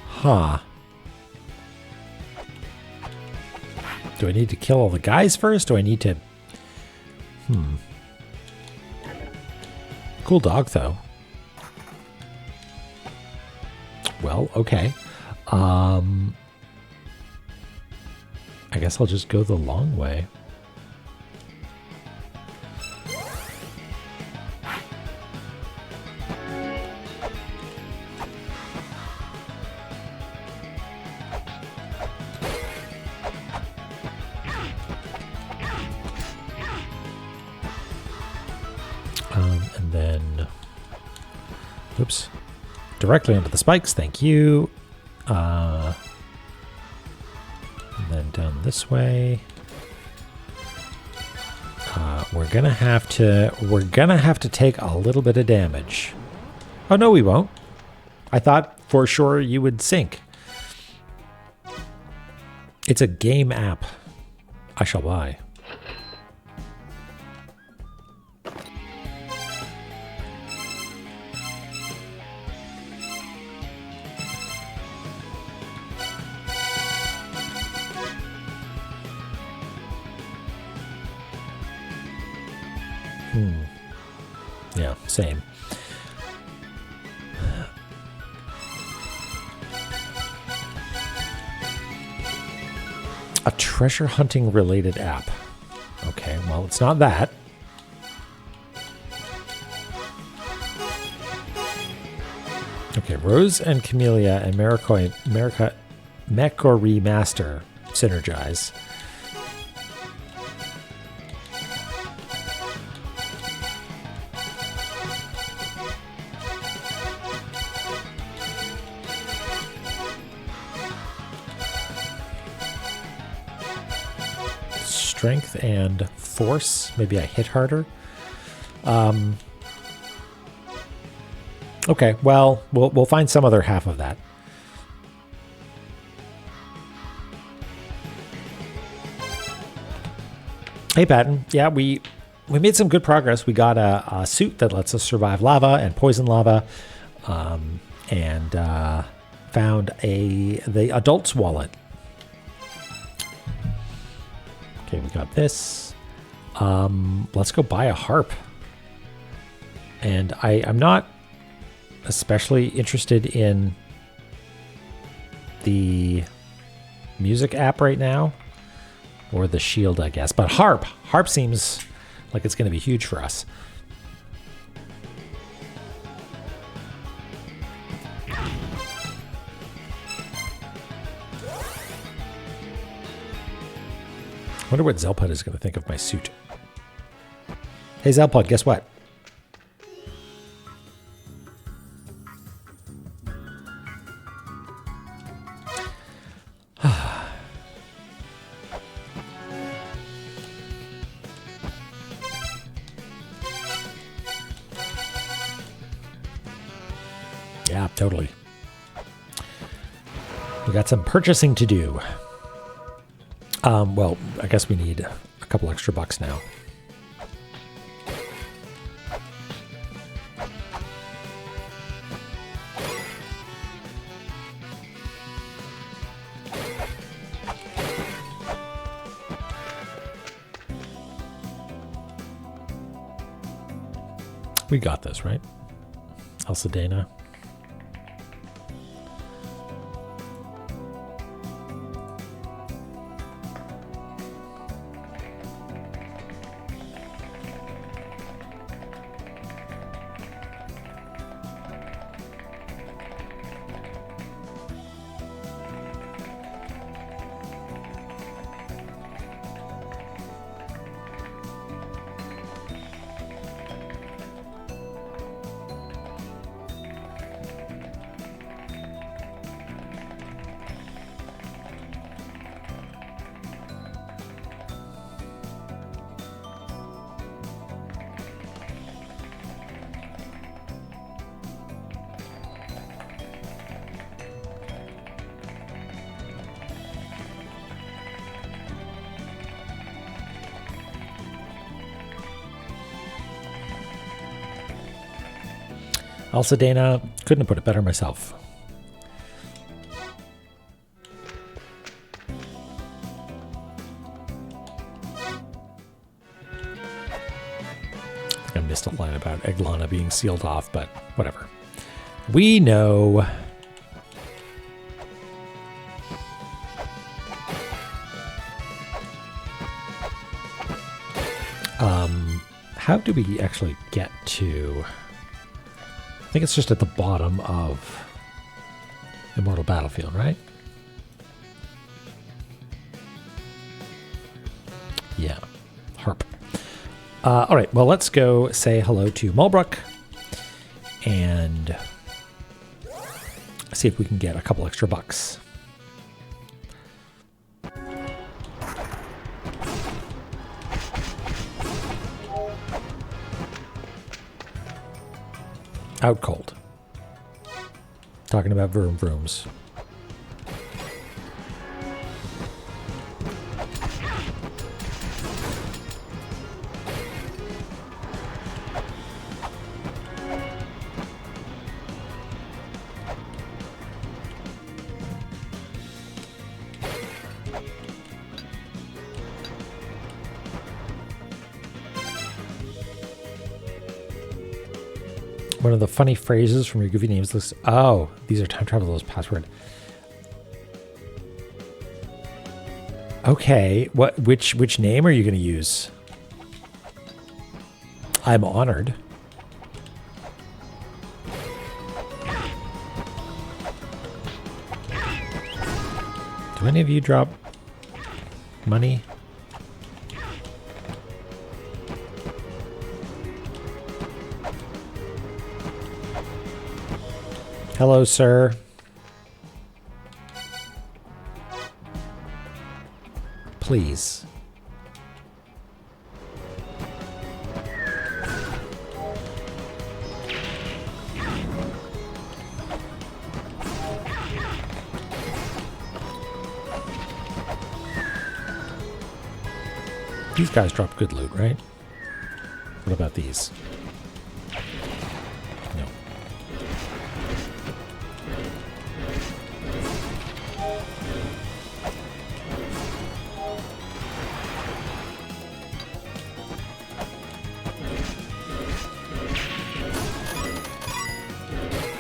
S1: Huh. Do I need to kill all the guys first? Do I need to... Cool dog, though. Well, okay. I guess I'll just go the long way. And then... Oops. Directly onto the spikes, thank you. And then down this way. We're gonna have to take a little bit of damage. Oh no, we won't. I thought for sure you would sink. It's a game app. I shall buy. Yeah, same. A treasure hunting related app. Okay, well, it's not that. Okay, Rose and Camellia and Mekori Master synergize. Strength and force. Maybe I hit harder. Okay, well, we'll find some other half of that. Hey, Patton. Yeah, we made some good progress. We got a suit that lets us survive lava and poison lava, and found the adult's wallet. Okay, we got this. Let's go buy a harp. And I'm not especially interested in the music app right now. Or the shield, I guess. But harp. Harp seems like it's going to be huge for us. I wonder what Zelpud is going to think of my suit. Hey, Zelpud, guess what? Yeah, totally. We got some purchasing to do. Well, I guess we need a couple extra bucks now. We got this, right? Elsadena. Elsa Dana, couldn't have put it better myself. I missed a line about Eglana being sealed off, but whatever. We know. How do we actually get to... I think it's just at the bottom of Immortal Battlefield, right? Yeah. Harp. All right, well, let's go say hello to Mulbrook and see if we can get a couple extra bucks. Out cold. Talking about vroom vrooms. One of the funny phrases from your Goofy Names list. Oh, these are Time Traveler's password. Okay, which name are you going to use? I'm honored. Do any of you drop money? Hello, sir. Please. These guys drop good loot, right? What about these? No.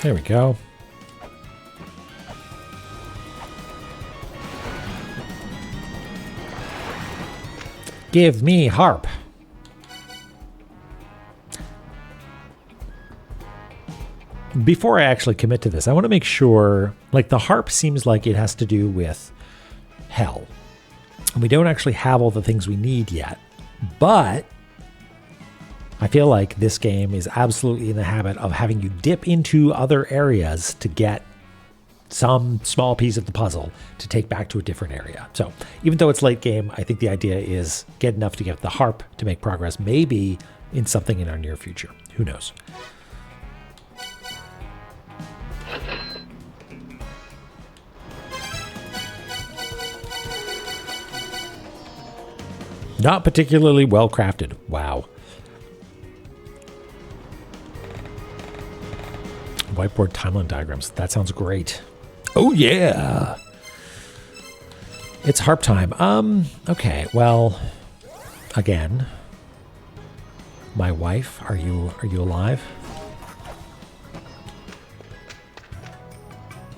S1: There we go. Give me harp. Before I actually commit to this, I want to make sure, like, the harp seems like it has to do with hell. And we don't actually have all the things we need yet. But I feel like this game is absolutely in the habit of having you dip into other areas to get some small piece of the puzzle to take back to a different area. So even though it's late game, I think the idea is get enough to get the harp to make progress, maybe in something in our near future. Who knows? Not particularly well crafted. Wow. Whiteboard timeline diagrams. That sounds great. Oh yeah. It's harp time. Okay, well, again, my wife, are you alive?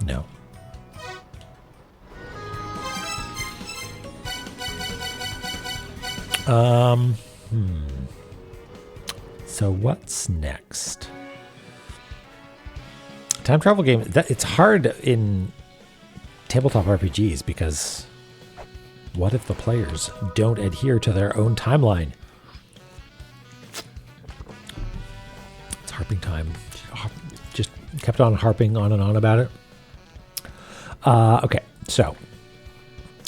S1: No. So what's next? Time travel game, it's hard in tabletop RPGs because what if the players don't adhere to their own timeline? It's harping time. Just kept on harping on and on about it. Okay, so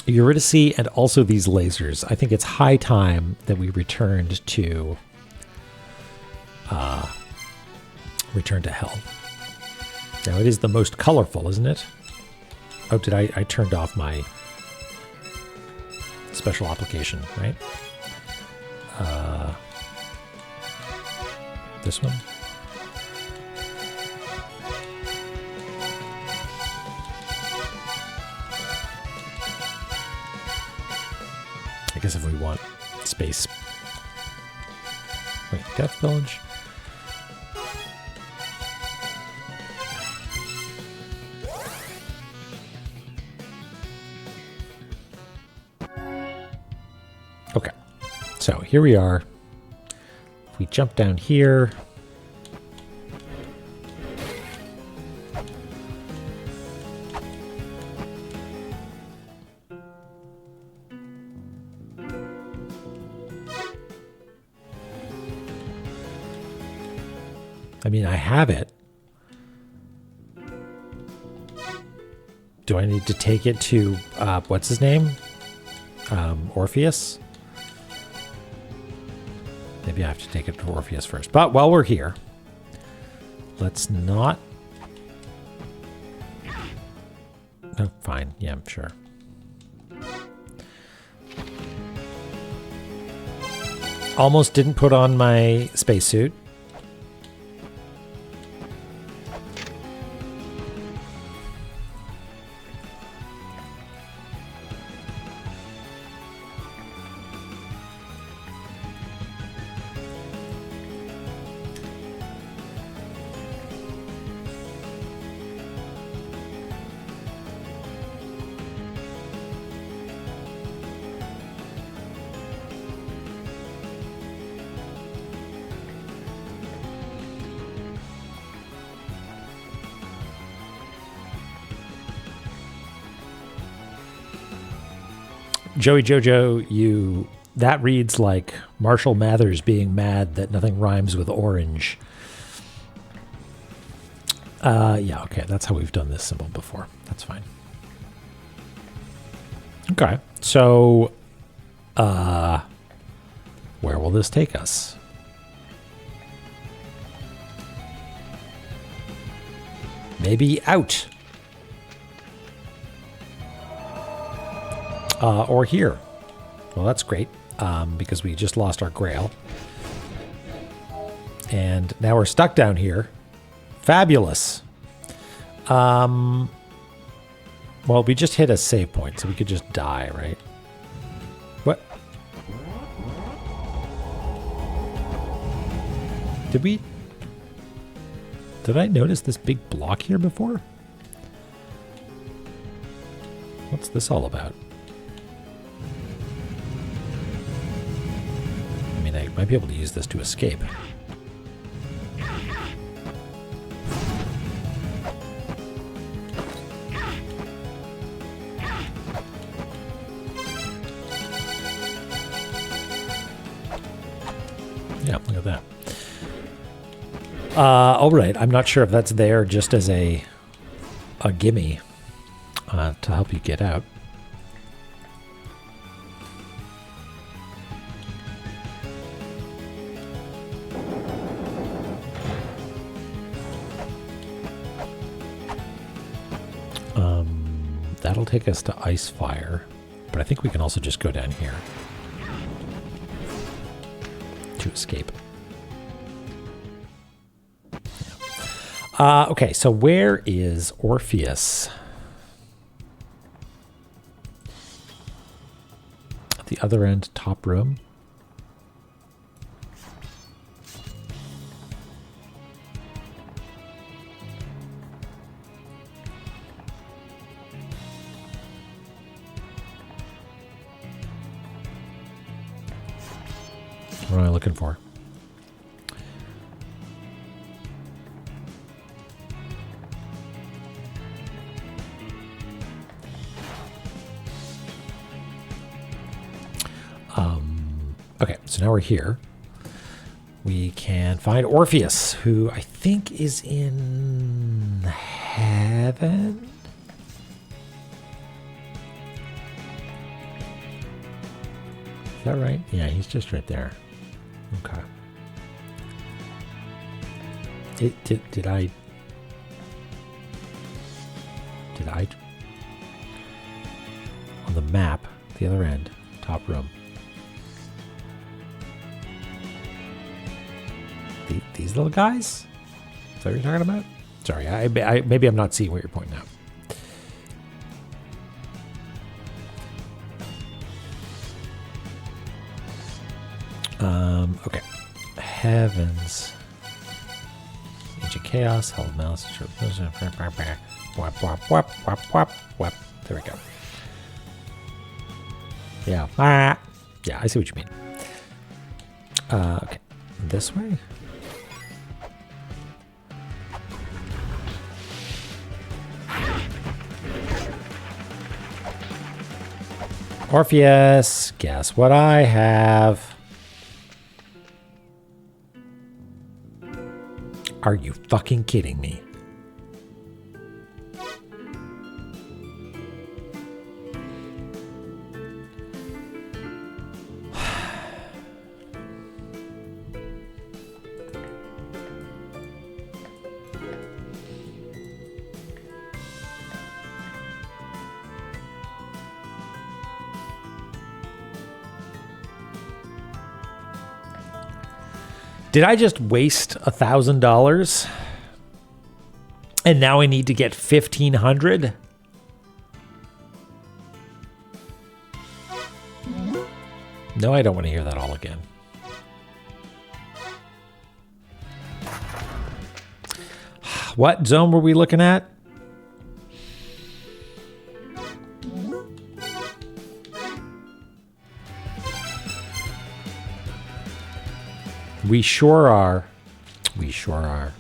S1: Eurydice and also these lasers. I think it's high time that we returned to hell. Now it is the most colorful, isn't it? Oh, I turned off my special application, right? This one. guess if we want space. Wait, Death Village? Okay, so here we are. If we jump down here, I mean, I have it. Do I need to take it to, what's his name? Orpheus? Maybe I have to take it to Orpheus first. But while we're here, let's not... No, fine. Yeah, I'm sure. Almost didn't put on my spacesuit. Joey Jojo, that reads like Marshall Mathers being mad that nothing rhymes with orange. Yeah, okay, that's how we've done this symbol before. That's fine. Okay, so where will this take us? Maybe out. Or here. Well, that's great, because we just lost our grail. And now we're stuck down here. Fabulous. Well, we just hit a save point, so we could just die, right? What? Did I notice this big block here before? What's this all about? I might be able to use this to escape. Yeah, look at that. All right, I'm not sure if that's there just as a gimme to help you get out. That'll take us to Ice Fire, but I think we can also just go down here to escape. Yeah. Okay, so where is Orpheus? At the other end, top room. What am I looking for? Okay, so now we're here. We can find Orpheus, who I think is in heaven. Is that right? Yeah, he's just right there. Okay. Did I on the map, the other end, top room. These little guys? Is that what you're talking about? Sorry, I maybe I'm not seeing what you're pointing out. Okay. Heavens. Ancient Chaos, Hell of Malice. Wap, wap, wap, wap, wap, wap. There we go. Yeah. Ah. Yeah, I see what you mean. Okay. This way? Orpheus, guess what I have? Are you fucking kidding me? Did I just waste $1,000? And now I need to get 1,500? No, I don't want to hear that all again. What zone were we looking at? We sure are. We sure are.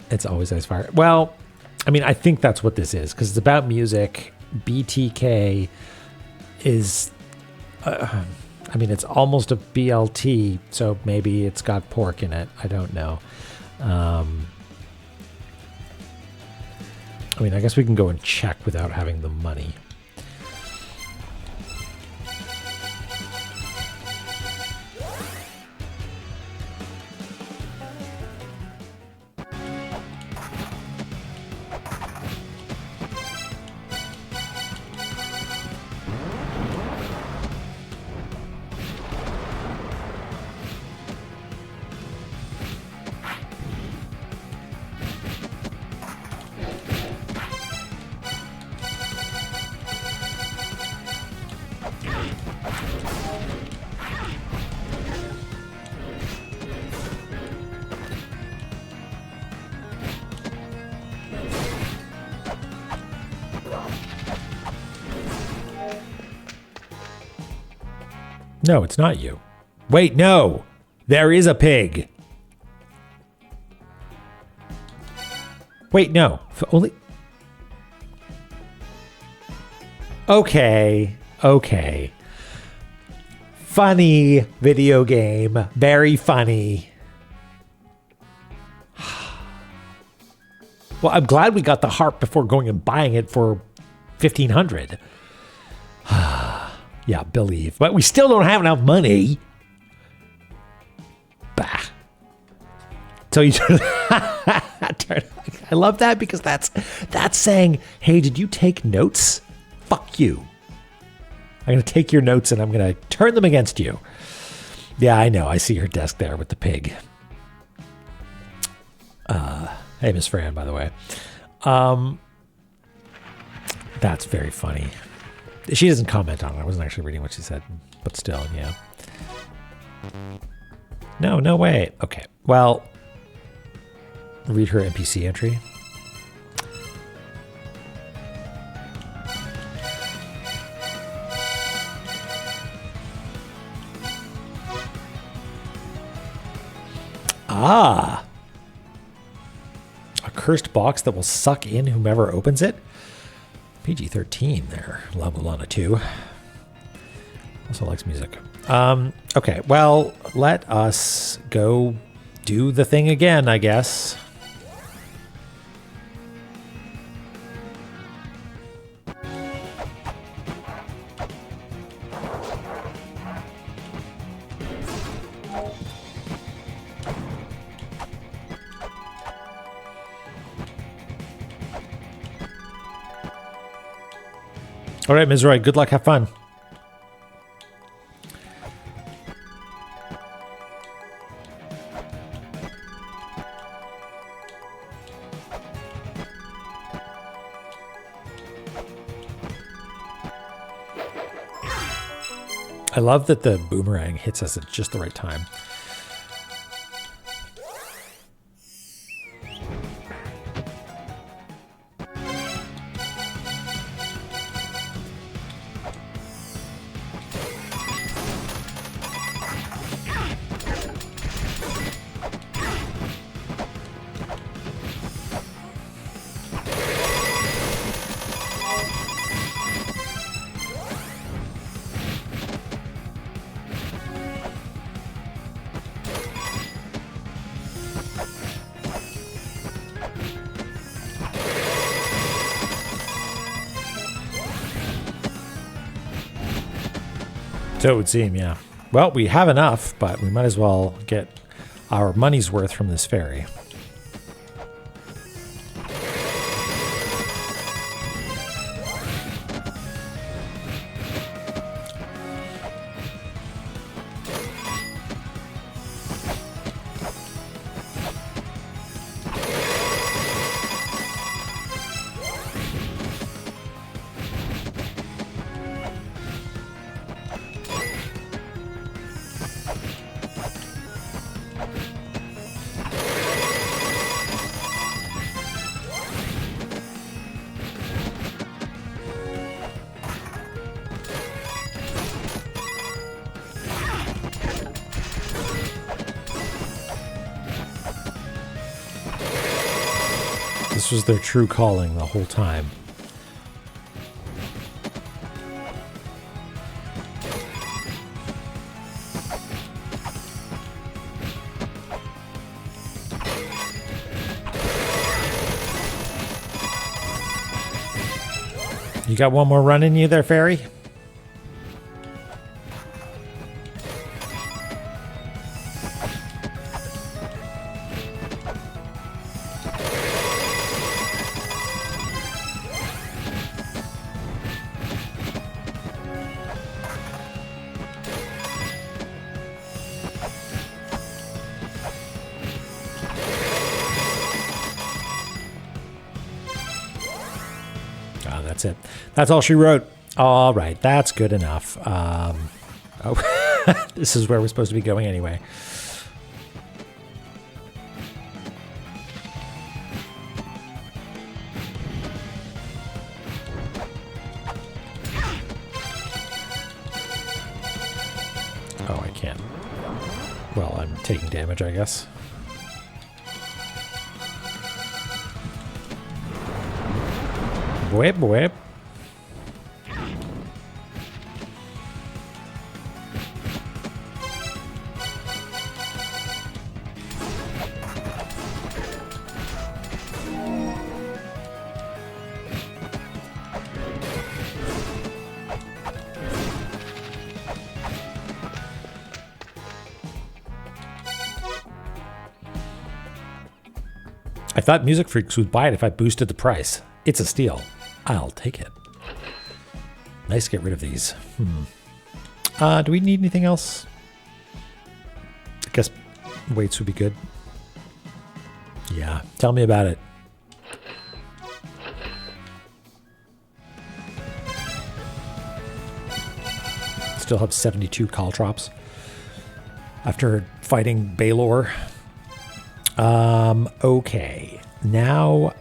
S1: It's always ice fire. Well, I mean, I think that's what this is because it's about music. BTK is, I mean, it's almost a BLT, so maybe it's got pork in it. I don't know. I mean, I guess we can go and check without having the money. No, it's not you. Wait, no! There is a pig! Wait, no. Only... Okay. Okay. Funny video game. Very funny. Well, I'm glad we got the harp before going and buying it for 1,500. Yeah, believe. But we still don't have enough money. Bah. So you turn... I love that because that's saying, hey, did you take notes? Fuck you. I'm going to take your notes and I'm going to turn them against you. Yeah, I know. I see her desk there with the pig. Hey, Miss Fran, by the way. That's very funny. She doesn't comment on it. I wasn't actually reading what she said, but still, yeah. No way. Okay, well, read her NPC entry. Ah. A cursed box that will suck in whomever opens it. PG-13 there, La-Mulana 2. Also likes music. Okay, well, let us go do the thing again, I guess. All right, Ms. Roy, good luck. Have fun. I love that the boomerang hits us at just the right time. So it would seem, yeah. Well, we have enough, but we might as well get our money's worth from this ferry. This was their true calling the whole time. You got one more run in you there, Fairy? That's it. That's all she wrote. All right, that's good enough. Oh, this is where we're supposed to be going anyway. Oh, I can't. Well, I'm taking damage, I guess. Whip, whip. I thought Music Freaks would buy it if I boosted the price. It's a steal. I'll take it. Nice to get rid of these. Do we need anything else? I guess weights would be good. Yeah, tell me about it. Still have 72 caltrops after fighting Baylor. Okay. Now,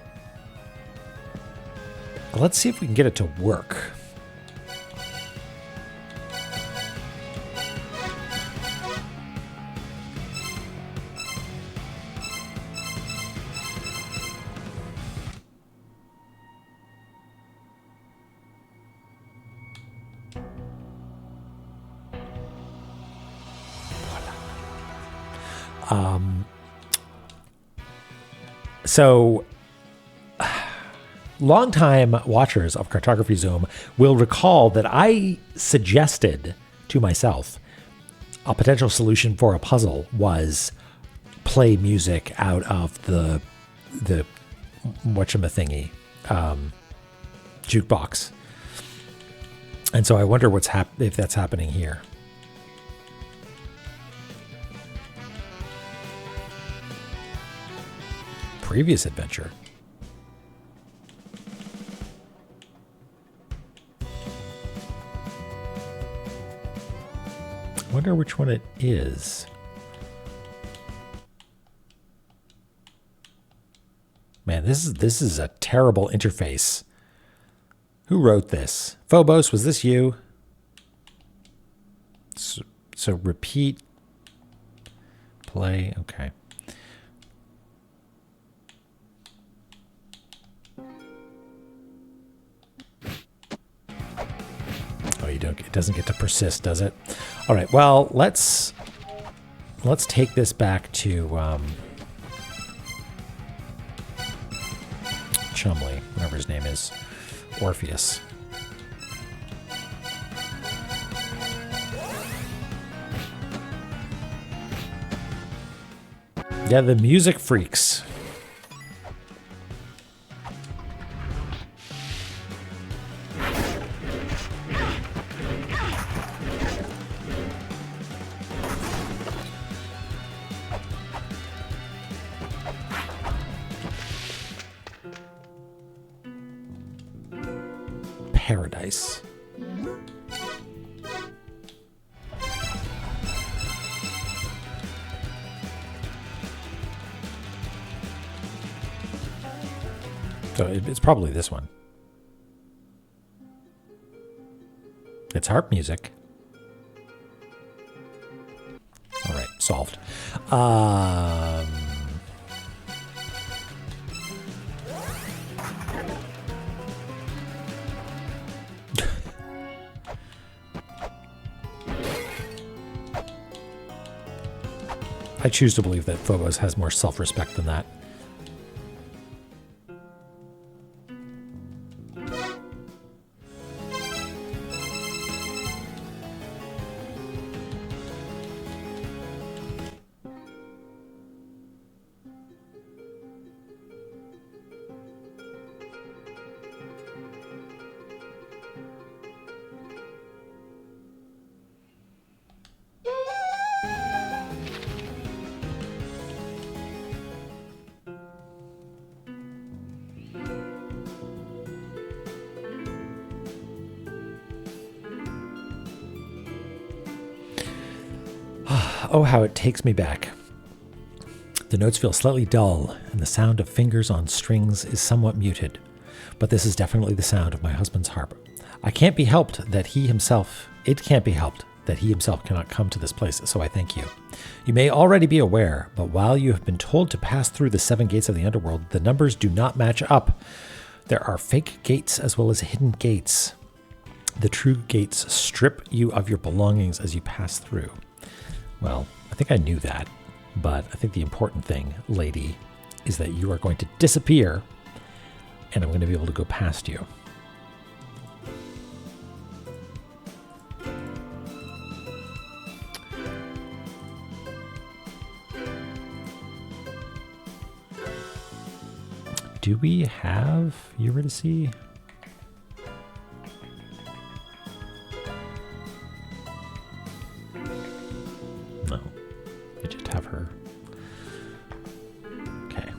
S1: let's see if we can get it to work. So, longtime watchers of Cartography Zoom will recall that I suggested to myself a potential solution for a puzzle was play music out of the whatchamathingy jukebox. And so I wonder if that's happening here. Previous adventure. Wonder which one it is. Man, this is a terrible interface. Who wrote this? Phobos, was this you? So repeat, play, okay. Oh, you don't. It doesn't get to persist, does it? All right. Well, let's take this back to Chumley, whatever his name is, Orpheus. Yeah, the music freaks. Paradise. So it's probably this one. It's harp music. All right, solved. I choose to believe that Phobos has more self-respect than that. Oh, how it takes me back. The notes feel slightly dull, and the sound of fingers on strings is somewhat muted. But this is definitely the sound of my husband's harp. It can't be helped that he himself cannot come to this place, so I thank you. You may already be aware, but while you have been told to pass through the 7 gates of the underworld, the numbers do not match up. There are fake gates as well as hidden gates. The true gates strip you of your belongings as you pass through. Well, I think I knew that, but I think the important thing, lady, is that you are going to disappear, and I'm going to be able to go past you. Do we have Eurydice? No. I just have her. Okay.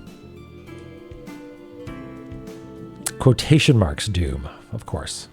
S1: Quotation marks doom, of course.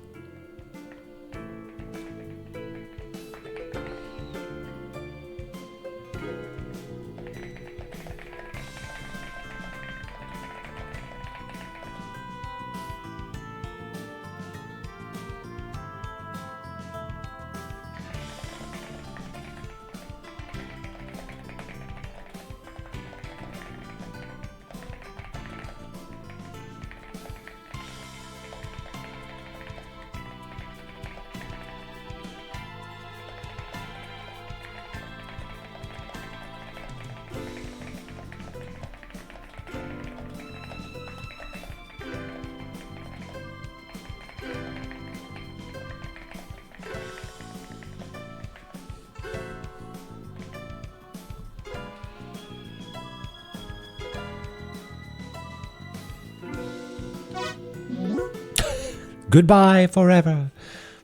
S1: Goodbye forever.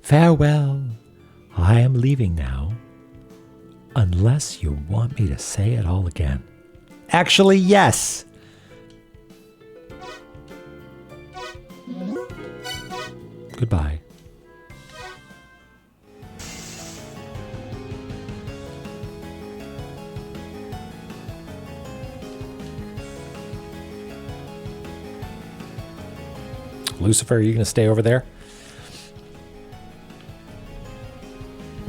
S1: Farewell. I am leaving now. Unless you want me to say it all again. Actually, yes. Goodbye. Lucifer, are you going to stay over there?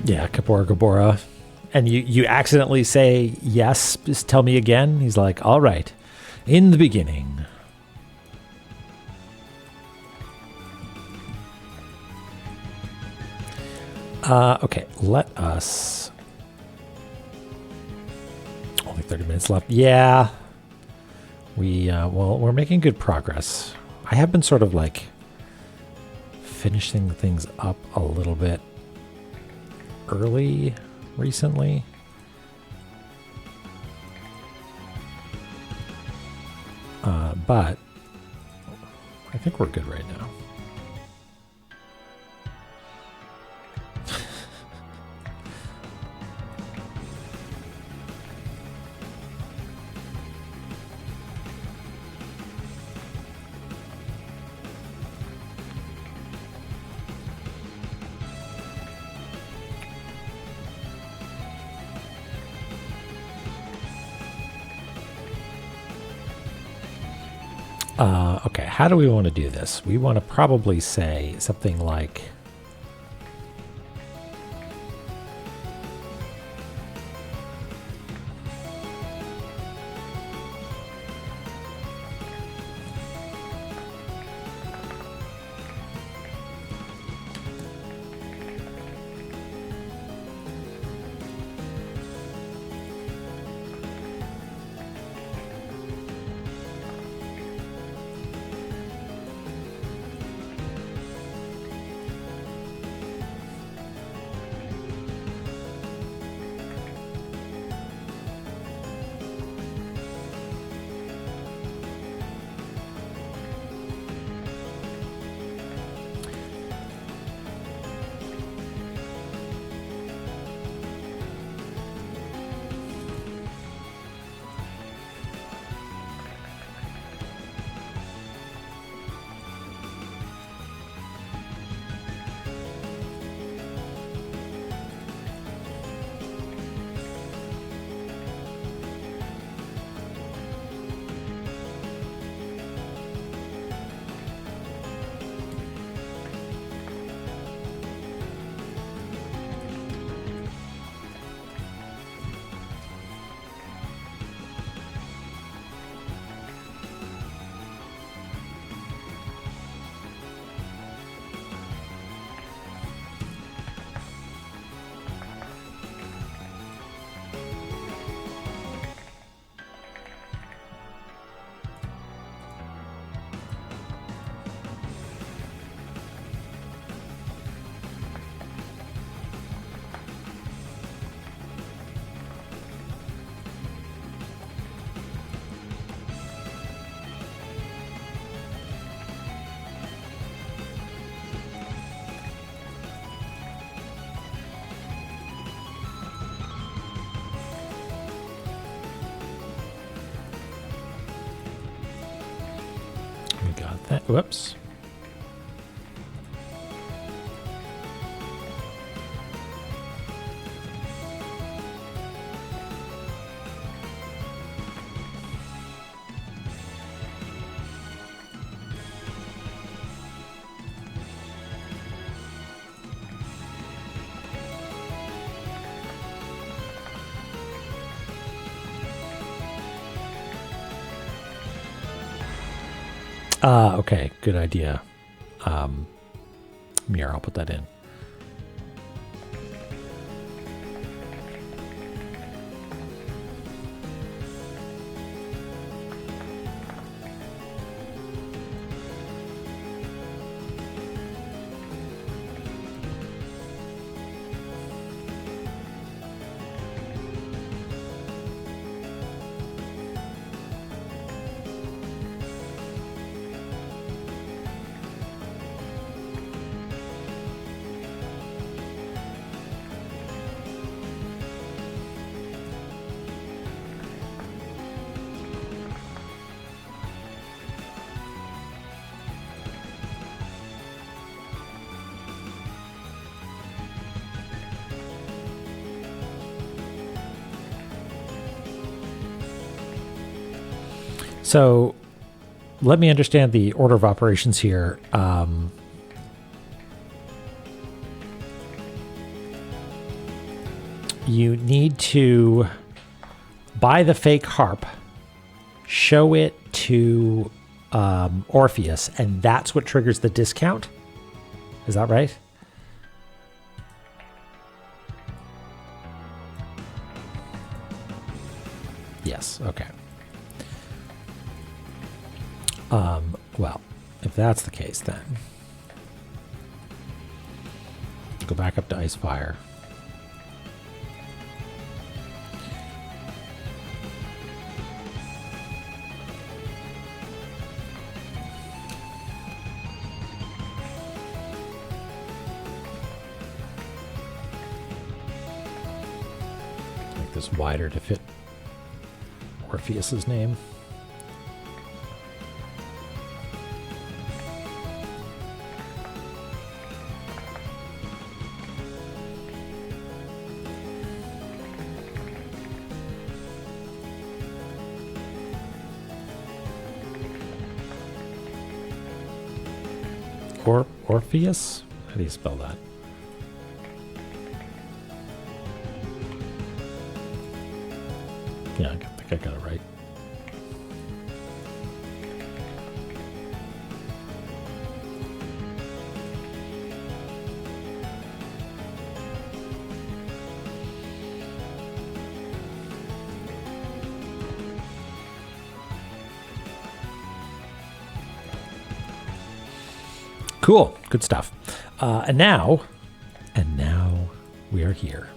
S1: Yeah, Kapora Gabora. And you accidentally say, yes, just tell me again. He's like, all right, in the beginning. Okay, let us... Only 30 minutes left. Yeah. Well, we're making good progress. I have been sort of like finishing things up a little bit early recently. But I think we're good right now. Okay, how do we want to do this? We want to probably say something like... We got that. Whoops. Okay, good idea. Here, I'll put that in. So let me understand the order of operations here. You need to buy the fake harp, show it to Orpheus, and that's what triggers the discount. Is that right? Yes. Okay. Well, if that's the case, then go back up to Icefire. Make this wider to fit Orpheus's name. Orpheus? How do you spell that? Yeah, I think I got it right. Cool. Good stuff. And now we are here.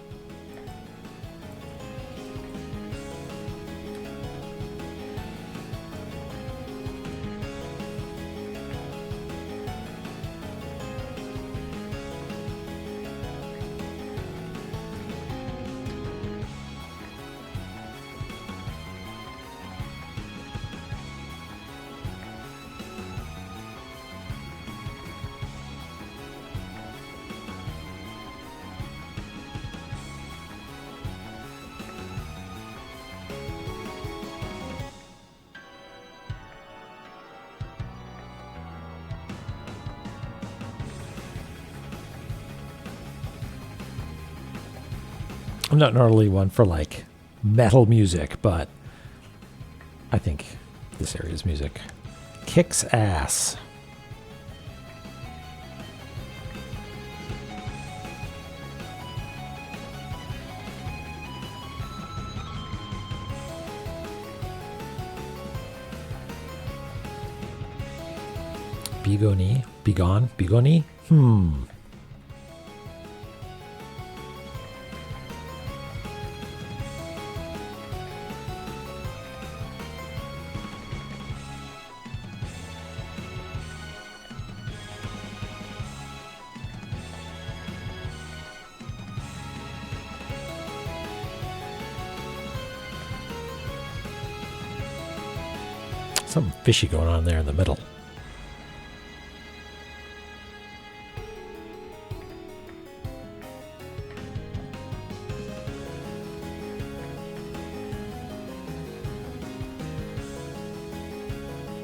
S1: I'm not normally one for like metal music, but I think this area's music kicks ass. Bigoni? Something fishy going on there in the middle.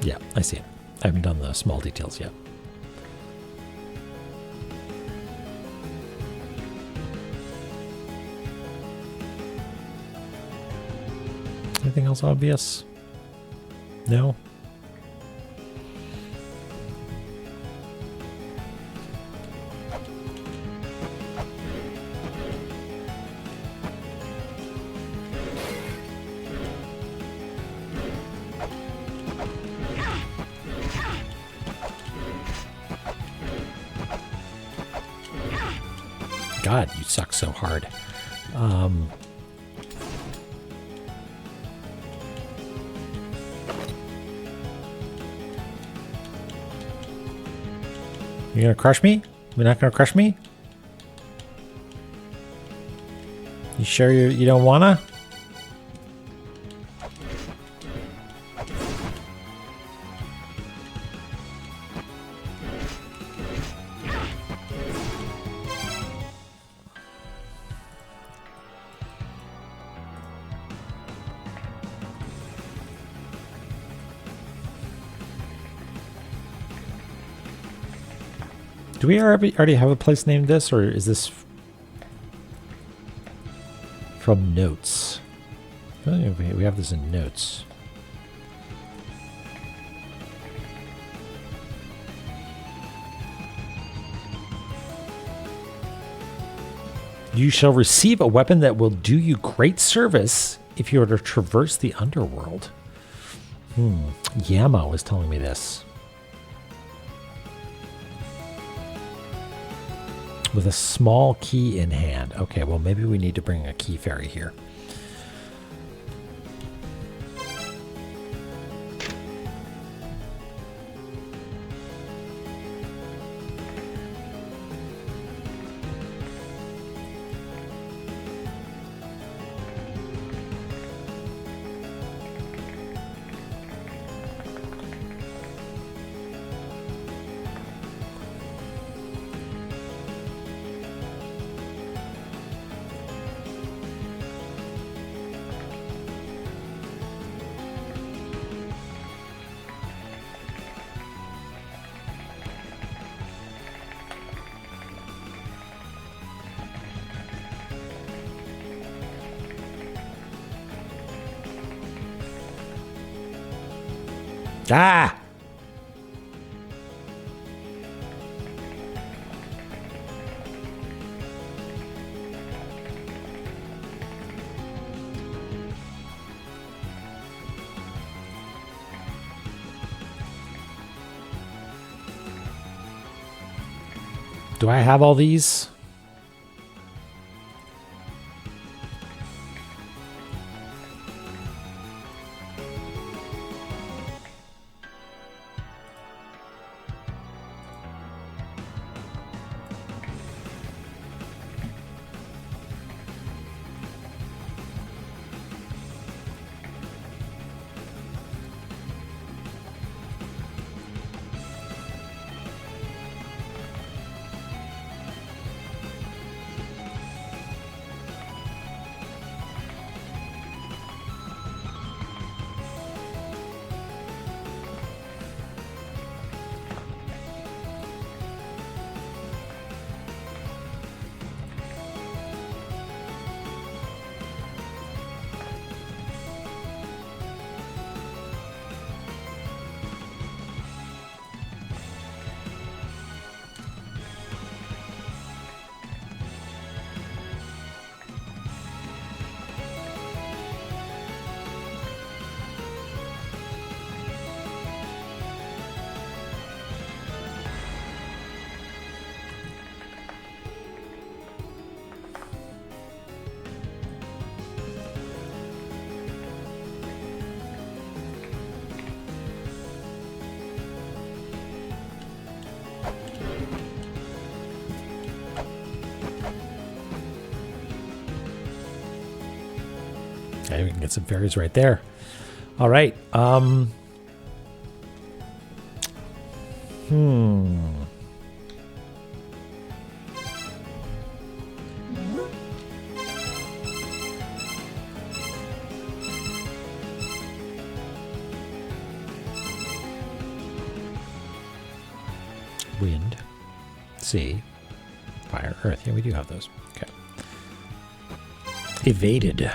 S1: Yeah, I see it. I haven't done the small details yet. Anything else obvious? No? God, you suck so hard. You gonna crush me? You're not gonna crush me? You sure you don't wanna? Do we already have a place named this, or is this from notes? Oh, we have this in notes. You shall receive a weapon that will do you great service if you are to traverse the underworld. Yama was telling me this. With a small key in hand. Okay, well, maybe we need to bring a key fairy here. Ah! Do I have all these? Okay, we can get some fairies right there. All right. Wind, sea, fire, earth. Yeah, we do have those. Okay. Evaded.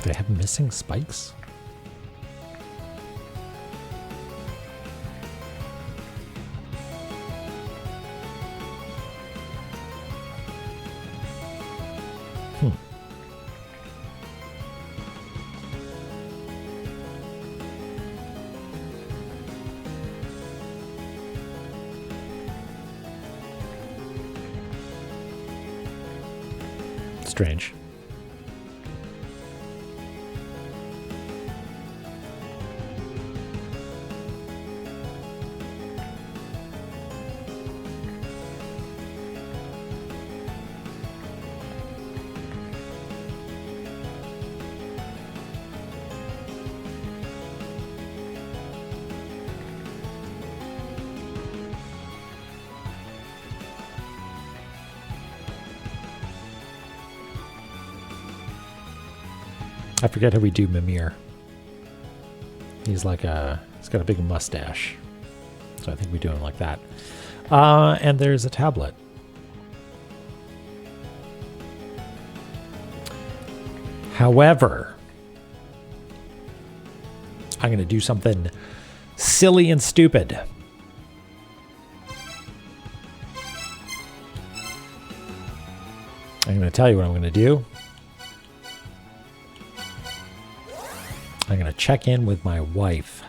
S1: They have missing spikes? strange. I forget how we do Mimir. He's got a big mustache. So I think we do him like that. And there's a tablet. However, I'm going to do something silly and stupid. I'm going to tell you what I'm going to do. I'm going to check in with my wife.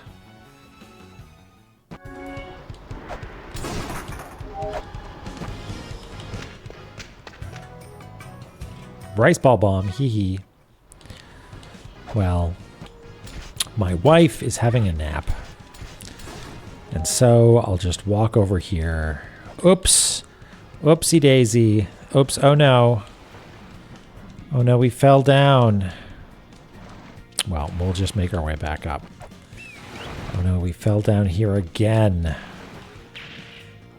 S1: Rice ball bomb, hee hee. Well, my wife is having a nap. And so I'll just walk over here. Oops. Oopsie daisy. Oops. Oh no. Oh no, we fell down. Well, we'll just make our way back up. Oh no, we fell down here again.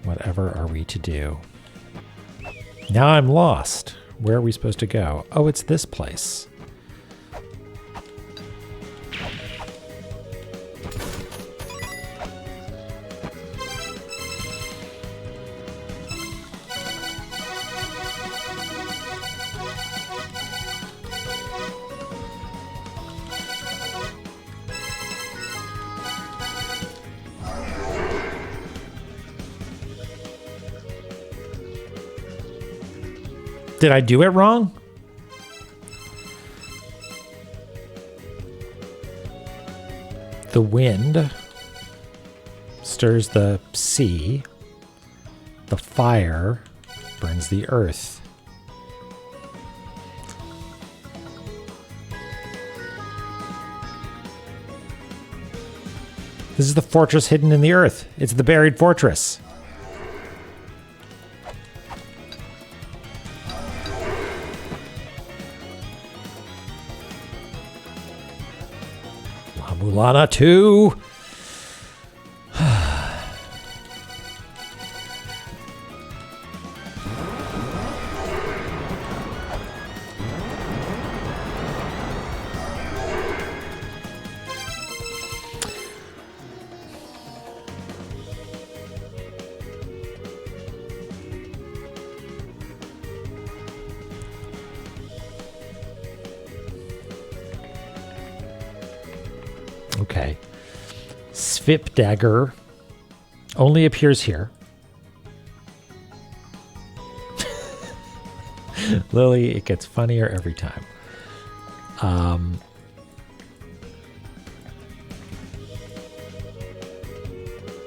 S1: Whatever are we to do? Now I'm lost. Where are we supposed to go? Oh, it's this place. Did I do it wrong? The wind stirs the sea. The fire burns the earth. This is the fortress hidden in the earth. It's the buried fortress. La-Mulana 2. Okay. Svip dagger only appears here. Lily, it gets funnier every time.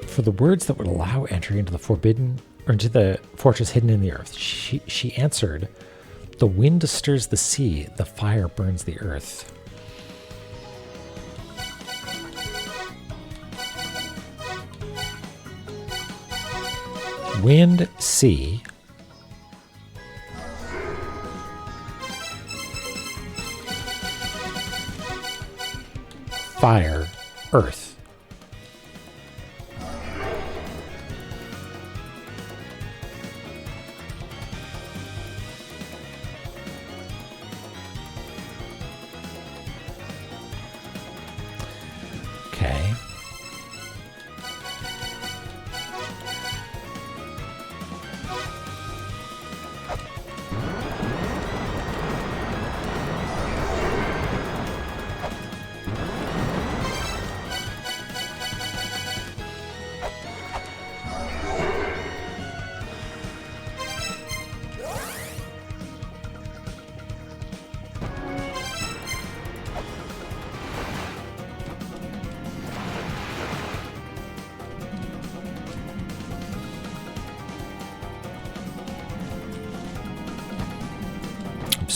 S1: For the words that would allow entry into the forbidden or into the fortress hidden in the earth, she answered, "The wind stirs the sea, the fire burns the earth." Wind, sea. Fire, earth. Okay.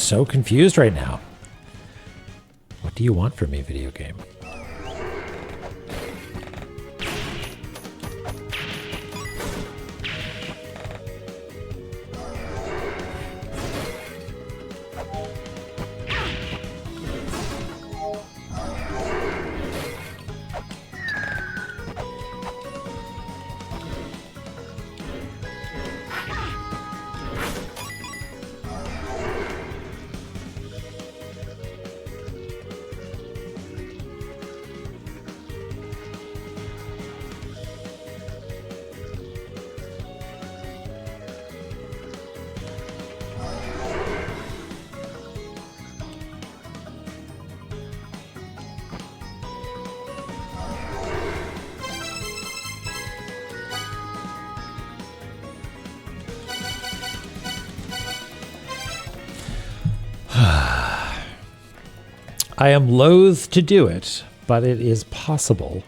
S1: so confused right now. What do you want from me, video game? I am loath to do it, but it is possible.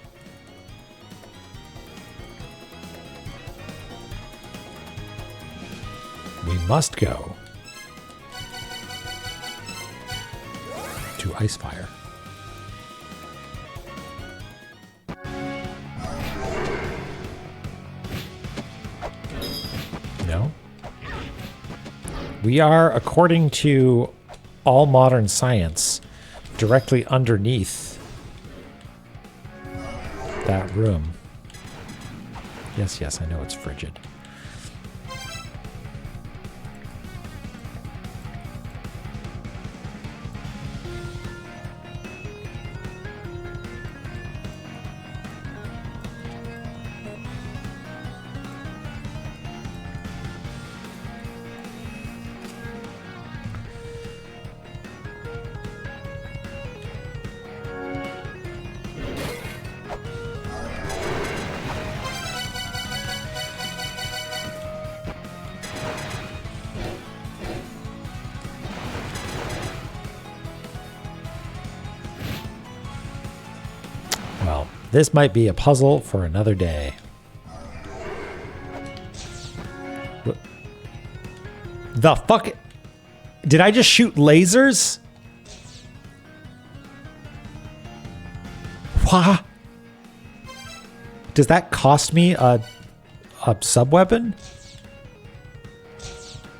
S1: We must go to Icefire. No? We are, according to all modern science, directly underneath that room. Yes, yes, I know it's frigid. Well, this might be a puzzle for another day. The fuck? Did I just shoot lasers? What? Does that cost me a sub-weapon?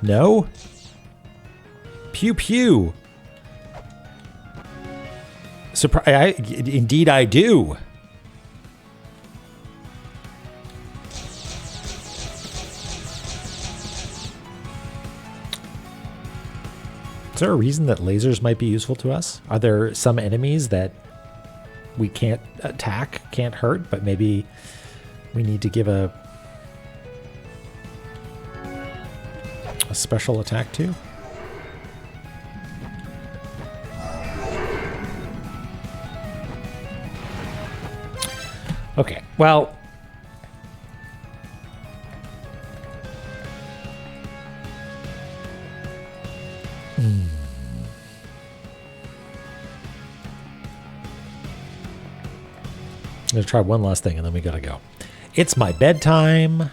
S1: No? Pew pew. Indeed I do. Is there a reason that lasers might be useful to us? Are there some enemies that we can't attack, can't hurt, but maybe we need to give a special attack to? Okay, well, I'm gonna try one last thing and then we gotta go. It's my bedtime.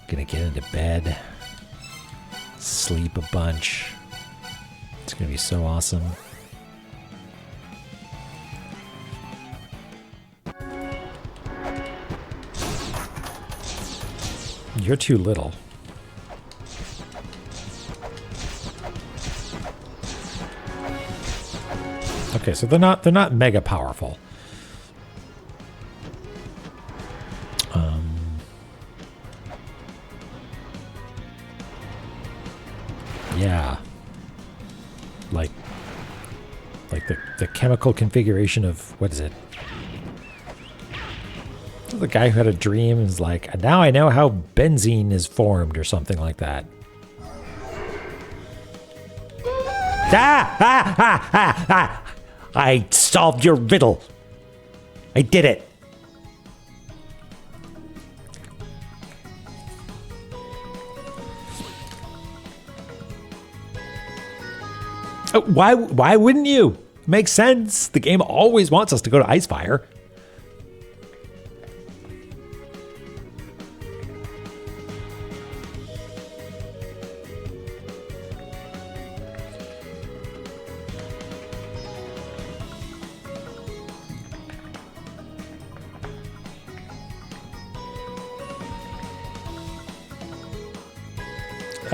S1: Gonna get into bed, sleep a bunch. It's gonna be so awesome. You're too little. Okay, so they're not mega powerful. Yeah. Like the chemical configuration of, what is it? The guy who had a dream is like, now I know how benzene is formed or something like that. I solved your riddle. I did it. Why wouldn't you? Makes sense. The game always wants us to go to Icefire.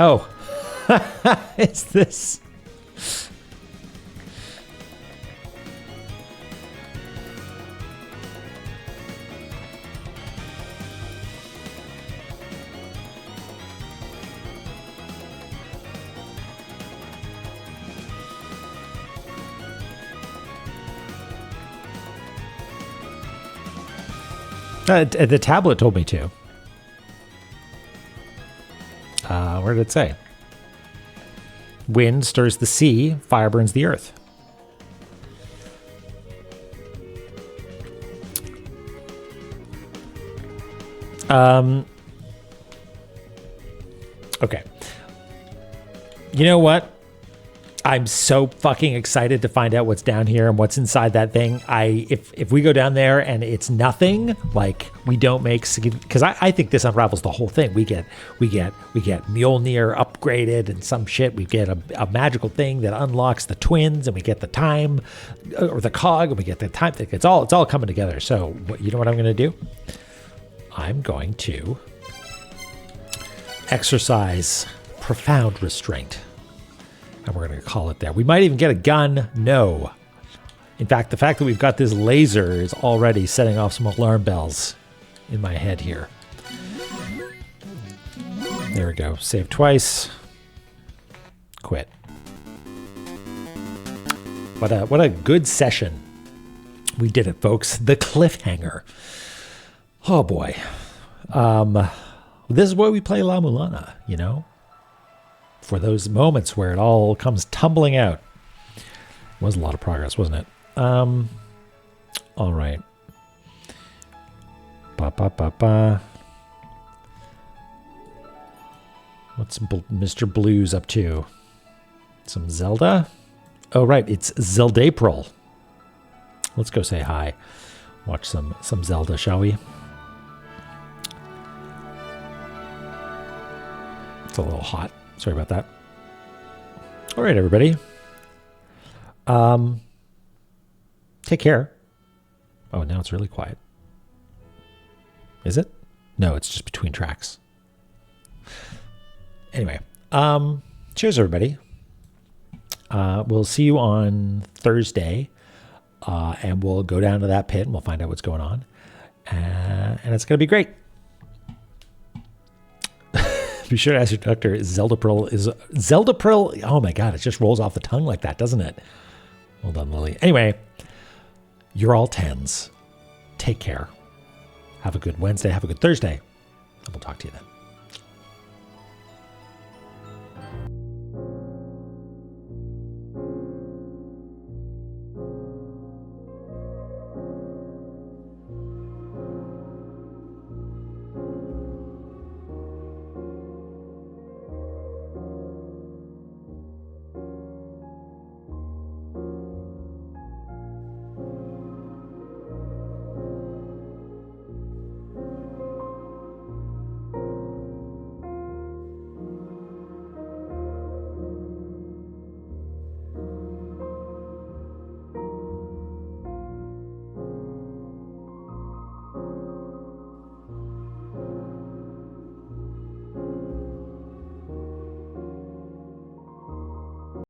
S1: Oh, is this? The tablet told me to. Where did it say? Wind stirs the sea, fire burns the earth. Okay. You know what? I'm so fucking excited to find out what's down here and what's inside that thing. If we go down there and it's nothing, like we don't make, because I think this unravels the whole thing. We get Mjolnir upgraded and some shit. We get a magical thing that unlocks the twins, and we get the time or the cog, and we get the time thing. It's all coming together. So you know what I'm going to do? I'm going to exercise profound restraint. And we're going to call it there. We might even get a gun. No. In fact, the fact that we've got this laser is already setting off some alarm bells in my head here. There we go. Save twice. Quit. What a good session. We did it, folks. The cliffhanger. Oh, boy. This is why we play La-Mulana, you know? For those moments where it all comes tumbling out. It was a lot of progress, wasn't it? All right. What's Mr. Blues up to? Some Zelda? Oh, right. It's Zeldapril. Let's go say hi. Watch some Zelda, shall we? It's a little hot. Sorry about that. All right, everybody. Take care. Oh, now it's really quiet. Is it? No, it's just between tracks. Anyway, cheers, everybody. We'll see you on Thursday, and we'll go down to that pit and we'll find out what's going on, and it's going to be great. Be sure to ask your doctor. Zeldapril. Oh my God, it just rolls off the tongue like that, doesn't it? Well done, Lily. Anyway, you're all 10s. Take care. Have a good Wednesday. Have a good Thursday. And we'll talk to you then.